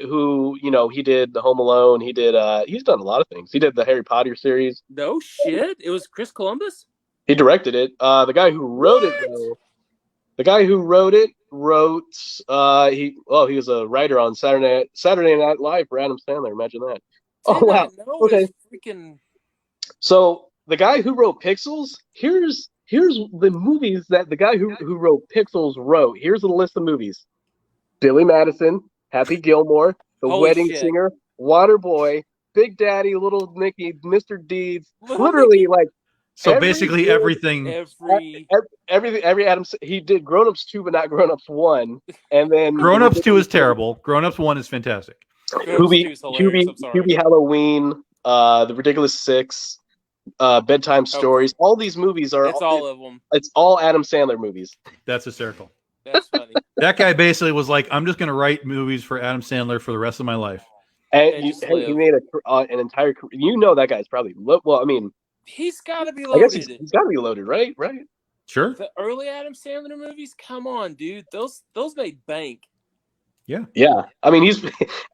Speaker 2: Who he did the Home Alone. He did. He's done a lot of things. He did the Harry Potter series.
Speaker 3: No shit, it was Chris Columbus.
Speaker 2: He directed it. The guy who wrote it, though. The guy who wrote it wrote. He was a writer on Saturday Night Live for Adam Sandler. Imagine that. Oh wow. Okay. So the guy who wrote Pixels, here's the movies that the guy who wrote Pixels wrote. Here's a list of movies: Billy Madison, Happy Gilmore, The Wedding Singer, Waterboy, Big Daddy, Little Nicky, Mr. Deeds. Literally, like.
Speaker 1: So basically everything.
Speaker 2: Every Adam. He did Grown Ups 2, but not Grown Ups 1. And then
Speaker 1: Grown Ups 2 is terrible. Grown Ups 1 is fantastic.
Speaker 2: Hubie Halloween, The Ridiculous Six, Bedtime Stories. All these movies are.
Speaker 3: It's all of them.
Speaker 2: It's all Adam Sandler movies.
Speaker 1: That's hysterical.
Speaker 3: That's funny.
Speaker 1: That guy basically was like, I'm just going to write movies for Adam Sandler for the rest of my life.
Speaker 2: And he made an entire. That guy's probably. Well, I mean.
Speaker 3: He's got to be loaded.
Speaker 2: I guess he's got to be loaded, right? Right.
Speaker 1: Sure.
Speaker 3: The early Adam Sandler movies, come on, dude. Those made bank.
Speaker 2: Yeah. I mean, he's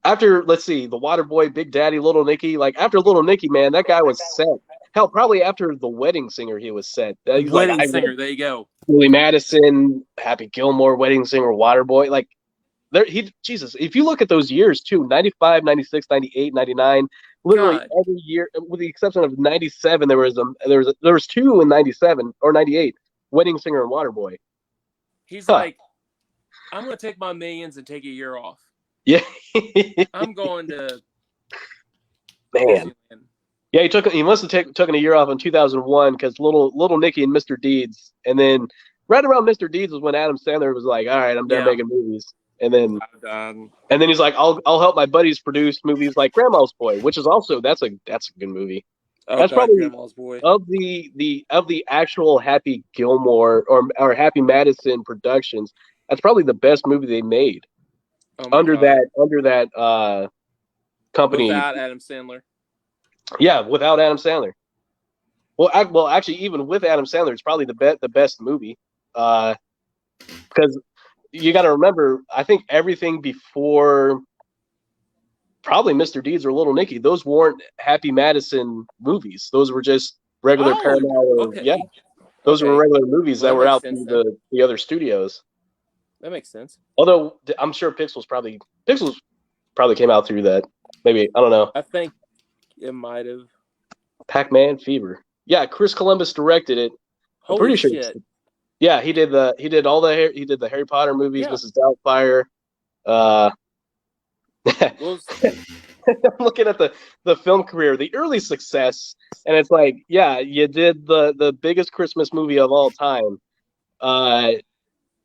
Speaker 2: after, let's see, the Water Boy, Big Daddy, Little Nicky. Like, after Little Nicky, man, that guy was set. Hell, probably after The Wedding Singer, he was set. He's
Speaker 3: Wedding
Speaker 2: like,
Speaker 3: Singer, there you go.
Speaker 2: Willie Madison, Happy Gilmore, Wedding Singer, Water Boy. Like, Jesus, if you look at those years, too, 95, 96, 98, 99, literally
Speaker 3: God.
Speaker 2: every year, with the exception of 97, there was two in 97 or 98, Wedding Singer and Water Boy.
Speaker 3: He's like, I'm going to take my millions and take a year off.
Speaker 2: Yeah.
Speaker 3: I'm going to
Speaker 2: Man.
Speaker 3: Disneyland.
Speaker 2: Yeah, he must have taken a year off in 2001 because Little Nicky and Mr. Deeds, and then right around Mr. Deeds was when Adam Sandler was like, "All right, I'm done making movies," and then he's like, "I'll help my buddies produce movies like Grandma's Boy," which is also that's a good movie.
Speaker 3: Oh,
Speaker 2: that's
Speaker 3: God,
Speaker 2: probably
Speaker 3: Grandma's Boy.
Speaker 2: of the actual Happy Gilmore or Happy Madison productions. That's probably the best movie they made under that company
Speaker 3: without Adam Sandler.
Speaker 2: Yeah, without Adam Sandler. Well, actually, even with Adam Sandler, it's probably the best movie. Because you got to remember, I think everything before probably Mr. Deeds or Little Nicky, those weren't Happy Madison movies. Those were just regular Paramount.
Speaker 3: Okay.
Speaker 2: Yeah, those were regular movies that were out through the other studios.
Speaker 3: That makes sense.
Speaker 2: Although I'm sure Pixels probably came out through that. Maybe, I don't know.
Speaker 3: I think it might have.
Speaker 2: Pac-Man Fever. Yeah, Chris Columbus directed it. I'm pretty sure. Yeah, he did the Harry Potter movies, Mrs. Doubtfire. I'm looking at the film career, the early success, and it's like, yeah, you did the biggest Christmas movie of all time.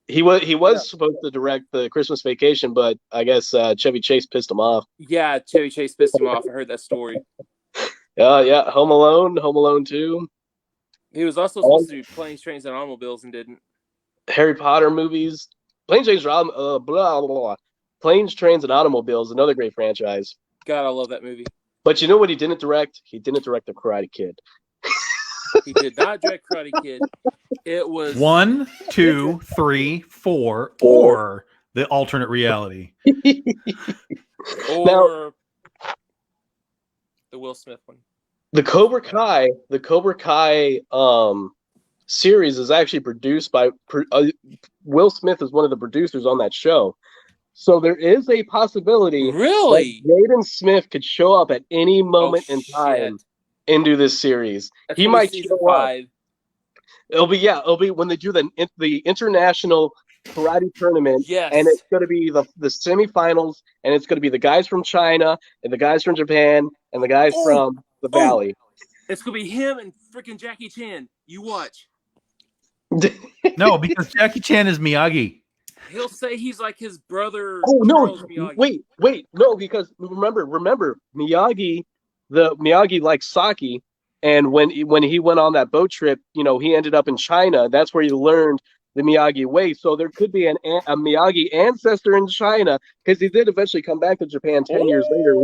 Speaker 2: He was supposed to direct the Christmas Vacation, but I guess Chevy Chase pissed him off.
Speaker 3: Yeah, Chevy Chase pissed him off. I heard that story.
Speaker 2: Yeah, Home Alone 2.
Speaker 3: He was also supposed to do Planes, Trains, and Automobiles and didn't.
Speaker 2: Harry Potter movies, Planes, Trains, Trains, and Automobiles, another great franchise.
Speaker 3: God, I love that movie.
Speaker 2: But you know what he didn't direct? He didn't direct The Karate Kid.
Speaker 3: He did not direct Karate Kid. It was
Speaker 1: 1, 2, 3, 4, or the alternate reality.
Speaker 3: Or the Will Smith one.
Speaker 2: The Cobra Kai series is actually produced by Will Smith is one of the producers on that show. So there is a possibility that Jaden Smith could show up at any moment in time into this series. He might show up. It'll be when they do the international karate tournament, and it's going to be the semifinals, and it's going to be the guys from China and the guys from Japan and the guys from the Valley.
Speaker 3: It's going to be him and freaking Jackie Chan. You watch.
Speaker 1: No, because Jackie Chan is Miyagi.
Speaker 3: He'll say he's like his brother.
Speaker 2: Oh no!
Speaker 3: Miyagi.
Speaker 2: Wait, no, because remember, Miyagi likes sake, and when he went on that boat trip, he ended up in China. That's where he learned the Miyagi way. So there could be a Miyagi ancestor in China, because he did eventually come back to Japan 10 years later.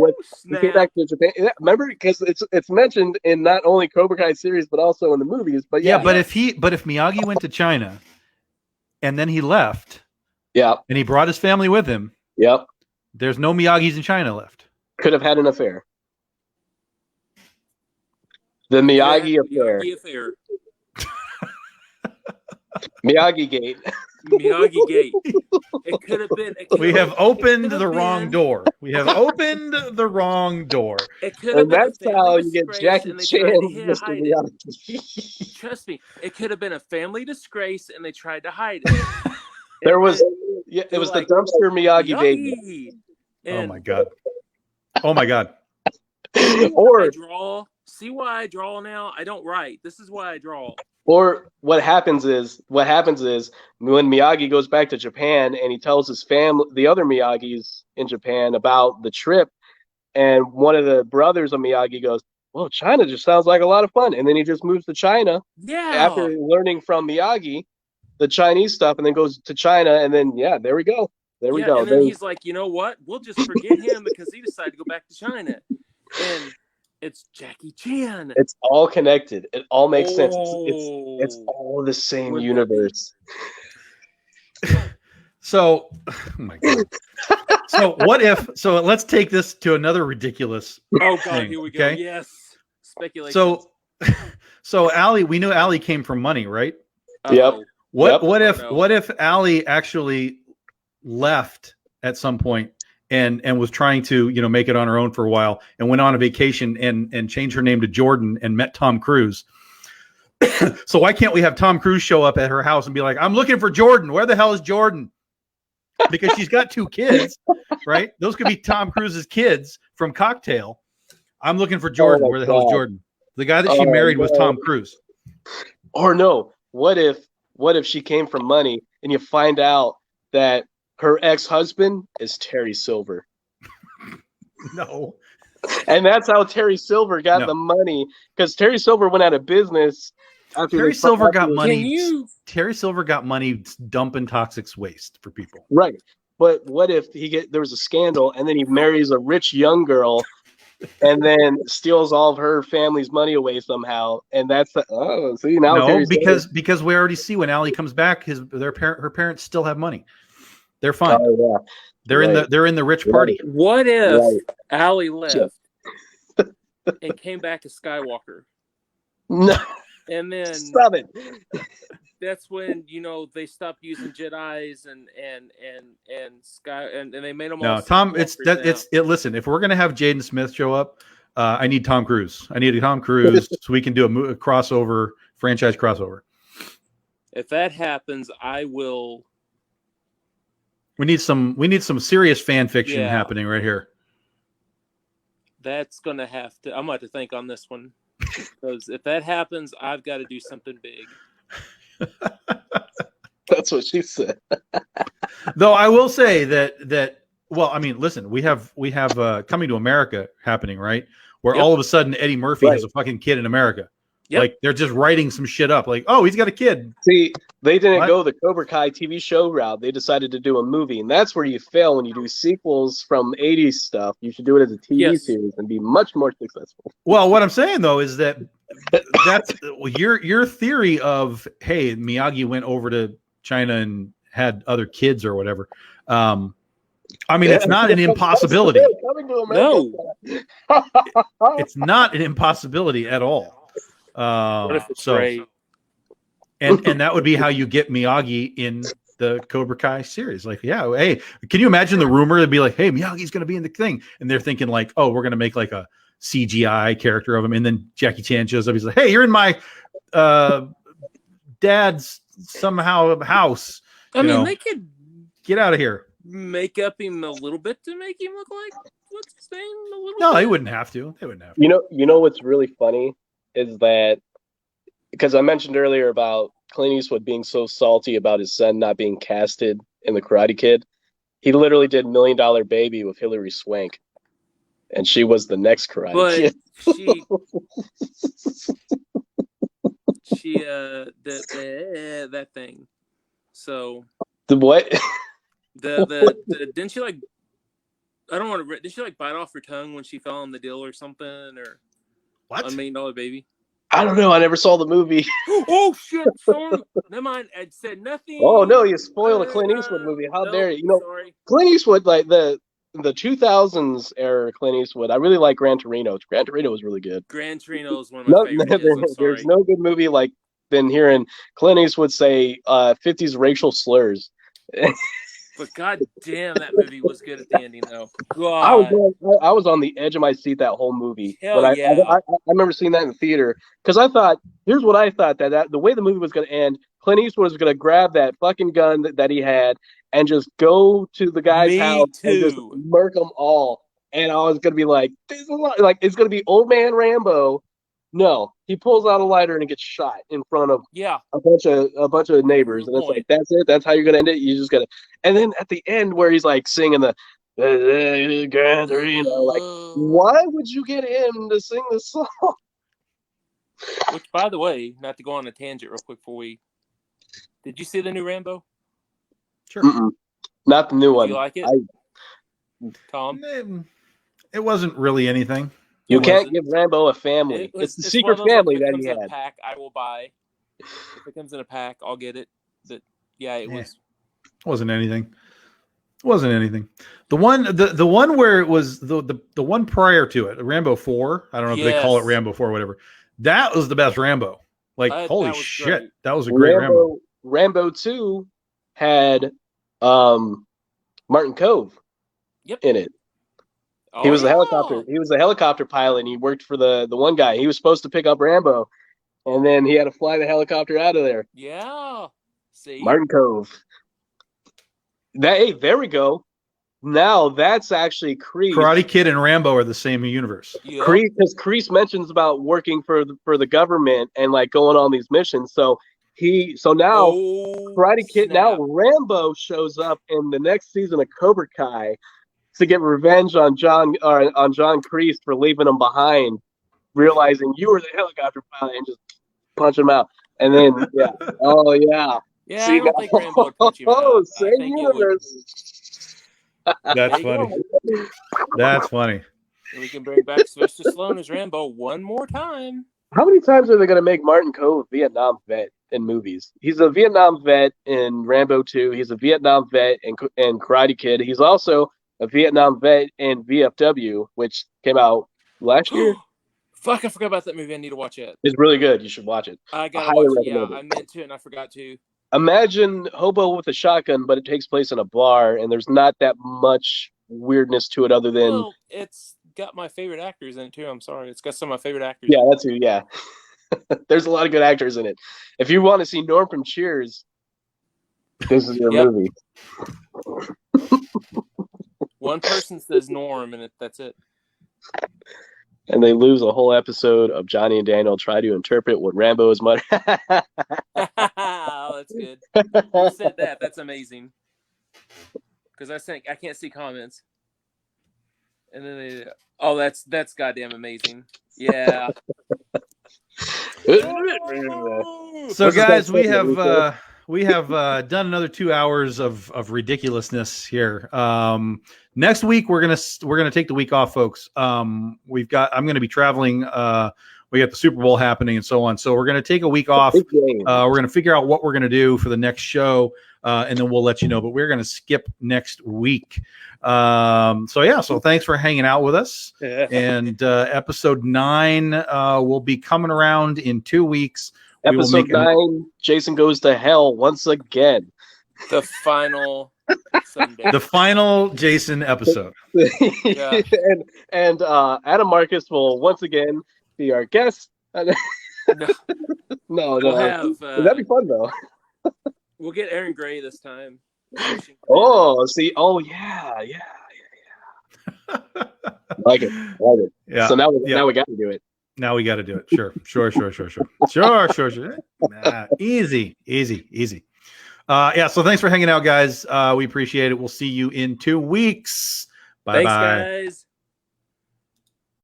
Speaker 2: He came back to Japan. Remember, because it's mentioned in not only Cobra Kai series but also in the movies. But
Speaker 1: but if Miyagi went to China and then he left, and he brought his family with him, there's no Miyagis in China left.
Speaker 2: Could have had an affair. The Miyagi affair. Miyagi Gate.
Speaker 3: Miyagi Gate. It could have been.
Speaker 1: We have opened the wrong door. We have opened the wrong door.
Speaker 2: And that's how you get Jackie Chan, Mr. Miyagi.
Speaker 3: Trust me, it could have been a family disgrace, and they tried to hide it.
Speaker 2: It was the dumpster Miyagi baby.
Speaker 1: Oh my god! Oh my god!
Speaker 3: See why I draw now? I don't write. This is why I draw.
Speaker 2: Or what happens is when Miyagi goes back to Japan and he tells his family, the other Miyagis in Japan, about the trip, and one of the brothers of Miyagi goes, "Well, China just sounds like a lot of fun," and then he just moves to China.
Speaker 3: Yeah.
Speaker 2: After learning from Miyagi the Chinese stuff, and then goes to China, and then there we go. There we go.
Speaker 3: And then he's like, you know what? We'll just forget him because he decided to go back to China. And it's Jackie Chan.
Speaker 2: It's all connected. It all makes sense. It's all the same universe.
Speaker 1: So, oh my god. So what if? So let's take this to another ridiculous.
Speaker 3: Oh God,
Speaker 1: thing,
Speaker 3: here we go.
Speaker 1: okay?
Speaker 3: Yes, speculation.
Speaker 1: So Allie, we knew Allie came from money, right?
Speaker 2: Yep.
Speaker 1: What if Allie actually left at some point and was trying to make it on her own for a while and went on a vacation and changed her name to Jordan and met Tom Cruise? So why can't we have Tom Cruise show up at her house and be like, I'm looking for Jordan. Where the hell is Jordan? Because she's got 2 kids, right? Those could be Tom Cruise's kids from Cocktail. I'm looking for Jordan. Where the hell is Jordan? The guy that she married was Tom Cruise.
Speaker 2: Or no, what if she came from money and you find out that her ex-husband is Terry Silver?
Speaker 1: No.
Speaker 2: And that's how Terry Silver got the money, because Terry Silver went out of business.
Speaker 1: Terry Silver got money. Terry Silver got money dumping toxic waste for people.
Speaker 2: Right. But what if there was a scandal and then he marries a rich young girl and then steals all of her family's money away somehow? And that's
Speaker 1: because we already see when Allie comes back, her parents still have money. They're fine.
Speaker 2: Oh, yeah.
Speaker 1: They're in the rich party.
Speaker 3: What if Allie left and came back as Skywalker?
Speaker 2: No.
Speaker 3: And then
Speaker 2: stop it.
Speaker 3: That's when they stopped using Jedis and Sky and they made them.
Speaker 1: No, Tom. Listen, if we're gonna have Jaden Smith show up, I need Tom Cruise. I need a Tom Cruise so we can do a crossover, franchise crossover.
Speaker 3: If that happens, I will.
Speaker 1: We need some serious fan fiction happening right here.
Speaker 3: That's gonna have to. I'm going to think on this one, because if that happens, I've got to do something big.
Speaker 2: That's what she said.
Speaker 1: Though I will say that well, I mean, listen, we have Coming to America happening, right? Where all of a sudden Eddie Murphy has a fucking kid in America. Yep. Like they're just writing some shit up. Like, oh, he's got a kid.
Speaker 2: See, they didn't go the Cobra Kai TV show route. They decided to do a movie, and that's where you fail when you do sequels from '80s stuff. You should do it as a TV series and be much more successful.
Speaker 1: Well, what I'm saying though is that's your theory of, hey, Miyagi went over to China and had other kids or whatever. I mean, it's not an impossibility.
Speaker 3: No,
Speaker 1: it's not an impossibility at all.
Speaker 3: What if it's great?
Speaker 1: And that would be how you get Miyagi in the Cobra Kai series. Like, yeah, hey, can you imagine the rumor? It'd be like, hey, Miyagi's going to be in the thing, and they're thinking like, oh, we're going to make like a CGI character of him, and then Jackie Chan shows up. He's like, hey, you're in my dad's somehow house.
Speaker 3: I mean, they could
Speaker 1: get out of here.
Speaker 3: Make up him a little bit to make him look like what's his name a little bit.
Speaker 1: No, they wouldn't have to. They wouldn't have to.
Speaker 2: You know what's really funny is that, because I mentioned earlier about Clint Eastwood being so salty about his son not being casted in The Karate Kid, he literally did $1 Million Baby with Hilary Swank, and she was the next Karate Kid.
Speaker 3: she that thing. So
Speaker 2: the what?
Speaker 3: The didn't she like? I don't want to. Did she like bite off her tongue when she fell on the deal or something? Or
Speaker 1: what?
Speaker 3: $1 Million Baby.
Speaker 2: I don't know. I never saw the movie.
Speaker 3: Oh shit! Sorry. Never mind. I said nothing.
Speaker 2: Oh no! You spoiled a Clint Eastwood movie. How dare you? Sorry. Clint Eastwood, like the 2000s era Clint Eastwood. I really like Gran Torino. Gran Torino was really good.
Speaker 3: Gran Torino is one of my favorites.
Speaker 2: There's no good movie like than hearing Clint Eastwood say 50s racial slurs.
Speaker 3: But god damn, that movie was good at the ending, though. God.
Speaker 2: I was on the edge of my seat that whole movie.
Speaker 3: Hell
Speaker 2: but
Speaker 3: yeah.
Speaker 2: I remember seeing that in the theater because I thought, here's what I thought, that the way the movie was going to end, Clint Eastwood was going to grab that fucking gun that he had and just go to the guy's house and just murk them all. And I was going to be like, it's going to be old man Rambo. No, he pulls out a lighter and gets shot in front of a bunch of neighbors, and it's like, that's it. That's how you're gonna end it. You just gotta. And then at the end, where he's like singing the Gran Torino, like, why would you get him to sing this song?
Speaker 3: Which, by the way, not to go on a tangent real quick did you see the new Rambo?
Speaker 1: Sure.
Speaker 2: Not the new one.
Speaker 3: Did you like it, Tom?
Speaker 1: It wasn't really anything.
Speaker 2: You can't give Rambo a family. It's the secret family that he had.
Speaker 3: Pack, I will buy. If it comes in a pack, I'll get it. But yeah, it was.
Speaker 1: Wasn't anything. Wasn't anything. The one where it was the one prior to it, Rambo 4. I don't know if they call it Rambo 4 or whatever. That was the best Rambo. Like, holy shit,
Speaker 3: great.
Speaker 1: that was a great Rambo.
Speaker 2: Rambo 2 had Martin Cove in it. He was the helicopter. He was the helicopter pilot, and he worked for the one guy. He was supposed to pick up Rambo, and then he had to fly the helicopter out of there.
Speaker 3: Yeah. See,
Speaker 2: Martin Cove. Hey, there we go. Now that's actually Kreese.
Speaker 1: Karate Kid and Rambo are the same universe.
Speaker 3: Yep.
Speaker 2: Because Kreese mentions about working for the government and like going on these missions. So now Karate Kid, now Rambo shows up in the next season of Cobra Kai to get revenge on John Kreese for leaving him behind, realizing you were the helicopter pilot, and just punch him out. And then yeah,
Speaker 3: yeah. See, I don't think Rambo would punch him out.
Speaker 2: Same universe.
Speaker 1: That's funny. That's funny.
Speaker 3: And we can bring back Sylvester Stallone as Rambo one more time.
Speaker 2: How many times are they going to make Martin Cove Vietnam vet in movies? He's a Vietnam vet in Rambo 2. He's a Vietnam vet in Karate Kid. He's also a Vietnam vet in VFW, which came out last year.
Speaker 3: Fuck, I forgot about that movie. I need to watch it.
Speaker 2: It's really good. You should watch it.
Speaker 3: I gotta watch it. Yeah, I meant to and I forgot to.
Speaker 2: Imagine Hobo with a shotgun, but it takes place in a bar, and there's not that much weirdness to it other than...
Speaker 3: Well, it's got my favorite actors in it, too. I'm sorry. It's got some of my favorite actors.
Speaker 2: Yeah, that's who, yeah. There's a lot of good actors in it. If you want to see Norm from Cheers, this is your movie.
Speaker 3: One person says Norm, and that's it.
Speaker 2: And they lose a whole episode of Johnny and Daniel try to interpret what Rambo is muttering.
Speaker 3: Oh, that's good. Who said that? That's amazing. Because I can't see comments. And then that's goddamn amazing. Yeah.
Speaker 1: So guys, we have done another 2 hours of ridiculousness here. Next week we're gonna take the week off, folks. I'm gonna be traveling. We got the Super Bowl happening and so on. So we're gonna take a week off. We're gonna figure out what we're gonna do for the next show, and then we'll let you know. But we're gonna skip next week. So thanks for hanging out with us. And episode 9 will be coming around in 2 weeks.
Speaker 2: Episode 9, Jason Goes to Hell once again.
Speaker 3: The final Sunday.
Speaker 1: The final Jason episode.
Speaker 2: Yeah. and Adam Marcus will once again be our guest. No.
Speaker 3: We'll have,
Speaker 2: that'd be fun though.
Speaker 3: We'll get Aaron Gray this time.
Speaker 2: Oh, see, yeah. Like it.
Speaker 1: Yeah.
Speaker 2: So now we got to do it.
Speaker 1: Now we got to do it. Sure. Easy. So thanks for hanging out, guys. We appreciate it. We'll see you in 2 weeks. Bye.
Speaker 3: Thanks, guys.